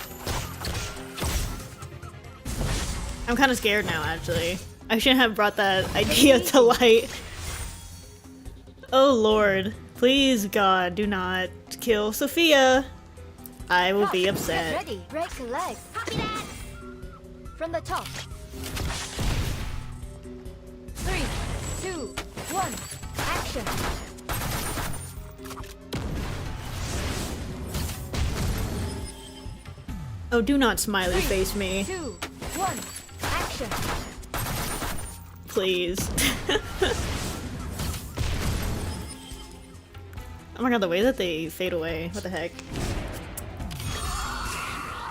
I'm kind of scared now, actually. I shouldn't have brought that idea to light. Oh lord. Please, God, do not kill Sophia. I will be Get upset. ready. Break the leg. Copy that. From the top. 3, 2, 1. Action. Oh, do not smiley face me. 2, 1. Action. Please. Oh my god, the way that they fade away. What the heck?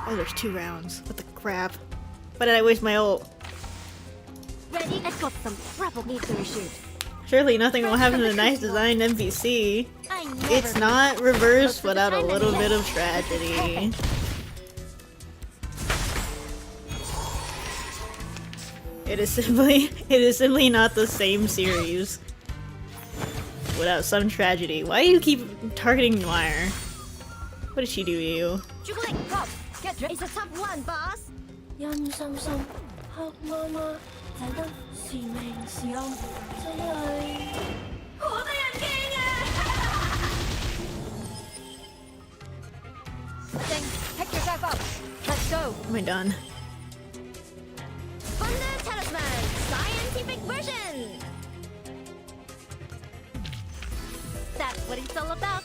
Oh, there's 2 rounds. What the crap? Why did I waste my ult? Ready? I've got some trouble. Need to reshoot. Surely nothing will happen to the nice designed NPC. It's not reversed without a little bit of tragedy. It is simply not the same series without some tragedy. Why do you keep targeting Noir? What did she do to you? Jubilee, go! Get ready. It's a tough one, boss. 陰森森，黑媽媽，睇得是命是暗，真係好得人驚啊Thing, pick yourself up. Let's go. Am I done? Thunder Talisman, scientific version. That's what it's all about.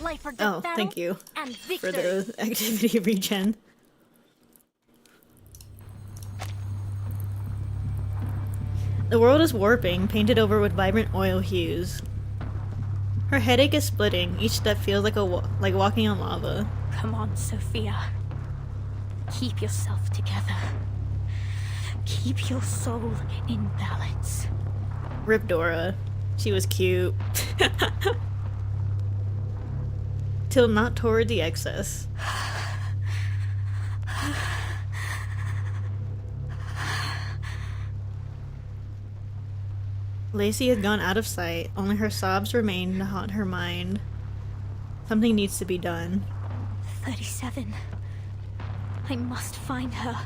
Life or death Oh, battle thank you and for victory. the activity regen. The world is warping, painted over with vibrant oil hues. Her headache is splitting. Each step feels like like walking on lava. Come on, Sophia. Keep yourself together. Keep your soul in balance. Rip Dora. She was cute. Till not toward the excess. Lacey had gone out of sight. Only her sobs remained to haunt her mind. Something needs to be done. 37. I must find her.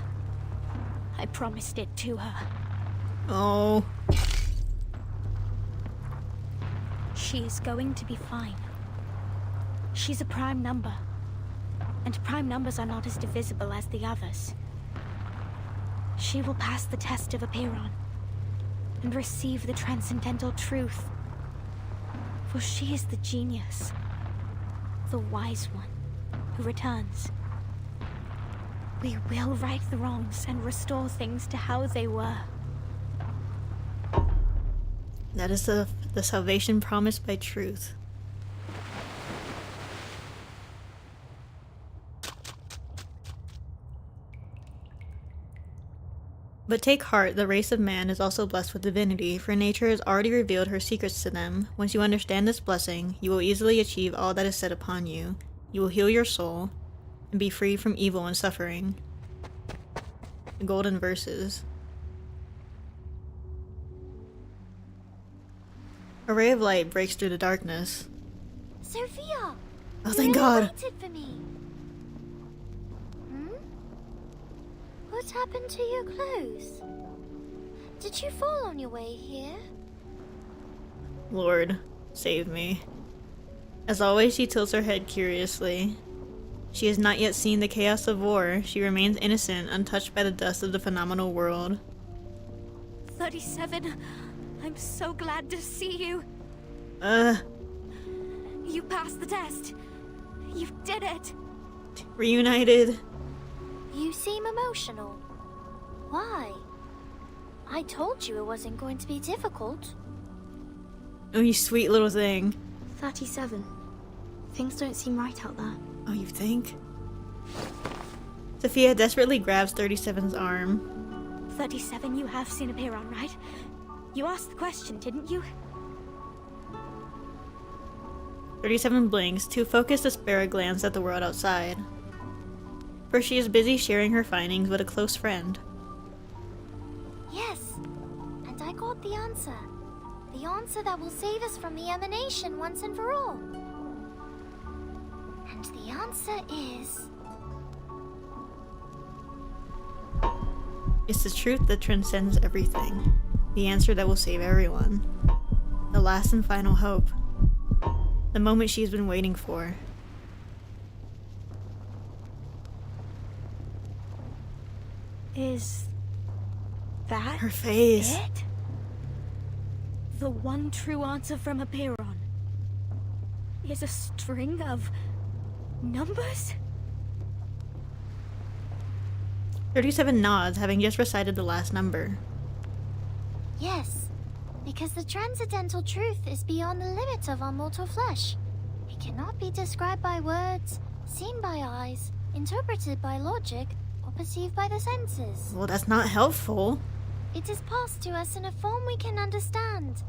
I promised it to her. Oh. She is going to be fine. She's a prime number. And prime numbers are not as divisible as the others. She will pass the test of Apiron and receive the transcendental truth. For she is the genius, the wise one, who returns. We will right the wrongs and restore things to how they were. That is the salvation promised by truth. But take heart, the race of man is also blessed with divinity, for nature has already revealed her secrets to them. Once you understand this blessing, you will easily achieve all that is set upon you. You will heal your soul, and be free from evil and suffering. The golden verses. A ray of light breaks through the darkness. Sophia! Oh, thank God! Waited for me. What happened to your clothes? Did you fall on your way here? Lord, save me. As always, she tilts her head curiously. She has not yet seen the chaos of war. She remains innocent, untouched by the dust of the phenomenal world. 37. I'm so glad to see you. You passed the test. You did it. Reunited. You seem emotional. Why? I told you it wasn't going to be difficult. Oh, you sweet little thing. 37. Things don't seem right out there. Oh, you think? Sophia desperately grabs 37's arm. 37, you have seen Apiron, right? You asked the question, didn't you? 37 blinks, too focused to spare a glance at the world outside. For she is busy sharing her findings with a close friend. Yes, and I got the answer. The answer that will save us from the emanation once and for all. And the answer is... It's the truth that transcends everything. The answer that will save everyone. The last and final hope. The moment she's been waiting for. Is that her face? it? The one true answer from Apiron is a string of numbers? 37 nods, having just recited the last number. Yes, because the transcendental truth is beyond the limits of our mortal flesh. It cannot be described by words, seen by eyes, interpreted by logic, or perceived by the senses. Well, that's not helpful. It is passed to us in a form we can understand.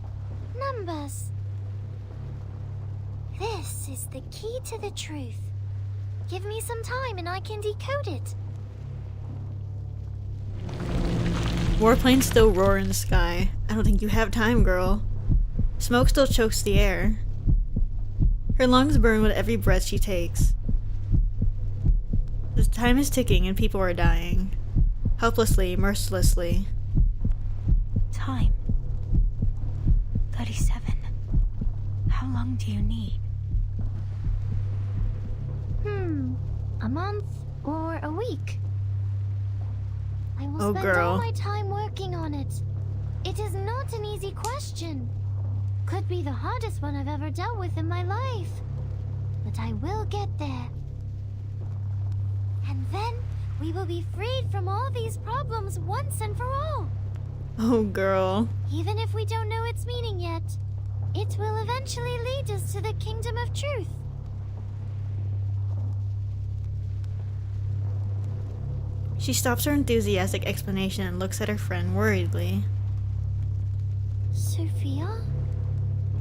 Numbers. This is the key to the truth. Give me some time and I can decode it. Warplanes still roar in the sky. I don't think you have time, girl. Smoke still chokes the air. Her lungs burn with every breath she takes. The time is ticking and people are dying. Helplessly, mercilessly. Time. 37. How long do you need? A month or a week. I will Oh, spend girl. all my time working on it. It is not an easy question. Could be the hardest one I've ever dealt with in my life. But I will get there. And then we will be freed from all these problems once and for all. Oh, girl. Even if we don't know its meaning yet, it will eventually lead us to the kingdom of truth. She stops her enthusiastic explanation and looks at her friend worriedly. Sophia?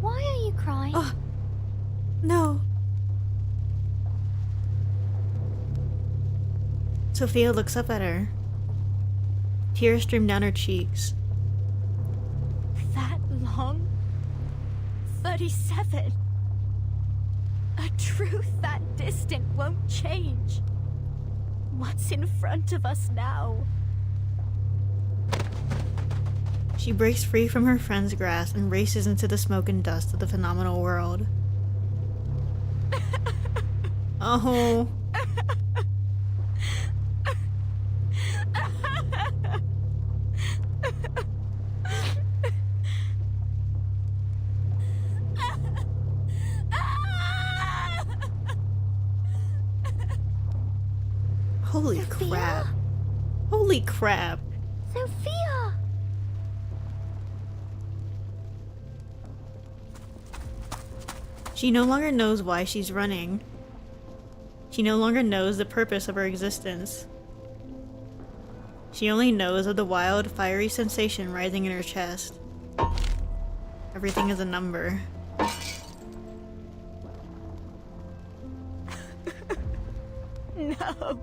Why are you crying? Oh, no. Sophia looks up at her. Tears stream down her cheeks. That long? 37. A truth that distant won't change. What's in front of us now? She breaks free from her friend's grasp and races into the smoke and dust of the phenomenal world. Oh. Holy crap. Holy crap. Sophia! She no longer knows why she's running. She no longer knows the purpose of her existence. She only knows of the wild, fiery sensation rising in her chest. Everything is a number. No.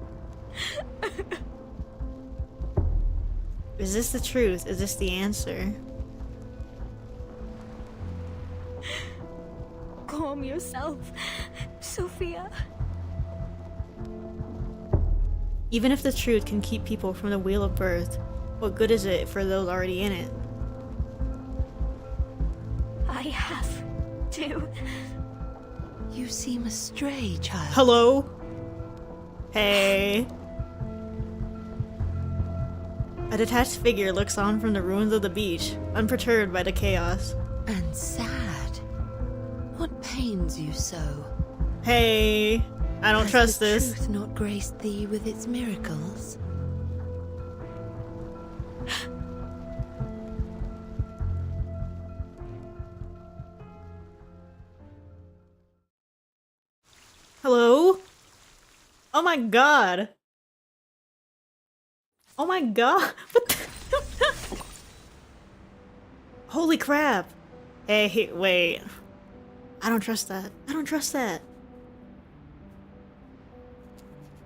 Is this the truth? Is this the answer? Calm yourself, Sophia. Even if the truth can keep people from the wheel of birth, what good is it for those already in it? I have to. You seem a stray child. Hello? Hey. A detached figure looks on from the ruins of the beach, unperturbed by the chaos. And sad. What pains you so? Hey, I don't trust this. Has the truth not graced thee with its miracles? Hello? Oh my god. Oh my god. What the Holy crap. Hey, wait. I don't trust that. I don't trust that.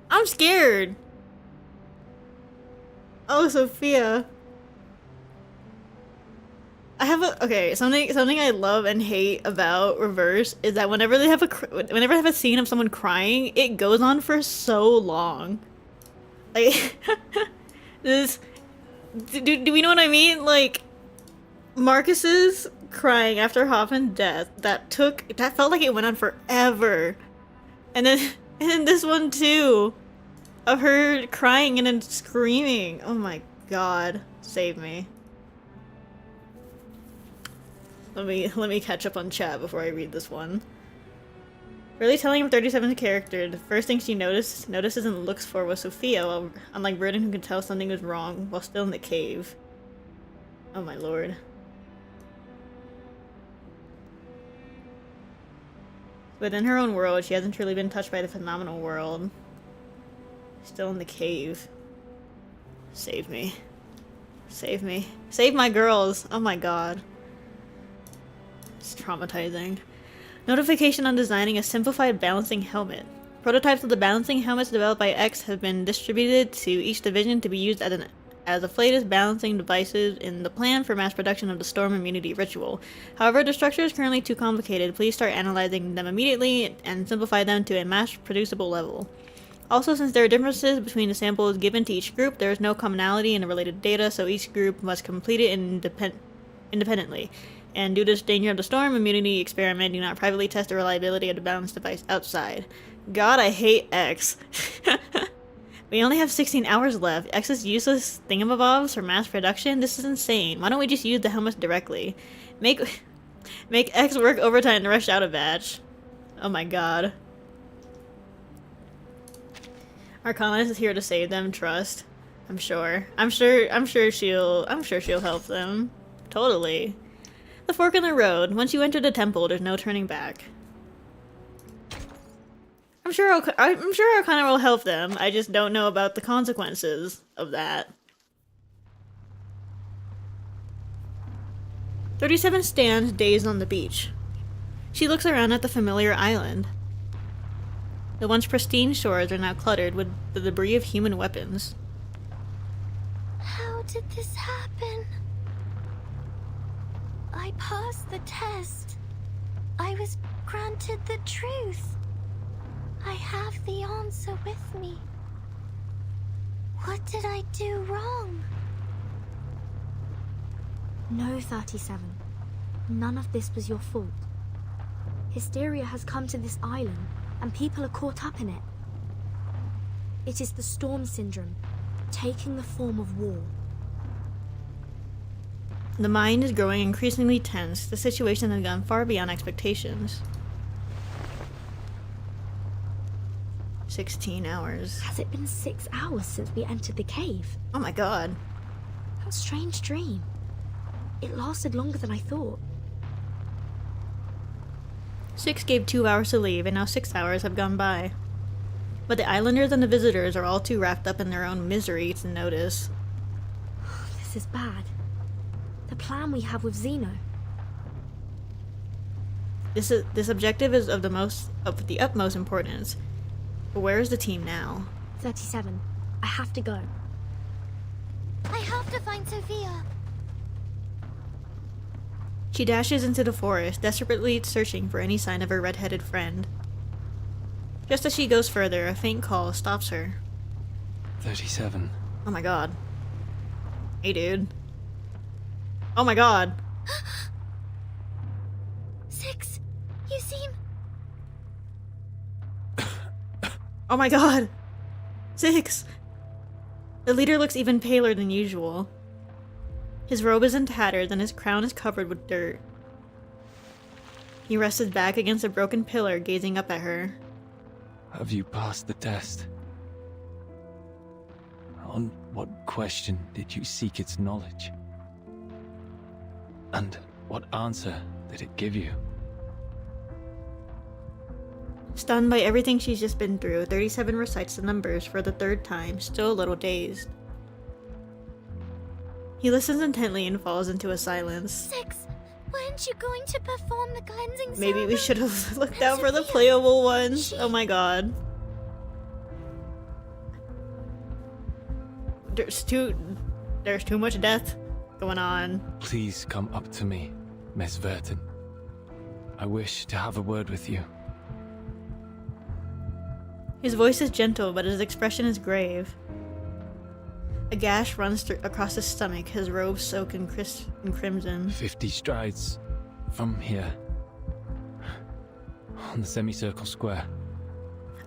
I'm scared. Oh, Sophia. I have a something I love and hate about Reverse is that whenever I have a scene of someone crying, it goes on for so long. Like this, do we know what I mean? Like Marcus's crying after Hoffman's death, that felt like it went on forever, and then this one too. of her crying and then screaming. Oh my god. Save me. Let me catch up on chat before I read this one. Really telling him 37's character, the first thing she notices and looks for was Sophia, unlike Burden, who could tell something was wrong while still in the cave. Oh my lord. Within her own world, she hasn't truly been touched by the phenomenal world. Still in the cave. Save me. Save me. Save my girls! Oh my god. It's traumatizing. Notification on designing a simplified balancing helmet. Prototypes of the balancing helmets developed by X have been distributed to each division to be used as the latest balancing devices in the plan for mass production of the Storm Immunity Ritual. However, the structure is currently too complicated. Please start analyzing them immediately and simplify them to a mass-producible level. Also, since there are differences between the samples given to each group, there is no commonality in the related data, so each group must complete it independently. And due to the danger of the Storm Immunity experiment, do not privately test the reliability of the balance device outside. God, I hate X. We only have 16 hours left. X's useless thingamabobs for mass production? This is insane. Why don't we just use the helmets directly? Make X work overtime to rush out a batch. Oh my god. Arcana is here to save them, trust. I'm sure she'll help them. Totally. The fork in the road. Once you enter the temple, there's no turning back. I'm sure Arcana will help them. I just don't know about the consequences of that. 37 stands dazed on the beach. She looks around at the familiar island. The once pristine shores are now cluttered with the debris of human weapons. How did this happen? I passed the test. I was granted the truth. I have the answer with me. What did I do wrong? No, 37. None of this was your fault. Hysteria has come to this island, and people are caught up in it. It is the Storm Syndrome, taking the form of war. The mind is growing increasingly tense. The situation has gone far beyond expectations. 16 hours. Has it been 6 hours since we entered the cave? Oh my god. What a strange dream. It lasted longer than I thought. 6 gave 2 hours to leave, and now 6 hours have gone by. But the islanders and the visitors are all too wrapped up in their own misery to notice. This is bad. The plan we have with Zeno. This objective is of the utmost importance. But where is the team now? 37. I have to go. I have to find Sophia. She dashes into the forest, desperately searching for any sign of her red-headed friend. Just as she goes further, a faint call stops her. 37. Oh my god. Hey, dude. Oh my god. 6. You seem... Oh my god. 6. The leader looks even paler than usual. His robe is in tatters and his crown is covered with dirt. He rests his back against a broken pillar, gazing up at her. Have you passed the test? On what question did you seek its knowledge? And what answer did it give you? Stunned by everything she's just been through, 37 recites the numbers for the 3rd time, still a little dazed. He listens intently and falls into a silence. 6. Weren't you going to perform the cleansing Maybe we should have looked out for the playable ones. Oh my god. There's too much death going on. Please come up to me, Miss Verton. I wish to have a word with you. His voice is gentle, but his expression is grave. A gash runs across his stomach, his robe soaked in crimson. 50 strides from here. On the semicircle square.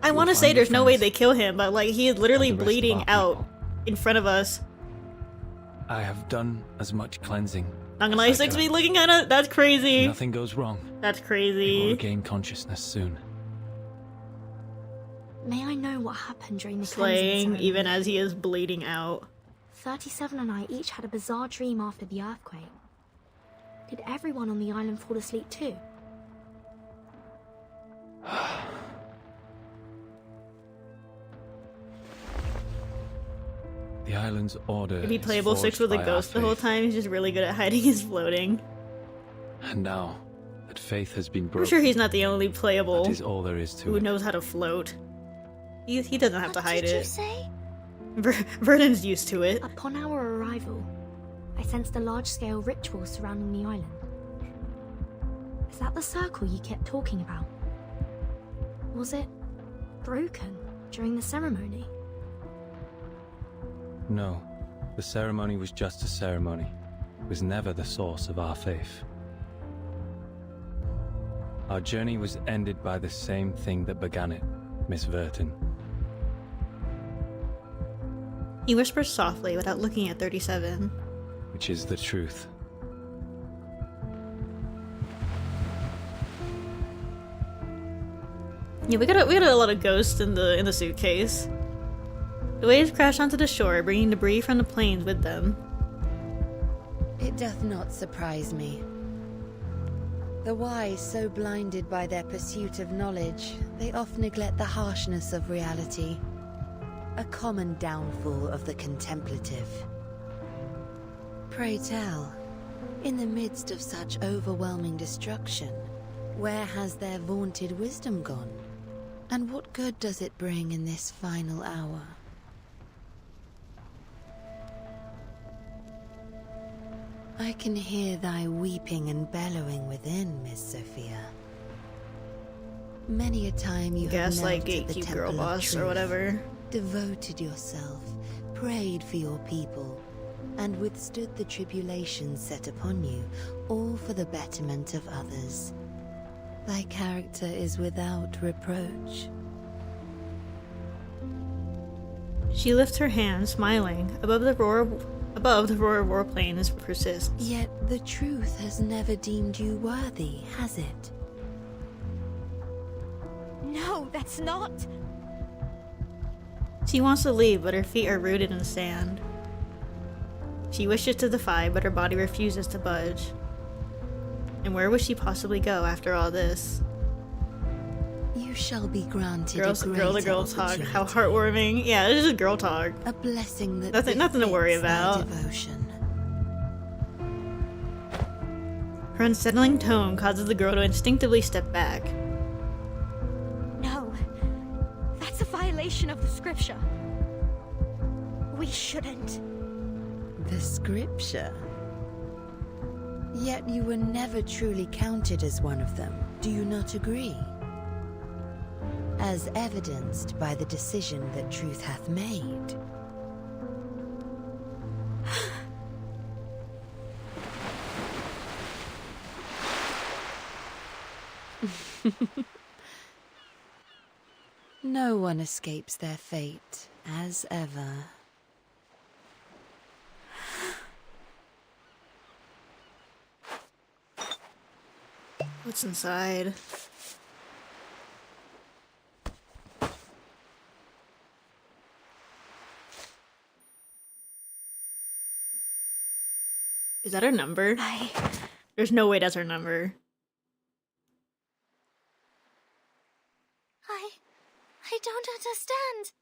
I want to say there's no way they kill him, but like he is literally bleeding out in front of us. I have done as much cleansing. Not gonna lie, 6B looking at it. That's crazy. If nothing goes wrong. That's He will crazy. regain consciousness soon. May I know what happened during the Slaying cleansing ceremony? even as he is bleeding out. 37 and I each had a bizarre dream after the earthquake. Did everyone on the island fall asleep too? The island's order If he is playable 6 forged with a by our ghost the whole faith. time, he's just really good at hiding his floating. And now that faith has been I'm broken, sure he's not the only playable that is all there is to who it. knows how to float. He doesn't have to hide Did you it. say? Vernon's used to it. Upon our arrival, I sensed a large-scale ritual surrounding the island. Is that the circle you kept talking about? Was it broken during the ceremony? No, the ceremony was just a ceremony. It was never the source of our faith. Our journey was ended by the same thing that began it, Miss Verton. He whispers softly without looking at 37. Which is the truth. Yeah, we got a lot of ghosts in the suitcase. The waves crash onto the shore, bringing debris from the planes with them. It doth not surprise me. The wise, so blinded by their pursuit of knowledge, they oft neglect the harshness of reality. A common downfall of the contemplative. Pray tell, in the midst of such overwhelming destruction, where has their vaunted wisdom gone? And what good does it bring in this final hour? I can hear thy weeping and bellowing within, Miss Sophia. Many a time you have knelt Gaslight, at the gatekeep, girl temple of boss, or truth, whatever. devoted yourself, prayed for your people, and withstood the tribulations set upon you, all for the betterment of others. Thy character is without reproach. She lifts her hand, smiling. Above the roar of warplanes persists. Yet the truth has never deemed you worthy, has it? No, that's not. She wants to leave, but her feet are rooted in sand. She wishes to defy, but her body refuses to budge. And where would she possibly go after all this? You shall be granted Girl to girl talk. How heartwarming. Yeah, this is girl talk. A blessing that Nothing to worry befits thy about. devotion. Her unsettling tone causes the girl to instinctively step back. No. That's a violation of the scripture. We shouldn't. The scripture? Yet you were never truly counted as one of them, do you not agree? As evidenced by the decision that truth hath made. No one escapes their fate, as ever. What's inside? Is that her number? There's no way that's her number. I don't understand.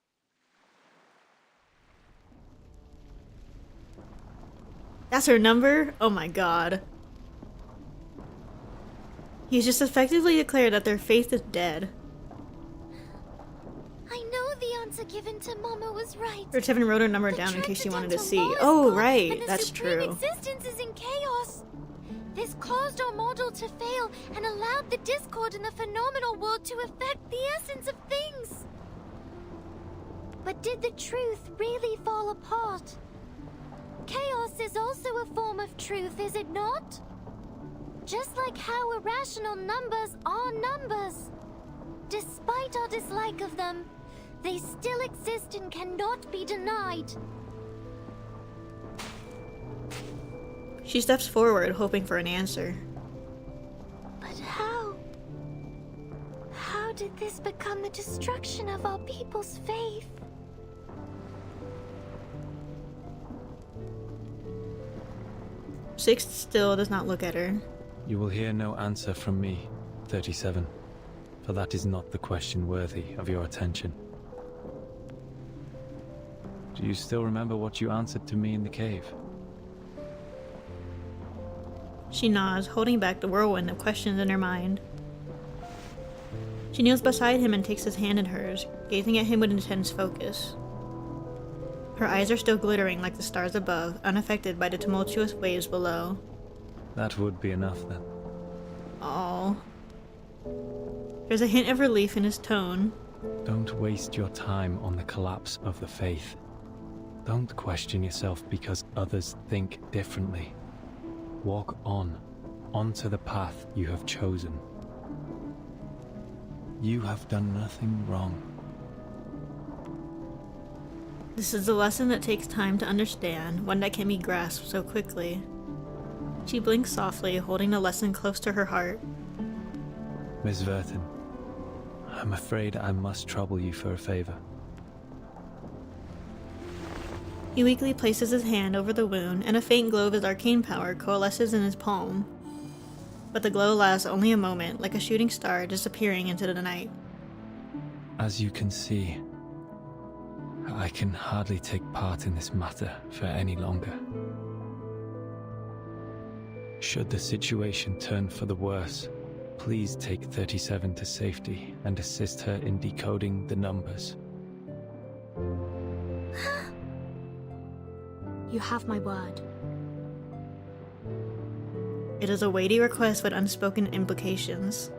That's her number? Oh my god. He's just effectively declared that their faith is dead. I know the answer given to Mama was right. Or Tevin wrote her number down in case she wanted to see. Law is Oh, gone, right. and the That's supreme true. existence is in chaos. This caused our model to fail and allowed the discord in the phenomenal world to affect the essence of things. But did the truth really fall apart? Chaos is also a form of truth, is it not? Just like how irrational numbers are numbers. Despite our dislike of them, they still exist and cannot be denied. She steps forward, hoping for an answer. But how? How did this become the destruction of our people's faith? Sixth still does not look at her. You will hear no answer from me, 37, for that is not the question worthy of your attention. Do you still remember what you answered to me in the cave? She nods, holding back the whirlwind of questions in her mind. She kneels beside him and takes his hand in hers, gazing at him with intense focus. Her eyes are still glittering like the stars above, unaffected by the tumultuous waves below. That would be enough then. Oh. There's a hint of relief in his tone. Don't waste your time on the collapse of the faith. Don't question yourself because others think differently. Walk onto the path you have chosen. You have done nothing wrong. This is a lesson that takes time to understand, one that can be grasped so quickly. She blinks softly, holding the lesson close to her heart. Miss Verton, I'm afraid I must trouble you for a favor. He weakly places his hand over the wound, and a faint glow of his arcane power coalesces in his palm. But the glow lasts only a moment, like a shooting star disappearing into the night. As you can see, I can hardly take part in this matter for any longer. Should the situation turn for the worse, please take 37 to safety and assist her in decoding the numbers. You have my word. It is a weighty request with unspoken implications.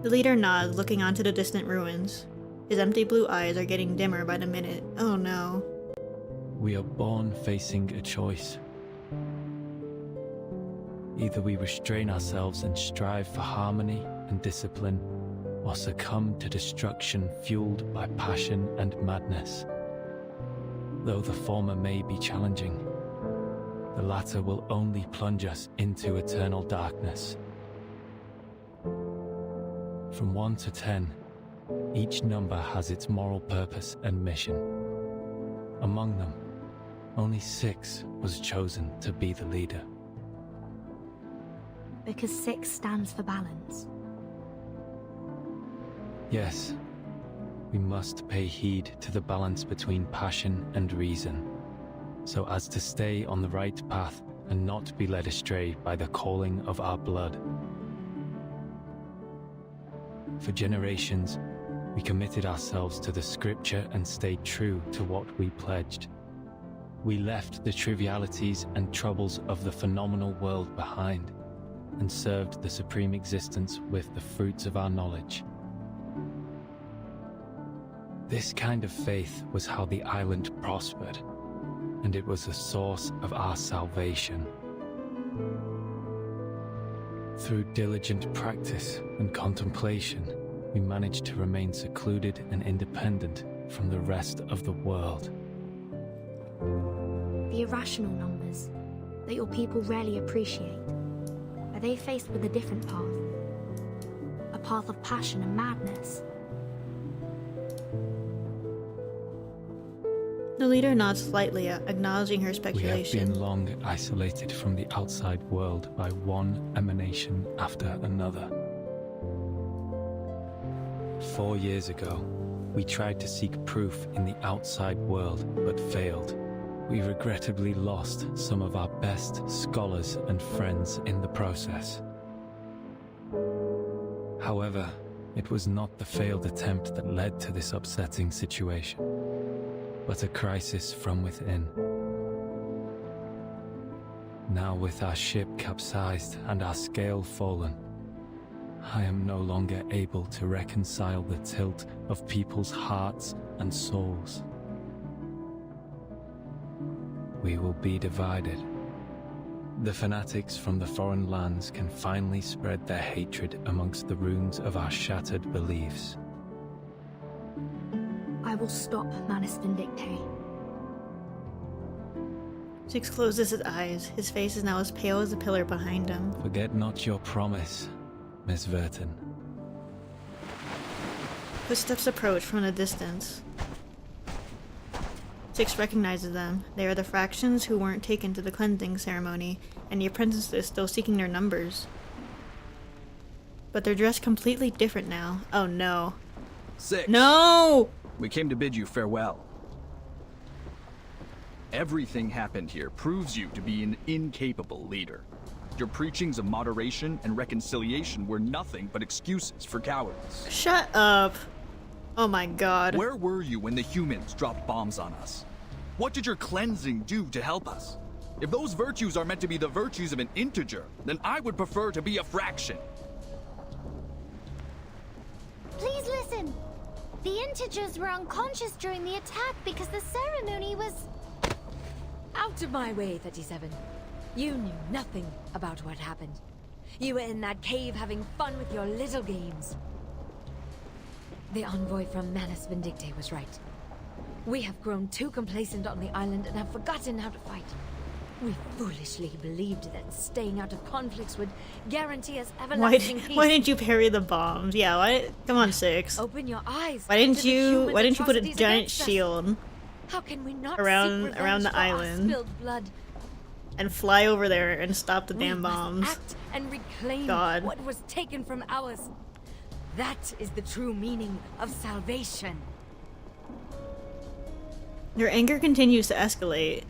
The leader nods, looking onto the distant ruins. His empty blue eyes are getting dimmer by the minute. Oh no. We are born facing a choice. Either we restrain ourselves and strive for harmony and discipline, or succumb to destruction fueled by passion and madness. Though the former may be challenging, the latter will only plunge us into eternal darkness. From 1 to 10, each number has its moral purpose and mission. Among them, only 6 was chosen to be the leader. Because 6 stands for balance. Yes, we must pay heed to the balance between passion and reason, so as to stay on the right path and not be led astray by the calling of our blood. For generations, we committed ourselves to the scripture and stayed true to what we pledged. We left the trivialities and troubles of the phenomenal world behind, and served the supreme existence with the fruits of our knowledge. This kind of faith was how the island prospered, and it was the source of our salvation. Through diligent practice and contemplation, we managed to remain secluded and independent from the rest of the world. The irrational numbers that your people rarely appreciate. Are they faced with a different path? A path of passion and madness? The leader nods slightly, acknowledging her We speculation. have been long isolated from the outside world by one emanation after another. 4 years ago, we tried to seek proof in the outside world, but failed. We regrettably lost some of our best scholars and friends in the process. However, it was not the failed attempt that led to this upsetting situation, but a crisis from within. Now with our ship capsized and our scale fallen, I am no longer able to reconcile the tilt of people's hearts and souls. We will be divided. the fanatics from the foreign lands can finally spread their hatred amongst the ruins of our shattered beliefs. I will stop Manus Vindictae. Six closes his eyes. His face is now as pale as the pillar behind him. Forget not your promise, Miss Verton. Footsteps approach from a distance. Six recognizes them. They are the fractions who weren't taken to the cleansing ceremony, and the apprentices still seeking their numbers. But they're dressed completely different now. Oh no. Six. No! We came to bid you farewell. Everything happened here proves you to be an incapable leader. Your preachings of moderation and reconciliation were nothing but excuses for cowardice. Shut up. Oh my god. Where were you when the humans dropped bombs on us? What did your cleansing do to help us? If those virtues are meant to be the virtues of an integer, then I would prefer to be a fraction. Please listen. The integers were unconscious during the attack because the ceremony was... Out of my way, 37. You knew nothing about what happened. You were in that cave having fun with your little games. The envoy from Manus Vindictae was right. We have grown too complacent on the island and have forgotten how to fight. We foolishly believed that staying out of conflicts would guarantee us everlasting peace. Why didn't you parry the bombs? Yeah, why? Come on, Six. Open your eyes. Why didn't you put a giant shield How can we not around seek revenge the for our island spilled blood? and fly over there and stop the We damn must bombs? act and reclaim God. what was taken from ours. That is the true meaning of salvation. Your anger continues to escalate.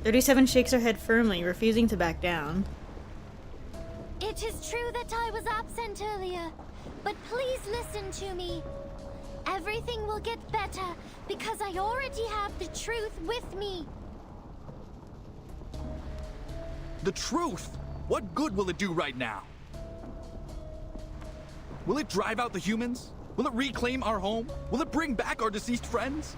37 shakes her head firmly, refusing to back down. It is true that I was absent earlier, but please listen to me. Everything will get better because I already have the truth with me. The truth? What good will it do right now? Will it drive out the humans? Will it reclaim our home? Will it bring back our deceased friends?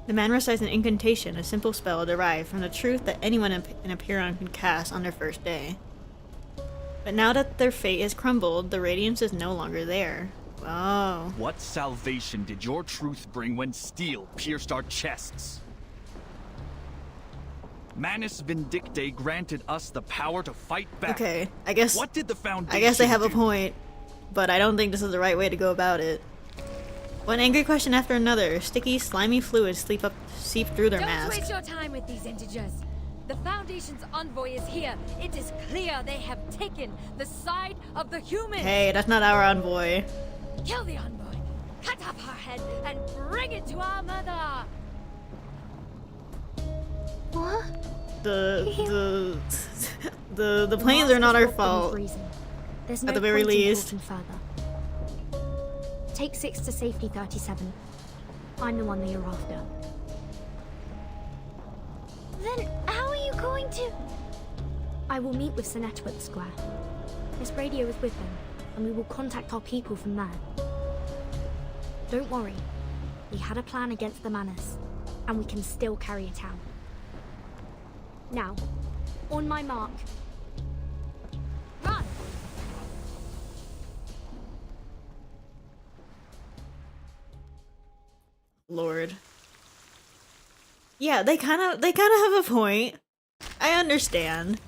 The man recites an incantation, a simple spell derived from the truth that anyone in Apiron can cast on their first day. But now that their fate has crumbled, the radiance is no longer there. Oh. What salvation did your truth bring when steel pierced our chests? Manus Vindictae granted us the power to fight back. Okay, I guess. What did the Foundation I guess they have a do? point, but I don't think this is the right way to go about it. One angry question after another, sticky, slimy fluids seep through their Don't masks. waste your time with these integers. The Foundation's envoy is here. It is clear they have taken the side of the humans. Hey, that's not our envoy. Kill the envoy, cut off her head, and bring it to our mother. What? The planes are not our fault. There's At no the very point in least. talking further. Take 6 to safety, 37. I'm the one that you're after. Then how are you going to... I will meet with Sinetta at the square. This radio is with them, and we will contact our people from there. Don't worry. We had a plan against the Manus, and we can still carry it out. Now, on my mark. Run! Lord. Yeah, they kind of have a point. I understand.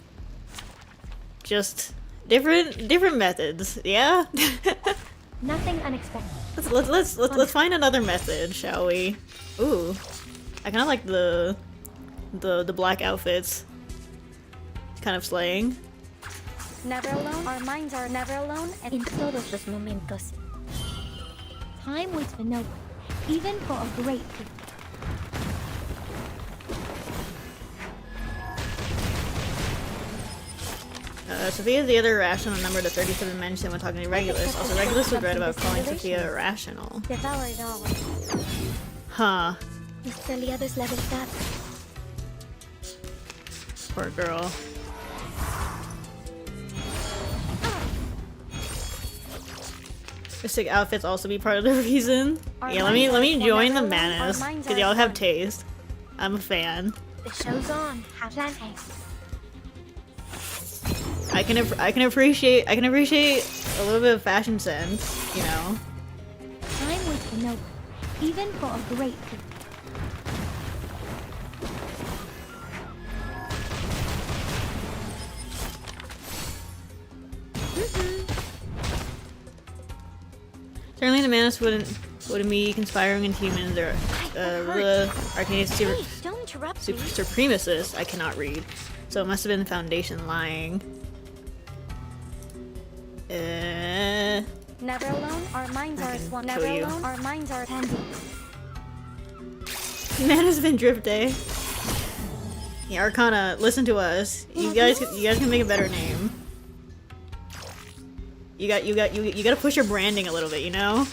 Just different methods. Yeah. Nothing unexpected. Let's find another method, shall we? Ooh, I kind of like the black outfits. Kind of slaying. Never alone. Our minds are never alone. And in todos los momentos. Time waits for no one, even for a great people. Sophia is the other irrational number to 37 mentioned when talking to Regulus. Also, Regulus was right about calling Sophia irrational. Devour it all. Huh. Mr. Liado's level up. Poor girl. The sick outfits also be part of the reason. Yeah, let me join the Manus, because y'all have taste. I'm a fan. The show's on. Atlante. I can appreciate a little bit of fashion sense, you know. Time waits for no one, even for a great people. Certainly the Manus wouldn't be conspiring into humans or the arcane supremacists. I cannot read, so it must have been the Foundation lying. Never alone, our minds are as one. Never alone, our minds are handy. Manus been drift day. Yeah, Arcana, listen to us. You guys can make a better name. You gotta push your branding a little bit, you know?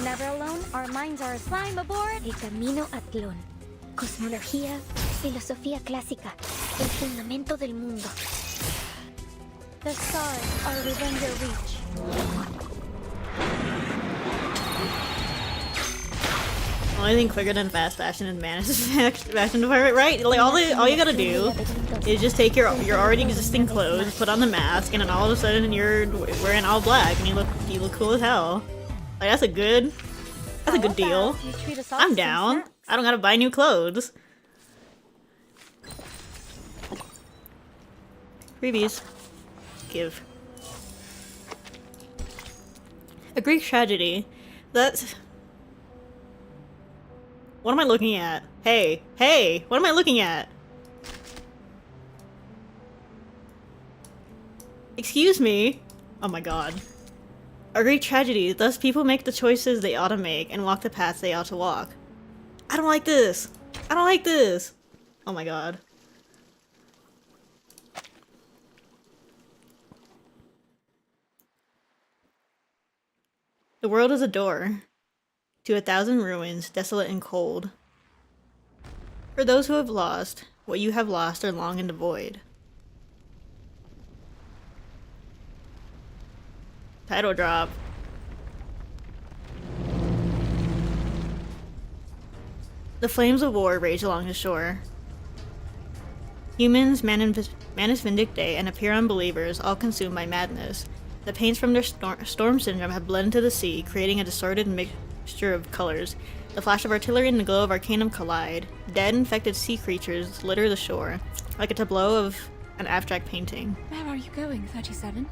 Never alone, our minds are climb aboard. El camino Atlón. Cosmología, filosofía clásica, el fundamento del mundo. The stars are within your reach. Only thing quicker than fast fashion is Manus' fashion department, right? Like all you gotta do is just take your already existing clothes, put on the mask, and then all of a sudden you're wearing all black and you look cool as hell. Like that's a good deal. I'm down. I don't gotta buy new clothes. Freebies. Give. A Greek tragedy. That's... What am I looking at? Hey, what am I looking at? Excuse me? Oh my god. A great tragedy, thus people make the choices they ought to make and walk the paths they ought to walk. I don't like this! I don't like this! Oh my god. The world is a door to 1,000 ruins, desolate and cold. For those who have lost, what you have lost are long in the void. Title drop. The flames of war rage along the shore. Humans, Manus Vindictae, and Apeiron believers, all consumed by madness. The paints from their storm syndrome have bled into the sea, creating a distorted mixture of colors. The flash of artillery and the glow of Arcanum collide. Dead, infected sea creatures litter the shore, like a tableau of an abstract painting. Where are you going, 37?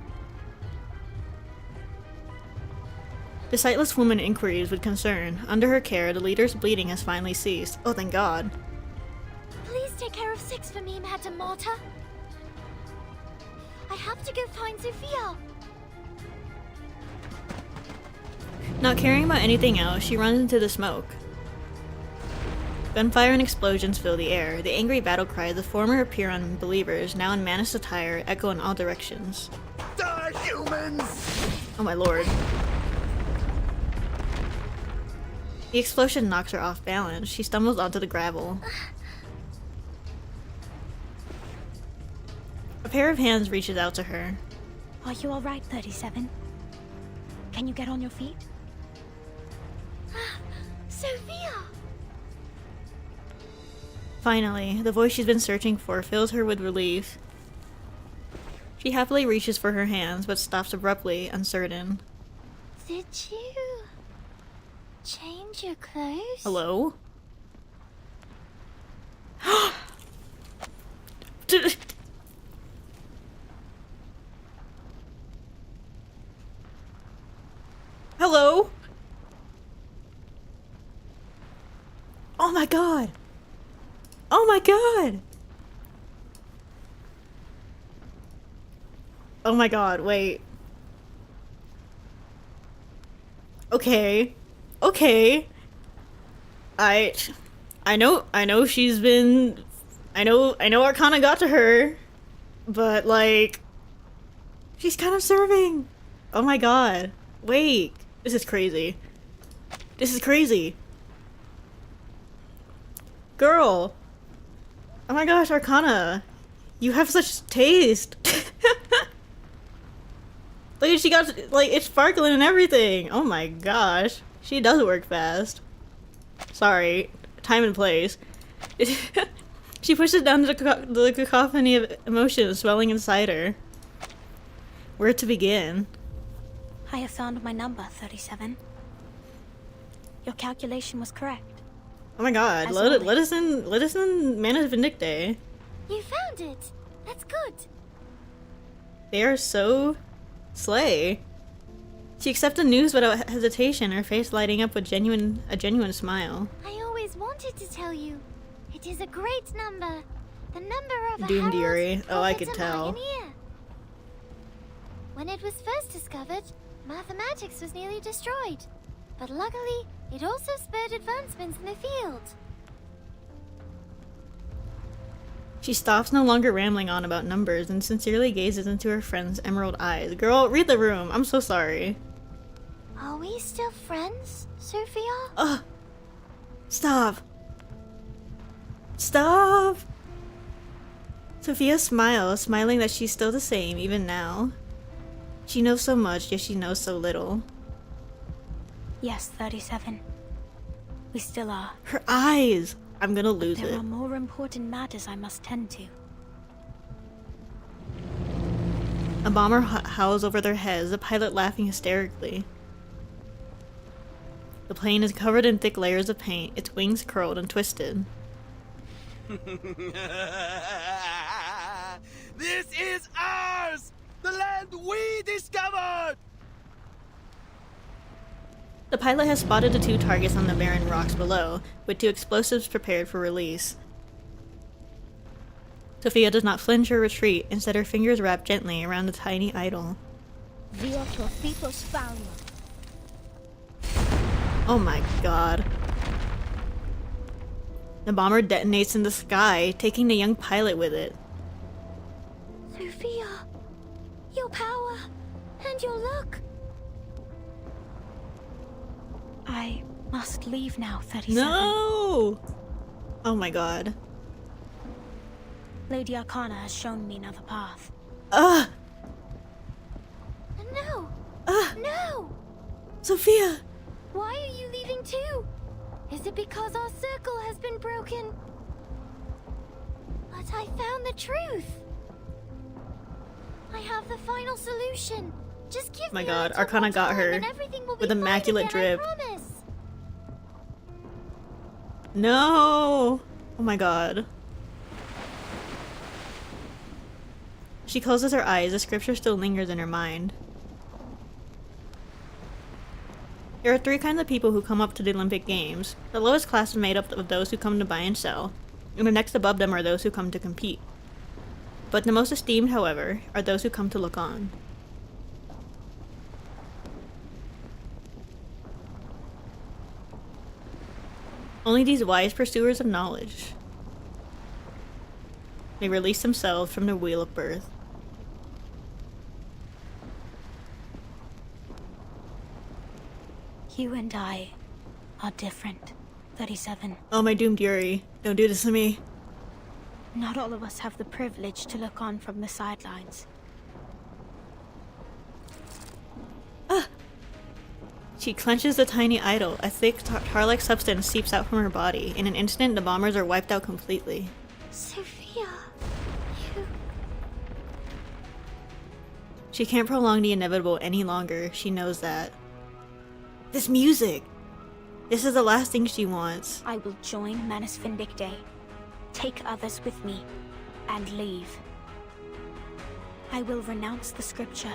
The sightless woman inquiries with concern. Under her care, the leader's bleeding has finally ceased. Oh, thank God. Please take care of 6 for me, Madam Malta. I have to go find Sophia. Not caring about anything else, she runs into the smoke. Gunfire and explosions fill the air. The angry battle cries of former Apeiron believers, now in Manus attire, echo in all directions. Die, humans! Oh my lord. The explosion knocks her off balance. She stumbles onto the gravel. A pair of hands reaches out to her. Are you alright, 37? Can you get on your feet? Sophia! Finally, the voice she's been searching for fills her with relief. She happily reaches for her hands, but stops abruptly, uncertain. Did you change your clothes? Hello? Hello? Oh my god! Oh my god! Oh my god, wait. Okay. Okay. I know she's been... I know Arcana got to her. But, like... She's kind of serving. Oh my god. Wait. This is crazy. This is crazy. Girl. Oh my gosh, Arcana. You have such taste. she got, like, it's sparkling and everything. Oh my gosh. She does work fast. Sorry. Time and place. She pushes down the cacophony of emotions swelling inside her. Where to begin? I have found my number, 37. Your calculation was correct. Oh my god, let us in Manus Vindictae. You found it! That's good! They are so slay. She accepted news without hesitation, her face lighting up with a genuine smile. I always wanted to tell you. It is a great number. The number of a Doomed herald, Yuri. Oh, I could prophet, tell. and pioneer. When it was first discovered, mathematics was nearly destroyed. But luckily, it also spurred advancements in the field. She stops, no longer rambling on about numbers, and sincerely gazes into her friend's emerald eyes. Girl, read the room. I'm so sorry. Are we still friends, Sophia? Ugh. Stop. Stop. Sophia smiles, smiling that she's still the same, even now. She knows so much, yet she knows so little. Yes, 37. We still are. Her eyes! I'm gonna lose There it. are more important matters I must tend to. A bomber howls over their heads, the pilot laughing hysterically. The plane is covered in thick layers of paint, its wings curled and twisted. This is ours! The land we discovered! The pilot has spotted the two targets on the barren rocks below, with two explosives prepared for release. Sophia does not flinch or retreat, instead her fingers wrap gently around the tiny idol. Oh my god. The bomber detonates in the sky, taking the young pilot with it. Sophia, your power and your luck. I must leave now, 37. No! Oh my god. Lady Arcana has shown me another path. Ugh! No! No! Sophia! Why are you leaving too? Is it because our circle has been broken? But I found the truth. I have the final solution. Just give Oh my me god, a little Arcana more got time her and everything will with be immaculate fine again, drip. I promise. No! Oh my god. She closes her eyes, the scripture still lingers in her mind. There are three kinds of people who come up to the Olympic Games. The lowest class is made up of those who come to buy and sell, and the next above them are those who come to compete. But the most esteemed, however, are those who come to look on. Only these wise pursuers of knowledge may release themselves from the wheel of birth. You and I are different, 37. Oh, my doomed Yuri. Don't do this to me. Not all of us have the privilege to look on from the sidelines. She clenches the tiny idol. A thick, tar-like substance seeps out from her body. In an instant, the bombers are wiped out completely. Sophia, you... She can't prolong the inevitable any longer. She knows that. This music! This is the last thing she wants. I will join Manus Vindictae, take others with me, and leave. I will renounce the scripture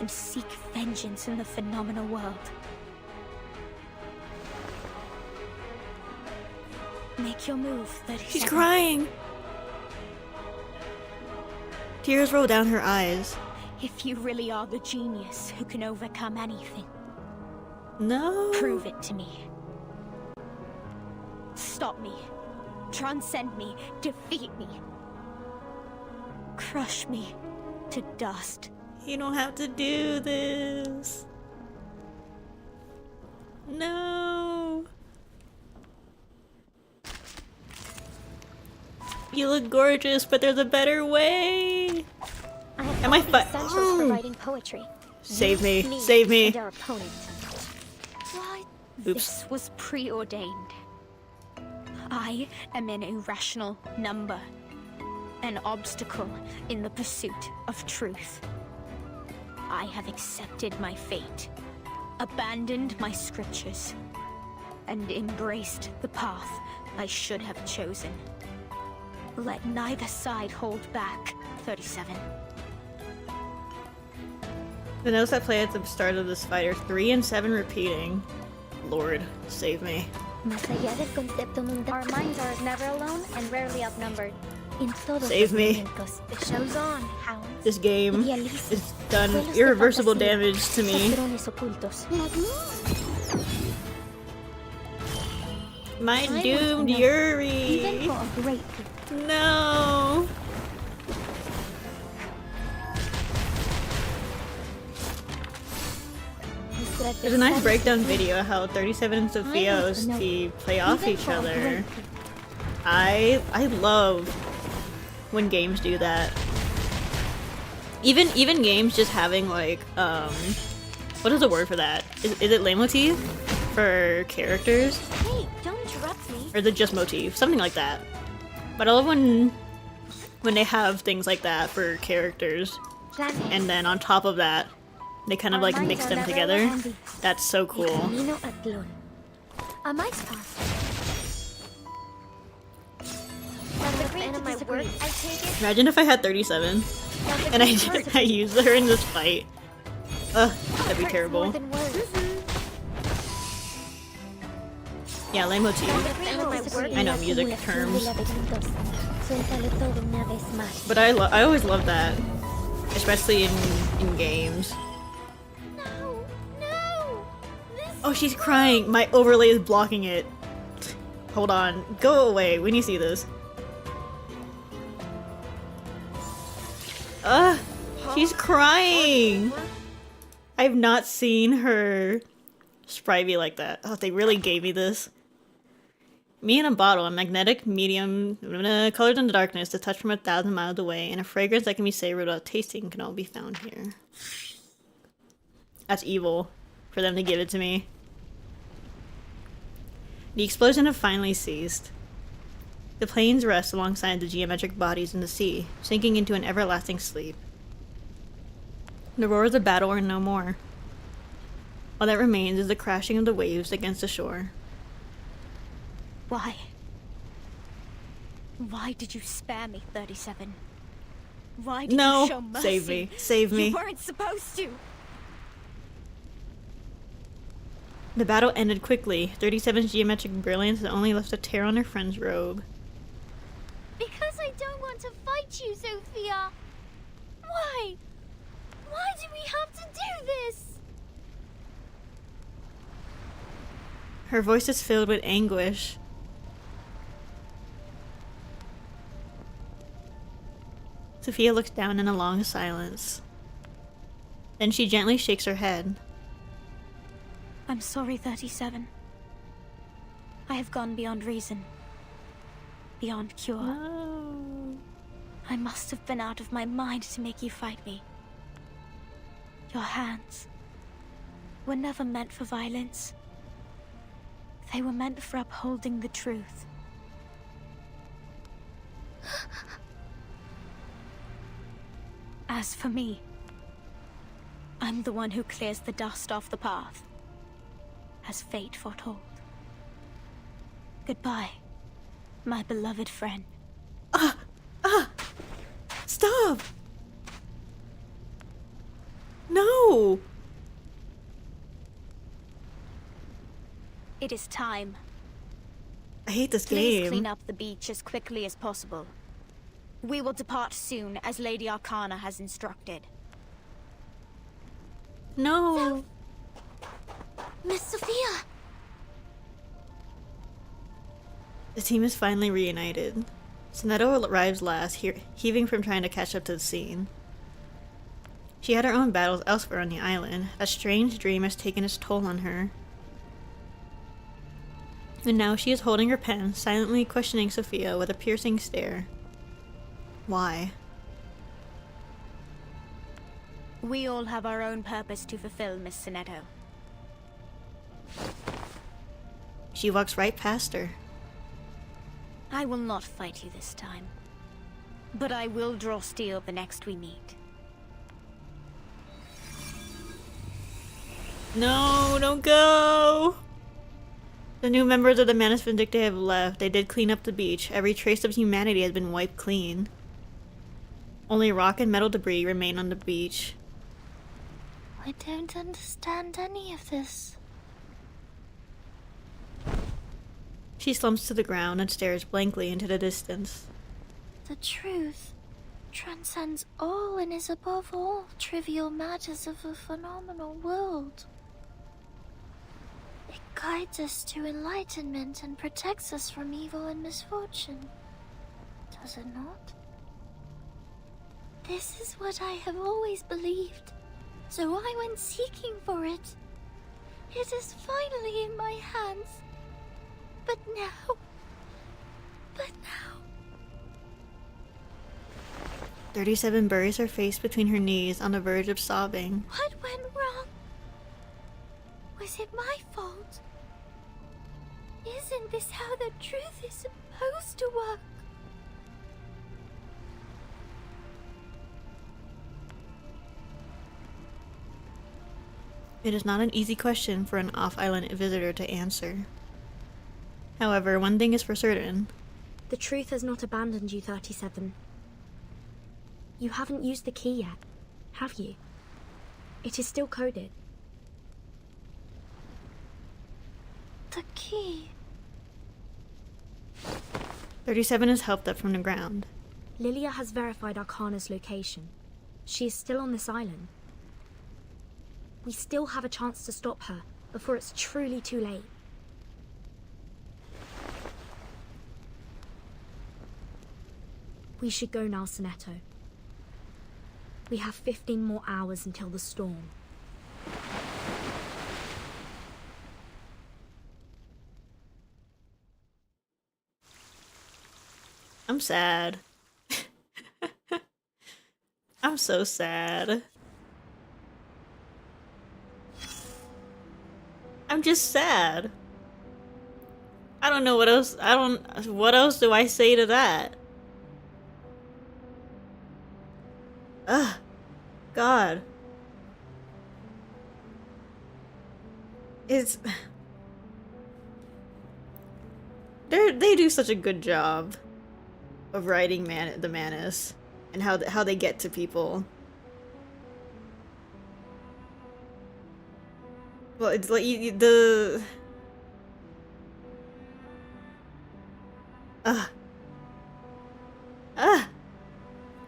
and seek vengeance in the phenomenal world. Make your move, 37. She's crying! Tears roll down her eyes. If you really are the genius who can overcome anything, no. Prove it to me. Stop me. Transcend me. Defeat me. Crush me to dust. You don't have to do this. No. You look gorgeous, but there's a better way. I have Am I all the essentials for writing poetry. Save me. You, Save me. and our opponent. Why? Oops. This was preordained. I am an irrational number. An obstacle in the pursuit of truth. I have accepted my fate, abandoned my scriptures, and embraced the path I should have chosen. Let neither side hold back, 37. The notes that play at the start of this fight are 3 and 7 repeating. Lord, save me. Our minds are never alone and rarely outnumbered. In todos Save los me. momentos. The show's on, hounds. This game has done irreversible damage to me. My doomed Yuri! No! There's a nice breakdown video how 37 and Sophia OST play off each other. I love when games do that. Even games just having like what is the word for that? Is it leitmotif for characters? Hey, don't interrupt me. Or is it just motif? Something like that. But I love when they have things like that for characters. And then on top of that, they kind of like mix them together. That's so cool. A mice pass. Imagine if I had 37 and I used her in this fight. Ugh, that'd be terrible. Yeah, leitmotif. I know music terms. But I always love that. Especially in games. Oh, she's crying. My overlay is blocking it. Hold on. Go away. We need to see this. She's crying. I've not seen her sprite like that. Oh, they really gave me this. Me in a bottle, a magnetic medium, colored in the darkness, a touch from 1,000 miles away, and a fragrance that can be savored without tasting can all be found here. That's evil for them to give it to me. The explosion had finally ceased. The planes rest alongside the geometric bodies in the sea, sinking into an everlasting sleep. The roars of battle are no more. All that remains is the crashing of the waves against the shore. Why? Why did you spare me, 37? Why did you show mercy? Save me. Save me. You weren't supposed to! The battle ended quickly. 37's geometric brilliance had only left a tear on her friend's robe. Because I don't want to fight you, Sophia! Why? Why do we have to do this? Her voice is filled with anguish. Sophia looks down in a long silence. Then she gently shakes her head. I'm sorry, 37. I have gone beyond reason. Beyond cure. No. I must have been out of my mind to make you fight me. Your hands were never meant for violence. They were meant for upholding the truth. As for me, I'm the one who clears the dust off the path, as fate foretold. Goodbye, my beloved friend. Stop! No! It is time. I hate this Please game. clean up the beach as quickly as possible. We will depart soon, as Lady Arcana has instructed. No! Miss Sophia! The team is finally reunited. Sonetto arrives last, heaving from trying to catch up to the scene. She had her own battles elsewhere on the island. A strange dream has taken its toll on her. And now she is holding her pen, silently questioning Sophia with a piercing stare. Why? We all have our own purpose to fulfill, Miss Sonetto. She walks right past her. I will not fight you this time. But I will draw steel the next we meet. No, don't go! The new members of the Manus Vindicta have left. They did clean up the beach. Every trace of humanity has been wiped clean. Only rock and metal debris remain on the beach. I don't understand any of this. She slumps to the ground and stares blankly into the distance. The truth transcends all and is above all trivial matters of a phenomenal world. It guides us to enlightenment and protects us from evil and misfortune. Does it not? This is what I have always believed, so I went seeking for it. It is finally in my hands. But now... 37 buries her face between her knees on the verge of sobbing. What went wrong? Was it my fault? Isn't this how the truth is supposed to work? It is not an easy question for an off-island visitor to answer. However, one thing is for certain. The truth has not abandoned you, 37. You haven't used the key yet, have you? It is still coded. The key. 37 is helped up from the ground. Lilia has verified Arcana's location. She is still on this island. We still have a chance to stop her before it's truly too late. We should go now, Sonetto. We have 15 more hours until the storm. I'm sad. I'm so sad. I'm just sad. I don't know what else. What else do I say to that? Ugh. God. It's... They do such a good job of writing the Manus and how they get to people. Well, it's like the... I'm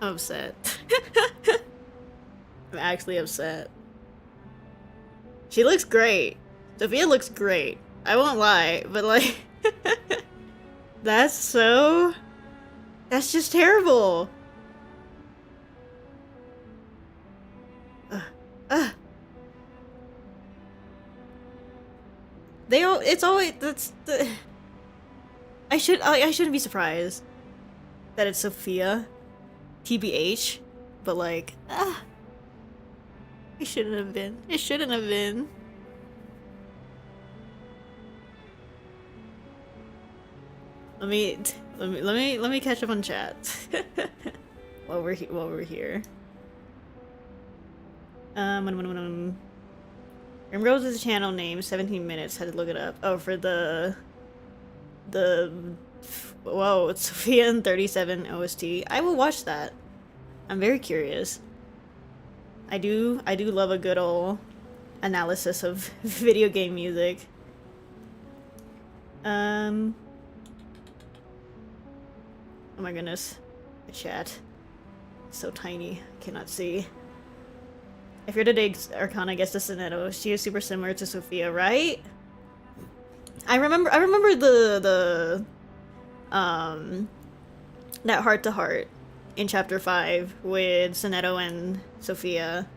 upset. I'm actually upset. She looks great. Sophia looks great. I won't lie, but like... That's just terrible. It's always, that's the... I shouldn't be surprised that it's Sophia. TBH. But like, it shouldn't have been. It shouldn't have been. Let me catch up on chat while we're here. Rimrose's channel name 17 minutes. Had to look it up. Oh, for the whoa, it's Sophia and 37 OST. I will watch that. I'm very curious. I do love a good old analysis of video game music. Oh my goodness. The chat. It's so tiny. I cannot see. If you're to dig Arcana gets to Sonetto, she is super similar to Sophia, right? I remember the that heart-to-heart in chapter 5 with Sonetto and Sophia.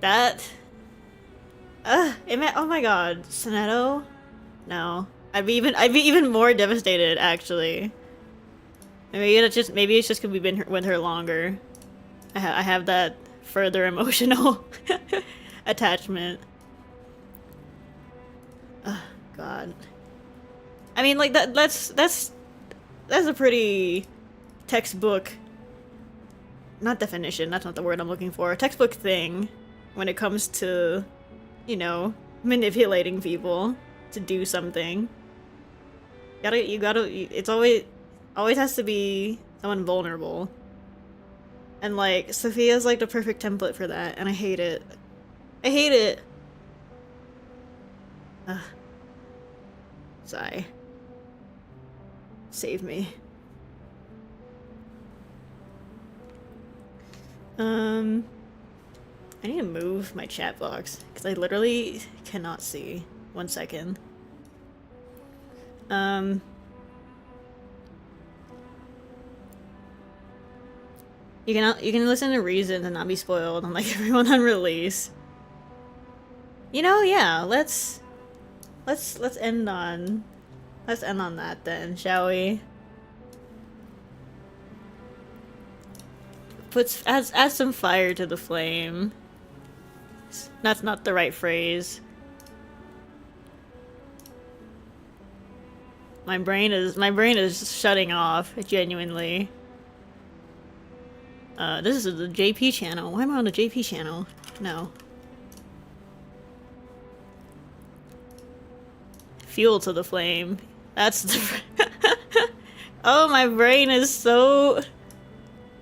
That it meant, oh my god, Sonetto? No. I'd be even more devastated, actually. Maybe it's just because we've been with her longer. I have that further emotional attachment. Oh, God. I mean, like that's a pretty textbook, not definition, that's not the word I'm looking for, textbook thing when it comes to, you know, manipulating people to do something. It's always has to be someone vulnerable. And like, Sophia's like the perfect template for that, and I hate it. I hate it! Ugh. Sigh. Save me. I need to move my chat box, because I literally cannot see. 1 second. You can listen to Reasons and not be spoiled on like everyone on release. You know, yeah, let's end on that then, shall we? Add some fire to the flame. That's not the right phrase. My brain is shutting off, genuinely. This is the JP channel. Why am I on the JP channel? No. Fuel to the flame. That's the... Oh, my brain is so...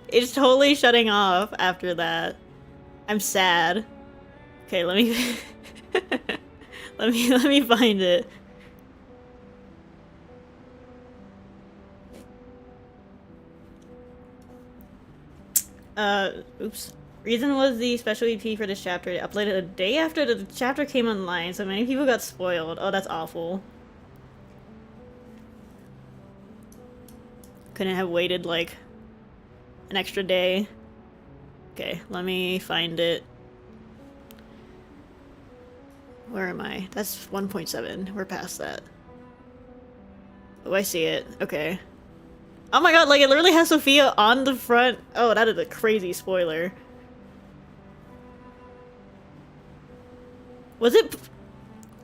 It's totally shutting off after that. I'm sad. Okay, let me... let me find it. Oops. Reason was the special EP for this chapter. It uploaded a day after the chapter came online, so many people got spoiled. Oh, that's awful. Couldn't have waited, like, an extra day. Okay, let me find it. Where am I? That's 1.7. We're past that. Oh, I see it. Okay. Oh my god, like, it literally has Sophia on the front. Oh, that is a crazy spoiler. Was it...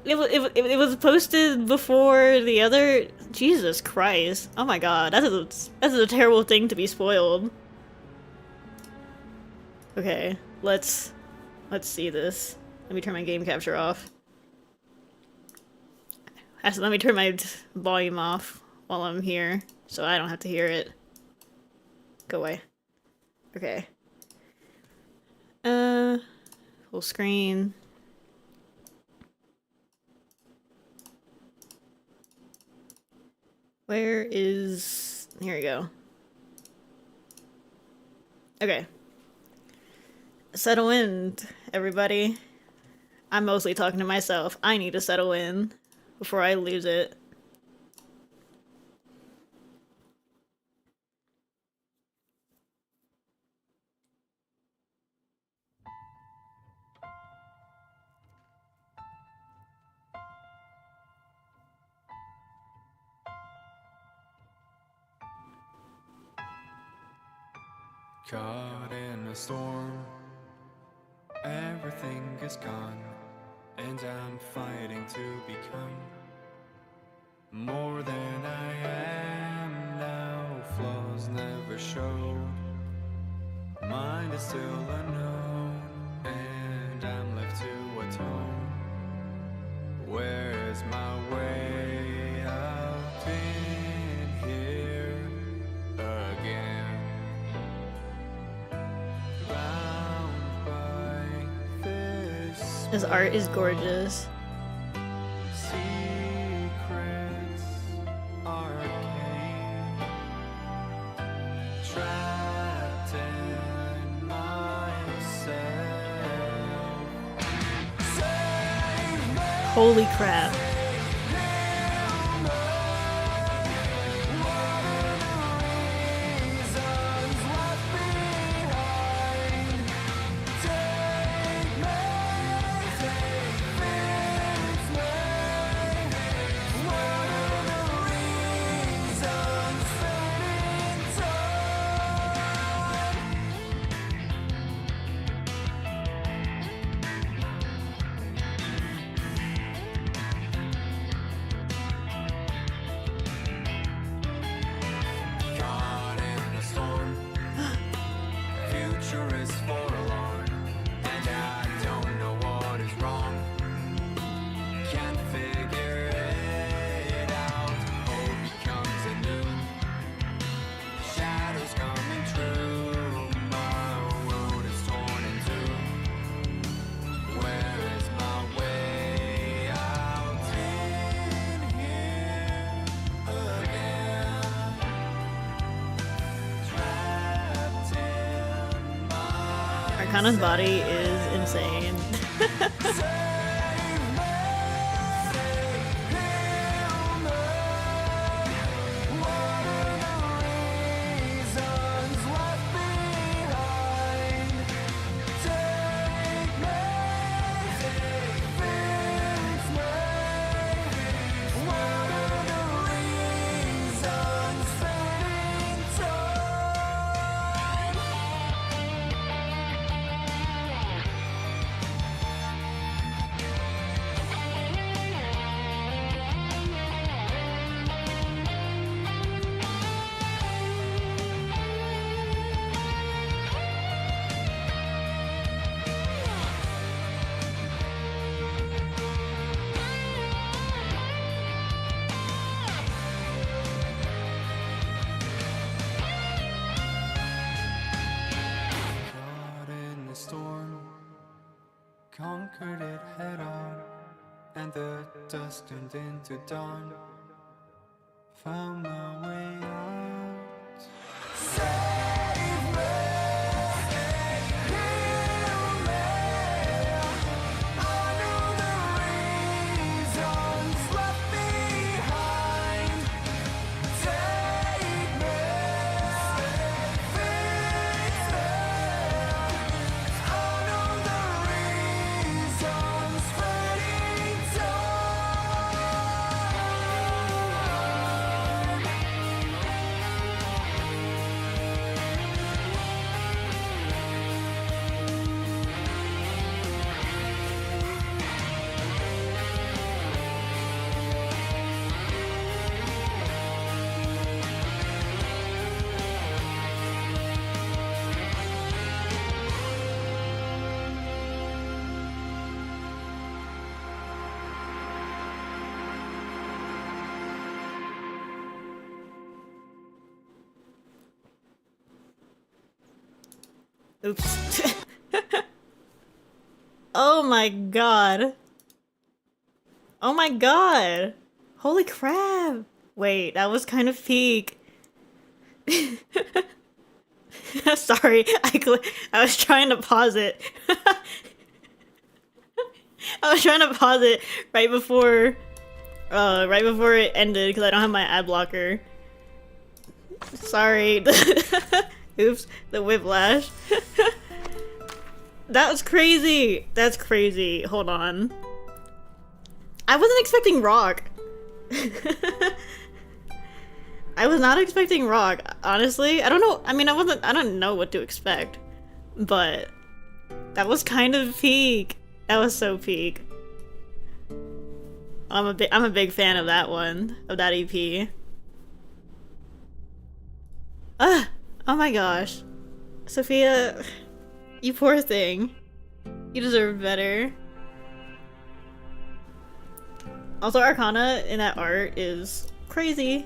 It was posted before the other... Jesus Christ. Oh my god, that is a terrible thing to be spoiled. Okay, let's see this. Let me turn my game capture off. Actually, let me turn my volume off while I'm here, so I don't have to hear it. Go away. Okay. Full screen. Where is... Here we go. Okay. Settle in, everybody. I'm mostly talking to myself. I need to settle in before I lose it. Caught in a storm, everything is gone, and I'm fighting to become more than I am now. Flaws never showed, mind is still unknown, and I'm left to atone. Where's my way out in here again? This art is gorgeous. Secrets arcane, trapped in myself. Holy crap. Arcana's body is insane. Conquered it head on, and the dust turned into dawn. Found my way out. Save me, heal me. I know the reasons left behind. Take me, fix me. I know the reasons fading time. Oops. Oh my god. Oh my god. Holy crap. Wait, that was kind of peak. Sorry, I was trying to pause it. I was trying to pause it right before it ended because I don't have my ad blocker. Sorry. Oops, the whiplash. That was crazy. That's crazy. Hold on. I wasn't expecting rock. I was not expecting rock, honestly. I don't know. I mean, I don't know what to expect, but that was kind of peak. That was so peak. I'm a big fan of that one, of that EP. Oh my gosh. Sophia, you poor thing. You deserve better. Also, Arcana in that art is crazy,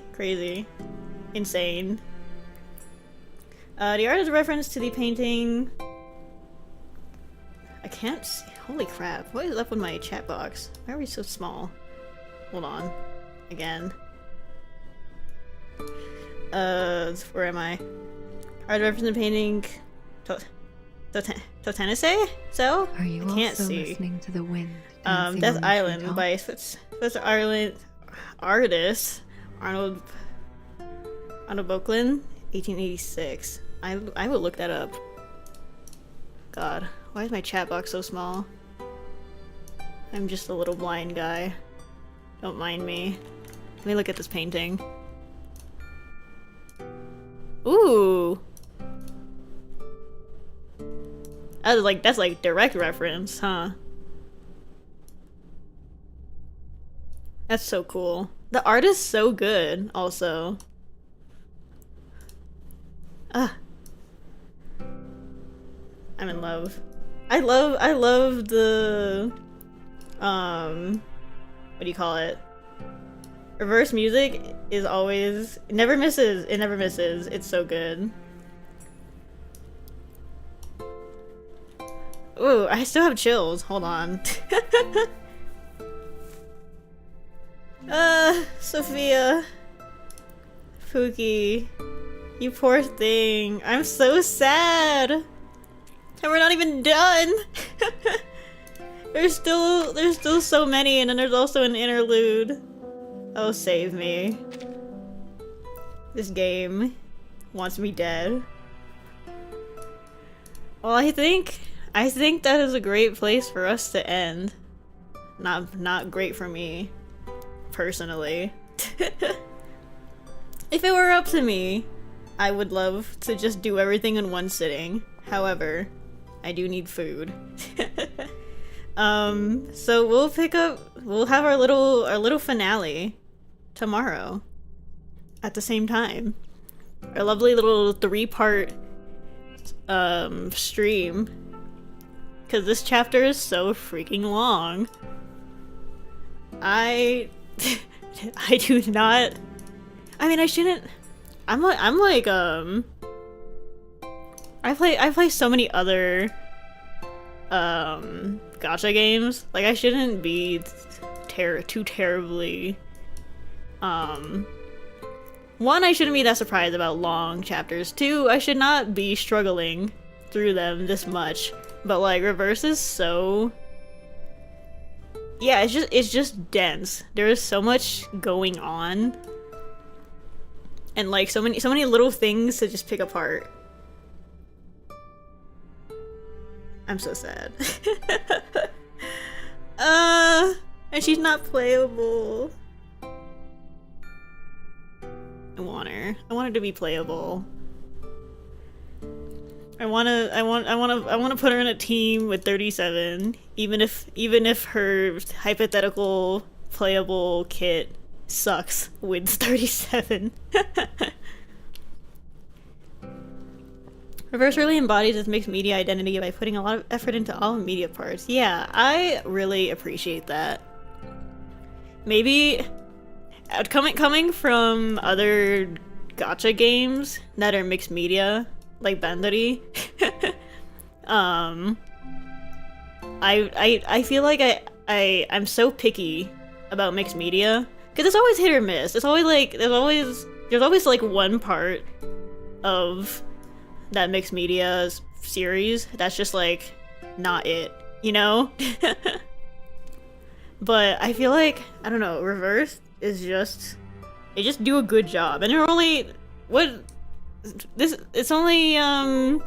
insane. The art is a reference to the painting. I can't see. Holy crap. What is up with my chat box? Why are we so small? Hold on. Again. Where am I? Art reference to the painting. Totenese? So? Are you I can't also see. listening to the wind? Death Island by Swiss Ireland artist Arnold Boecklin, 1886. I will look that up. God, why is my chat box so small? I'm just a little blind guy. Don't mind me. Let me look at this painting. Ooh. That's like direct reference, huh? That's so cool. The art is so good, also. I'm in love. I love the what do you call it? Reverse music is always it never misses. It's so good. Ooh, I still have chills. Hold on. Sophia. Pookie. You poor thing. I'm so sad. And we're not even done! There's still so many, and then there's also an interlude. Oh, save me. This game wants me dead. Well, I think that is a great place for us to end. Not great for me, personally. If it were up to me, I would love to just do everything in one sitting. However, I do need food. So we'll have our little finale tomorrow at the same time. Our lovely little 3-part stream, because this chapter is so freaking long. I do not. I mean, I shouldn't. I play so many other gacha games. Like, I shouldn't be too terribly one, I shouldn't be that surprised about long chapters. 2, I should not be struggling through them this much. But like, Reverse is so, yeah, it's just dense. There is so much going on, and like so many little things to just pick apart. I'm so sad. And she's not playable. I want her to be playable. I want to put her in a team with 37, even if her hypothetical playable kit sucks with 37. Reverse really embodies its mixed media identity by putting a lot of effort into all media parts. Yeah, I really appreciate that. Maybe coming from other gacha games that are mixed media, like Bandari, I feel like I'm so picky about mixed media because it's always hit or miss. It's always like there's always like one part of that mixed media series that's just like not it, you know? But I feel like, I don't know, Reverse is they just do a good job. And they're only, it's only, not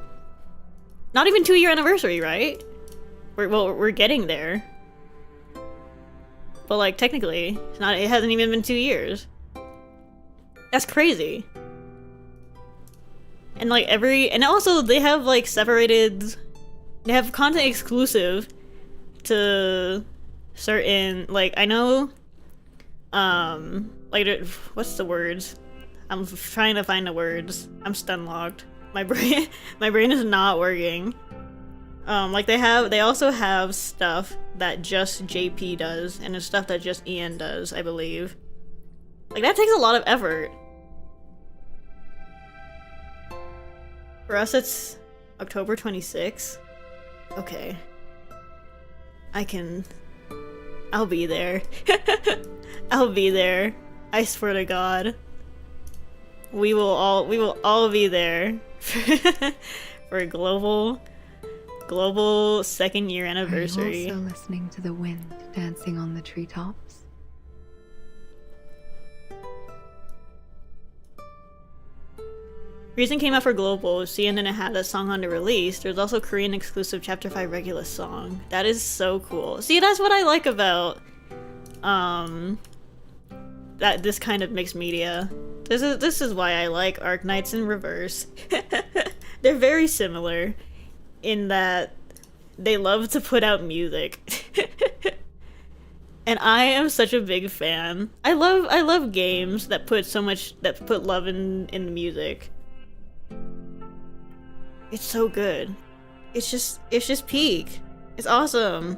even 2-year anniversary, right? We're getting there. But like, technically, it hasn't even been 2 years. That's crazy. And like and also they have like they have content exclusive to certain, like, I know, like, what's the words? I'm trying to find the words. I'm stun locked. My brain is not working. Like they also have stuff that just JP does, and there's stuff that just Ian does, I believe. Like, that takes a lot of effort. For us, it's October 26th. Okay. I'll be there. I'll be there. I swear to God. We will all be there for a global 2nd-year anniversary. Are you also listening to the wind dancing on the treetops? Reason came out for Global, CNN didn't have that song on the release. There's also Korean exclusive Chapter 5 Regulus song. That is so cool. See, that's what I like about this kind of mixed media. This is why I like Arknights and Reverse. They're very similar in that they love to put out music. And I am such a big fan. I love games that put love in the music. It's so good. It's just peak. It's awesome.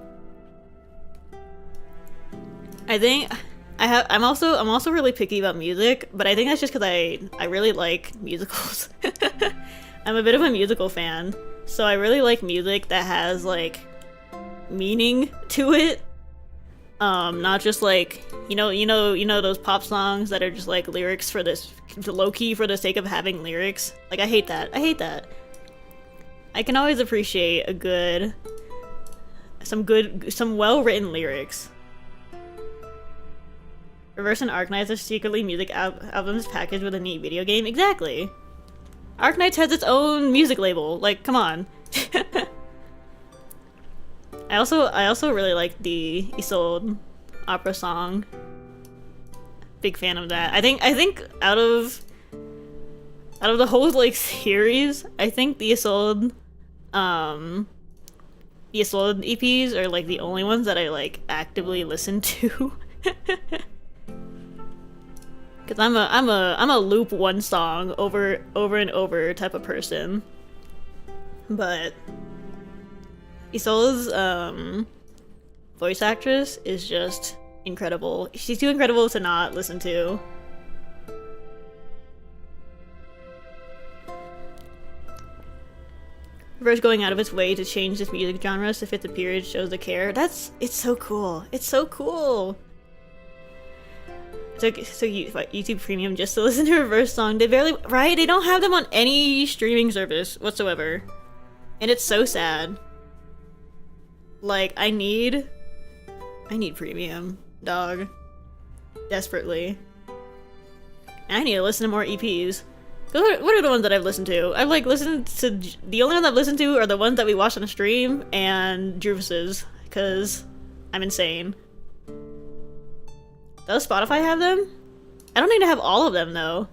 I think I'm also really picky about music, but I think that's just because I really like musicals. I'm a bit of a musical fan, so I really like music that has like meaning to it. Not just like you know those pop songs that are just like lyrics for this low key for the sake of having lyrics. Like, I hate that. I can always appreciate some well-written lyrics. Reverse and Arknights are secretly music albums packaged with a neat video game. Exactly. Arknights has its own music label. Like, come on. I also really like the Isolde opera song. Big fan of that. I think out of the whole like series, I think the Isolde EPs are like the only ones that I like actively listen to. Cause I'm a loop one song over and over type of person. But Isolde's voice actress is just incredible. She's too incredible to not listen to. First, going out of its way to change its music genres to fit the period shows the care. It's so cool. It's so cool. So YouTube Premium just to listen to a Reverse song. They barely, right? They don't have them on any streaming service whatsoever. And it's so sad. Like, I need Premium, dog. Desperately. And I need to listen to more EPs. What are the ones that I've listened to? I've like listened to, the only ones I've listened to are the ones that we watched on the stream and Drewvis's, because I'm insane. Does Spotify have them? I don't need to have all of them though.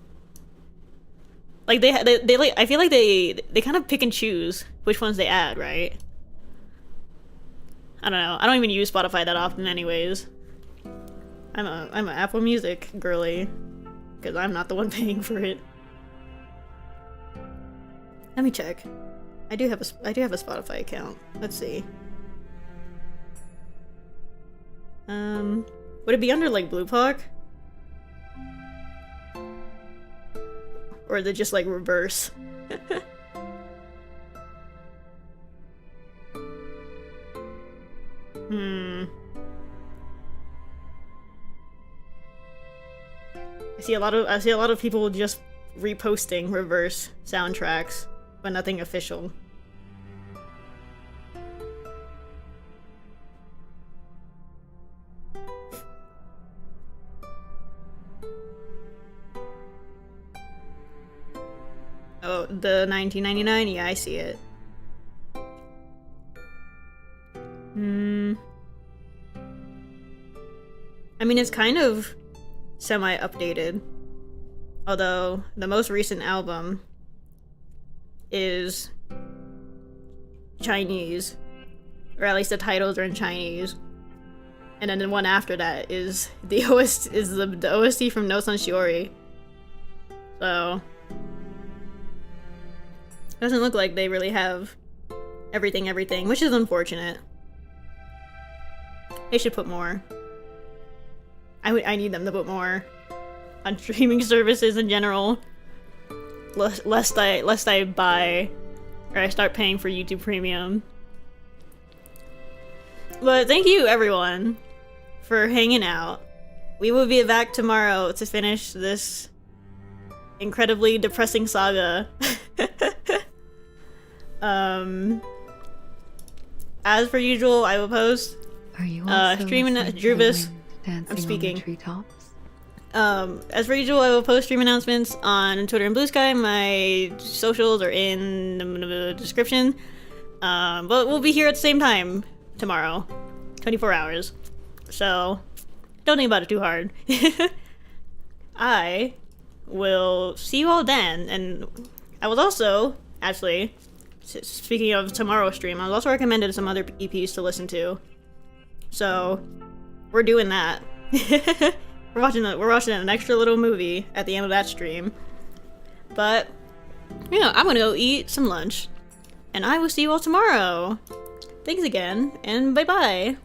Like they like, I feel like they kind of pick and choose which ones they add, right? I don't know. I don't even use Spotify that often anyways. I'm a Apple Music girly, because I'm not the one paying for it. Let me check. I do have a Spotify account. Let's see. Would it be under like Blue Puck? Or is it just like Reverse? I see a lot of people just reposting Reverse soundtracks, but nothing official. Oh, the 1999? Yeah, I see it. I mean, it's kind of semi-updated. Although, the most recent album is Chinese. Or at least the titles are in Chinese. And then the one after that is the OST from No Sun Shiori. So it doesn't look like they really have everything, which is unfortunate. They should put more. I need them to put more on streaming services in general. Lest I buy or I start paying for YouTube Premium. But thank you everyone for hanging out. We will be back tomorrow to finish this incredibly depressing saga. As per usual, I will post stream Drewvis. I'm speaking. As per usual, I will post stream announcements on Twitter and Blue Sky. My socials are in the description. But we'll be here at the same time tomorrow, 24 hours. So don't think about it too hard. I will see you all then. And I was also, actually, speaking of tomorrow's stream, I was also recommended some other EPs to listen to. So we're doing that. we're watching an extra little movie at the end of that stream. But you know, I'm gonna go eat some lunch, and I will see you all tomorrow. Thanks again, and bye bye.